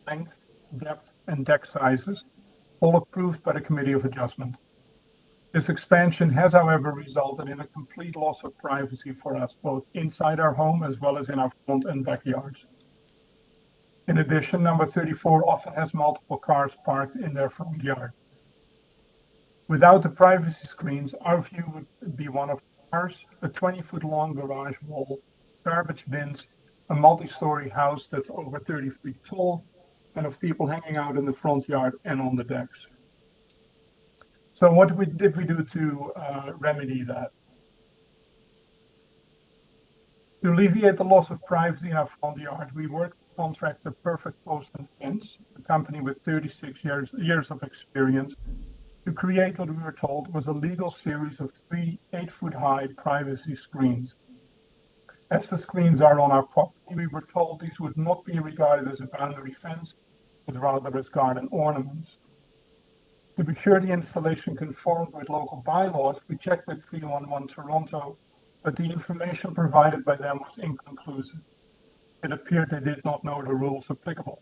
length, depth, and deck sizes, all approved by the Committee of Adjustment. This expansion has, however, resulted in a complete loss of privacy for us, both inside our home as well as in our front and backyards. In addition, number 34 often has multiple cars parked in their front yard. Without the privacy screens, our view would be one of cars, a 20-foot long garage wall, garbage bins, a multi-story house that's over 30 feet tall, and of people hanging out in the front yard and on the decks. So what did we do to remedy that? To alleviate the loss of privacy in our front yard, we worked with contractor Perfect Post and Fence, a company with 36 years of experience, to create what we were told was a legal series of 3 8-foot-high privacy screens. As the screens are on our property, we were told these would not be regarded as a boundary fence, but rather as garden ornaments. To be sure the installation conformed with local bylaws, we checked with 311 Toronto, but the information provided by them was inconclusive. It appeared they did not know the rules applicable.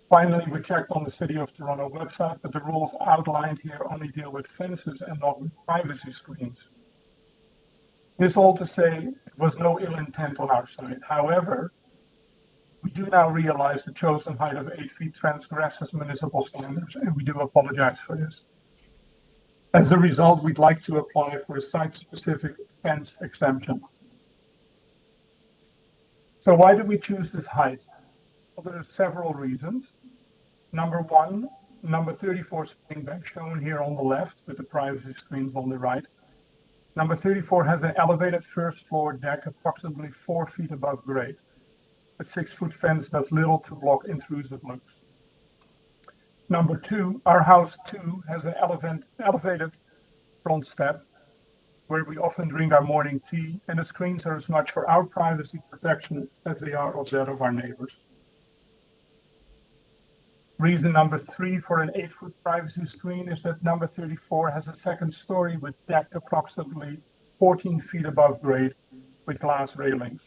Finally, we checked on the City of Toronto website, but the rules outlined here only deal with fences and not with privacy screens. This all to say, it was no ill intent on our side. However, we do now realize the chosen height of 8 feet transgresses municipal standards, and we do apologize for this. As a result, we'd like to apply for a site-specific fence exemption. So why did we choose this height? Well, there are several reasons. Number one, number 34 Springbank, shown here on the left with the privacy screens on the right. Number 34 has an elevated first floor deck approximately 4 feet above grade. A 6-foot fence does little to block intrusive looks. Number two, our house too has an elevated front step where we often drink our morning tea, and the screens are as much for our privacy protection as they are of that of our neighbors. Reason number three for an 8-foot privacy screen is that number 34 has a second story with deck approximately 14 feet above grade with glass railings.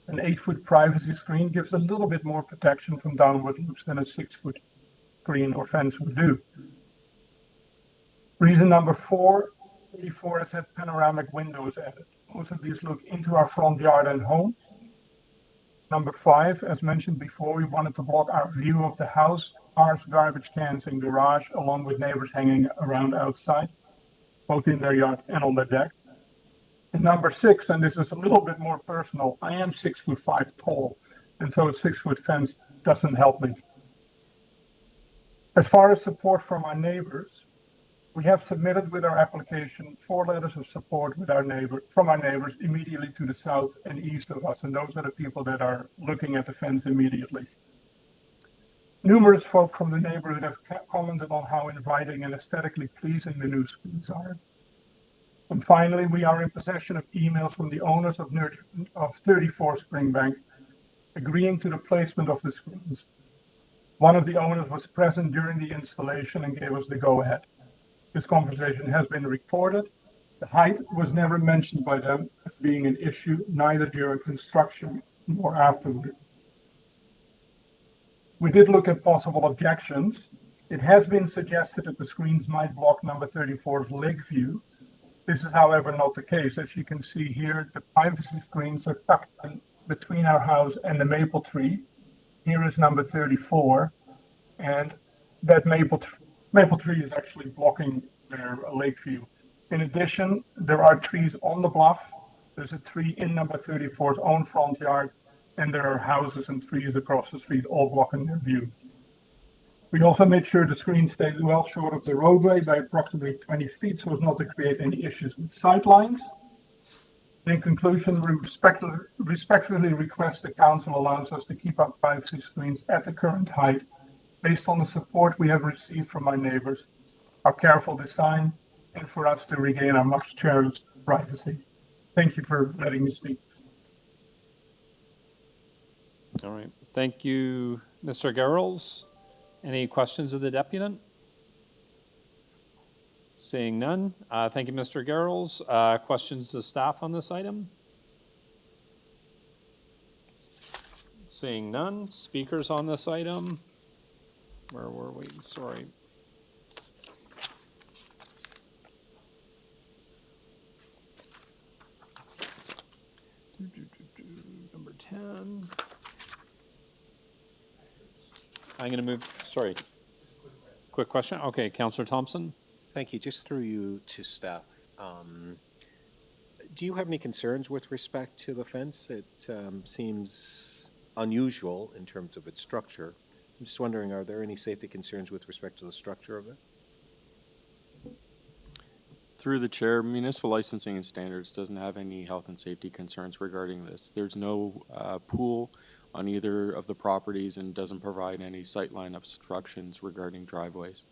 An 8-foot privacy screen gives a little bit more protection from downward looks than a 6-foot screen or fence would do. Reason number four, 34 has had panoramic windows added. Most of these look into our front yard and home. Number five, as mentioned before, we wanted to block our view of the house, cars, garbage cans, and garage, along with neighbors hanging around outside, both in their yard and on their deck. And number six, and this is a little bit more personal, I am 6'5" tall, and so a 6-foot fence doesn't help me. As far as support from our neighbors, we have submitted with our application 4 letters of support with from our neighbors immediately to the south and east of us, and those are the people that are looking at the fence immediately. Numerous folk from the neighborhood have commented on how inviting and aesthetically pleasing the new screens are. And finally, we are in possession of emails from the owners of 34 Springbank agreeing to the placement of the screens. One of the owners was present during the installation and gave us the go-ahead. This conversation has been recorded. The height was never mentioned by them as being an issue, neither during construction nor afterward. We did look at possible objections. It has been suggested that the screens might block number 34's lake view. This is, however, not the case. As you can see here, the privacy screens are tucked in between our house and the maple tree. Here is number 34, and that maple tree is actually blocking their lake view. In addition, there are trees on the bluff. There's a tree in number 34's own front yard, and there are houses and trees across the street all blocking their view. We also made sure the screen stayed well short of the roadway by approximately 20 feet so as not to create any issues with sightlines. In conclusion, we respectfully request the council allows us to keep our privacy screens at the current height based on the support we have received from our neighbors, our careful design, and for us to regain our much cherished privacy. Thank you for letting me speak. All right. Thank you, Mr. Garrels. Any questions of the deputant? Seeing none. Thank you, Mr. Garrels. Questions to staff on this item? Seeing none. Speakers on this item? Where were we? Sorry. Number 10. I'm going to move, sorry. Quick question. Okay, Councillor Thompson. Thank you. Just through you to staff. Do you have any concerns with respect to the fence? It seems unusual in terms of its structure. I'm just wondering, are there any safety concerns with respect to the structure of it? Through the chair, municipal licensing and standards doesn't have any health and safety concerns regarding this. There's no pool on either of the properties and doesn't provide any sightline obstructions regarding driveways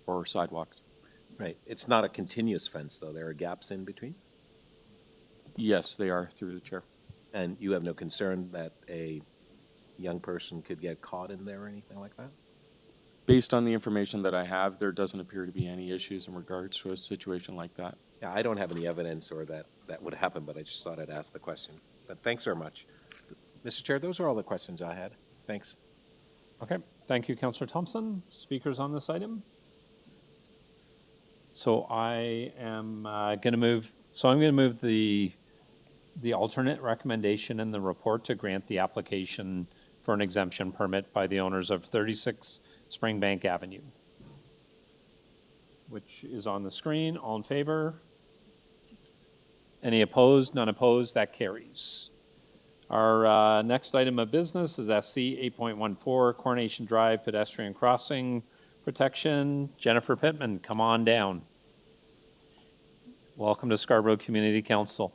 or sidewalks. Right. It's not a continuous fence, though. There are gaps in between? Yes, they are, through the chair. And you have no concern that a young person could get caught in there or anything like that? Based on the information that I have, there doesn't appear to be any issues in regards to a situation like that. Yeah, I don't have any evidence or that would happen, but I just thought I'd ask the question. But thanks very much. Mr. Chair, those are all the questions I had. Thanks. Okay. Thank you, Councillor Thompson. Speakers on this item? So I am going to move, I'm going to move the alternate recommendation in the report to grant the application for an exemption permit by the owners of 36 Springbank Avenue. which is on the screen. All in favor? Any opposed? None opposed? That carries. Our next item of business is SC 8.14, Coronation Drive Pedestrian Crossing Protection. Jennifer Pittman, come on down. Welcome to Scarborough Community Council.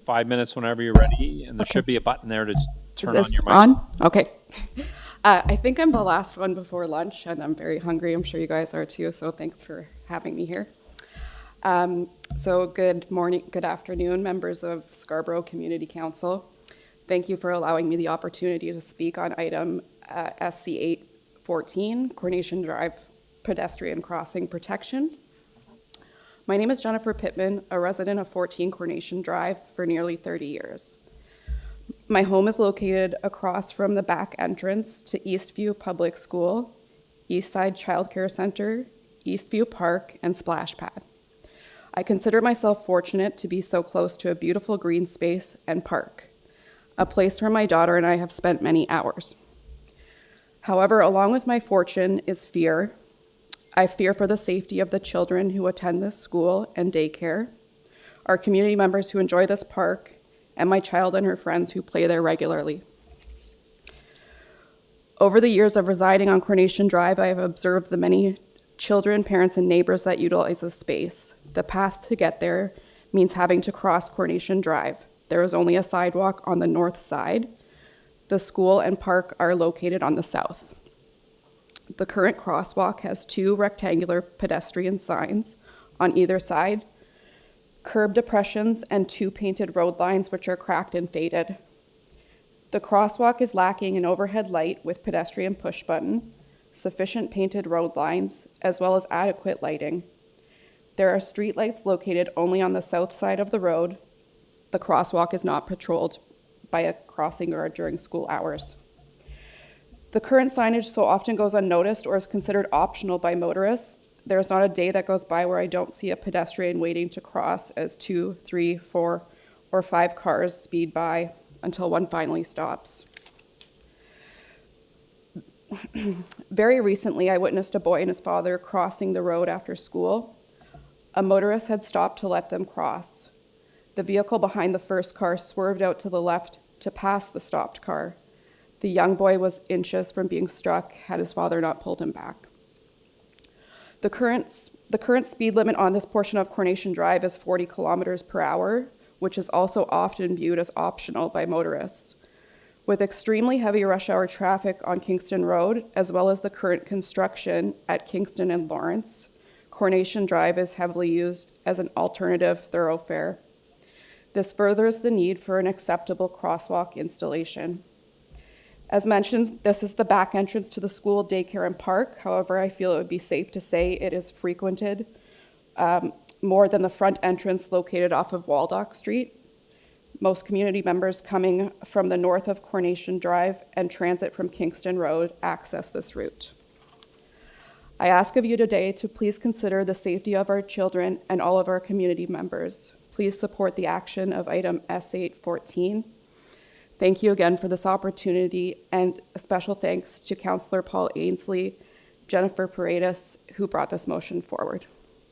Five minutes whenever you're ready, and there should be a button there to turn on your mic. On? Okay. I think I'm the last one before lunch, and I'm very hungry. I'm sure you guys are too, so thanks for having me here. So good morning, good afternoon, members of Scarborough Community Council. Thank you for allowing me the opportunity to speak on item SC 814, Coronation Drive Pedestrian Crossing Protection. My name is Jennifer Pittman, a resident of 14 Coronation Drive for nearly 30 years. My home is located across from the back entrance to Eastview Public School, Eastside Child Care Center, Eastview Park, and Splash Pad. I consider myself fortunate to be so close to a beautiful green space and park, a place where my daughter and I have spent many hours. However, along with my fortune is fear. I fear for the safety of the children who attend this school and daycare, our community members who enjoy this park, and my child and her friends who play there regularly. Over the years of residing on Coronation Drive, I have observed the many children, parents, and neighbors that utilize this space. The path to get there means having to cross Coronation Drive. There is only a sidewalk on the north side. The school and park are located on the south. The current crosswalk has two rectangular pedestrian signs on either side, curb depressions, and two painted road lines which are cracked and faded. The crosswalk is lacking an overhead light with pedestrian push button, sufficient painted road lines, as well as adequate lighting. There are street lights located only on the south side of the road. The crosswalk is not patrolled by a crossing guard during school hours. The current signage so often goes unnoticed or is considered optional by motorists. There is not a day that goes by where I don't see a pedestrian waiting to cross as 2, 3, 4, or 5 cars speed by until one finally stops. Very recently, I witnessed a boy and his father crossing the road after school. A motorist had stopped to let them cross. The vehicle behind the first car swerved out to the left to pass the stopped car. The young boy was inches from being struck had his father not pulled him back. The current speed limit on this portion of Coronation Drive is 40 kilometers per hour, which is also often viewed as optional by motorists. With extremely heavy rush hour traffic on Kingston Road, as well as the current construction at Kingston and Lawrence, Coronation Drive is heavily used as an alternative thoroughfare. This furthers the need for an acceptable crosswalk installation. As mentioned, this is the back entrance to the school, daycare, and park. However, I feel it would be safe to say it is frequented more than the front entrance located off of Waldock Street. Most community members coming from the north of Coronation Drive and transit from Kingston Road access this route. I ask of you today to please consider the safety of our children and all of our community members. Please support the action of item S814. Thank you again for this opportunity, and a special thanks to Councillor Paul Ainsley, Jennifer Paredes, who brought this motion forward.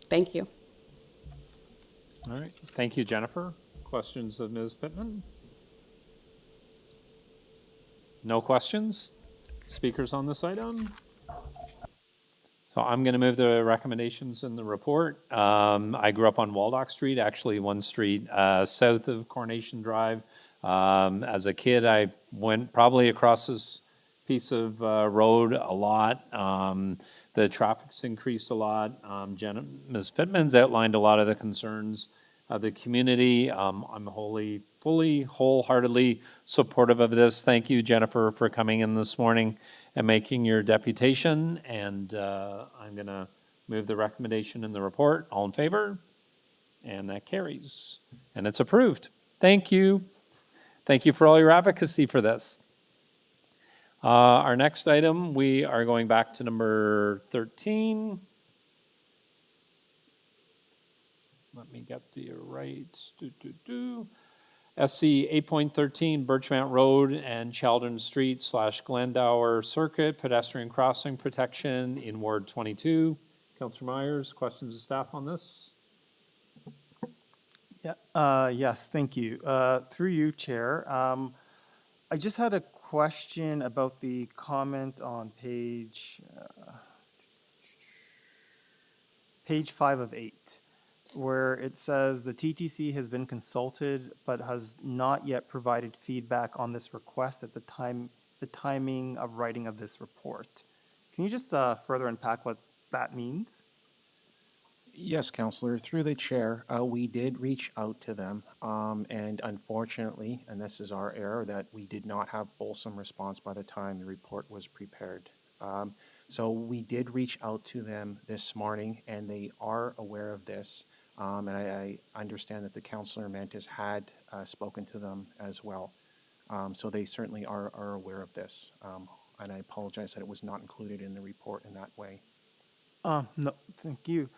Thank you. All right, thank you, Jennifer. Questions of Ms. Pittman? No questions? Speakers on this item? So I'm going to move the recommendations in the report. I grew up on Waldock Street, actually one street south of Coronation Drive. As a kid, I went probably across this piece of road a lot. The traffic's increased a lot. Ms. Pittman's outlined a lot of the concerns of the community. I'm wholeheartedly supportive of this. Thank you, Jennifer, for coming in this morning and making your deputation. And I'm going to move the recommendation in the report. All in favor? And that carries. And it's approved. Thank you. Thank you for all your advocacy for this. Our next item, we are going back to number 13. Let me get the right. SC 8.13 Birchmount Road and Chaldean Street / Glendower Circuit pedestrian crossing protection in Ward 22. Councillor Myers, questions of staff on this? Yeah, yes, thank you. Through you, Chair. I just had a question about the comment on page 5 of 8, where it says the TTC has been consulted but has not yet provided feedback on this request at the timing of writing of this report. Can you just further unpack what that means? Yes, Councillor, through the chair, we did reach out to them, and unfortunately, and this is our error, that we did not have fulsome response by the time the report was prepared. So we did reach out to them this morning, and they are aware of this, and I understand that the Councillor Mantis had spoken to them as well. So they certainly are aware of this, and I apologize that it was not included in the report in that way. No, thank you.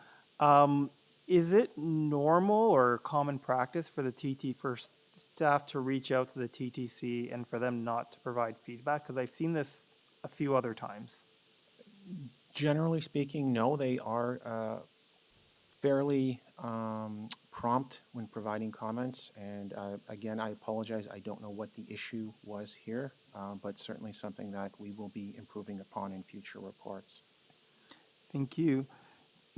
Is it normal or common practice for the staff to reach out to the TTC and for them not to provide feedback? Because I've seen this a few other times. Generally speaking, no, they are fairly prompt when providing comments. And again, I apologize. I don't know what the issue was here, but certainly something that we will be improving upon in future reports. Thank you.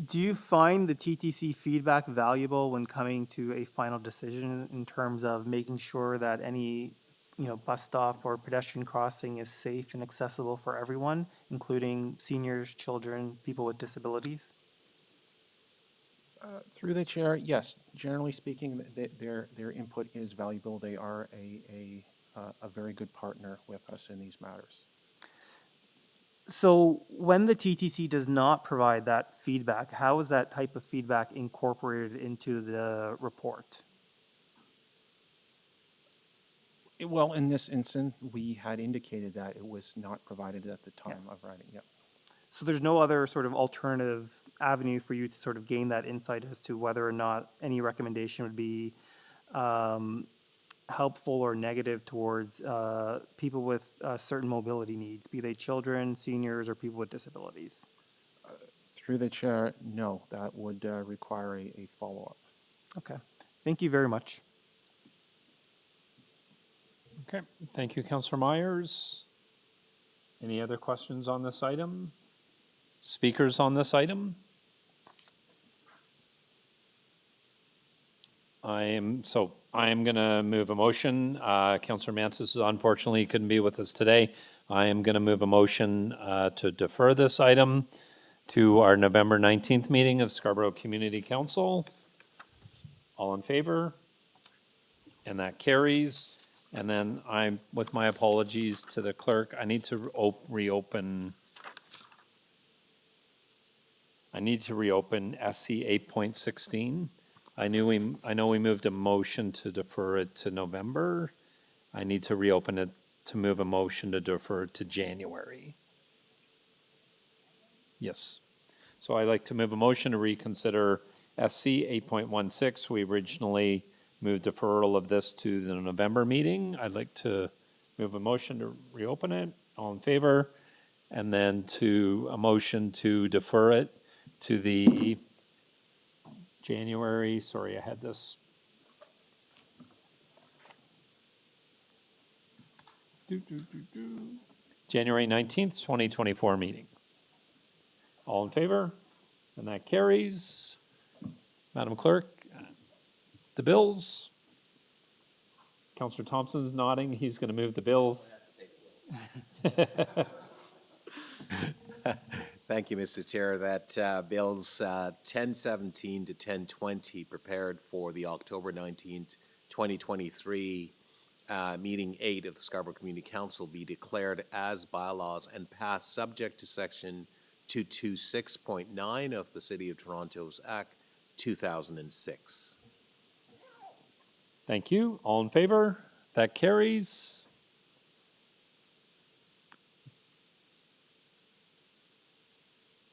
Do you find the TTC feedback valuable when coming to a final decision in terms of making sure that any, bus stop or pedestrian crossing is safe and accessible for everyone, including seniors, children, people with disabilities? Through the chair, yes. Generally speaking, their input is valuable. They are a very good partner with us in these matters. So when the TTC does not provide that feedback, how is that type of feedback incorporated into the report? Well, in this instance, we had indicated that it was not provided at the time of writing. Yep. So there's no other sort of alternative avenue for you to sort of gain that insight as to whether or not any recommendation would be helpful or negative towards people with certain mobility needs, be they children, seniors, or people with disabilities? Through the chair, no, that would require a follow-up. Okay, thank you very much. Okay, thank you, Councillor Myers. Any other questions on this item? Speakers on this item? I am going to move a motion. Councillor Mantis unfortunately couldn't be with us today. I am going to move a motion to defer this item to our November 19th meeting of Scarborough Community Council. All in favor? And that carries. And then with my apologies to the clerk, I need to reopen SC 8.16. I know we moved a motion to defer it to November. I need to reopen it to move a motion to defer it to January. Yes. So I'd like to move a motion to reconsider SC 8.16. We originally moved deferral of this to the November meeting. I'd like to move a motion to reopen it. All in favor? And then a motion to defer it to the January, sorry, I had this. January 19th, 2024 meeting. All in favor? And that carries. Madam Clerk, the bills. Councillor Thompson's nodding. He's going to move the bills. Thank you, Mr. Chair. That bills 1017 to 1020 prepared for the October 19th, 2023 meeting 8 of the Scarborough Community Council be declared as bylaws and passed subject to section 226.9 of the City of Toronto's Act 2006. Thank you. All in favor? That carries.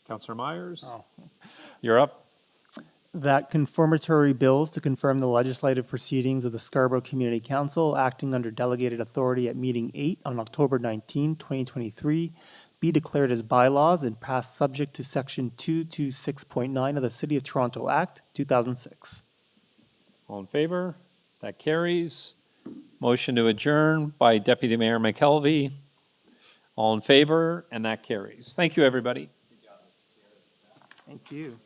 Councillor Myers, you're up. that confirmatory bills to confirm the legislative proceedings of the Scarborough Community Council acting under delegated authority at meeting 8 on October 19, 2023, be declared as bylaws and passed subject to section 226.9 of the City of Toronto Act, 2006. All in favor? That carries. Motion to adjourn by Deputy Mayor McKelvey. All in favor, and that carries. Thank you, everybody. Thank you.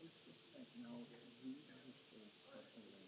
I suspect now that you understand personally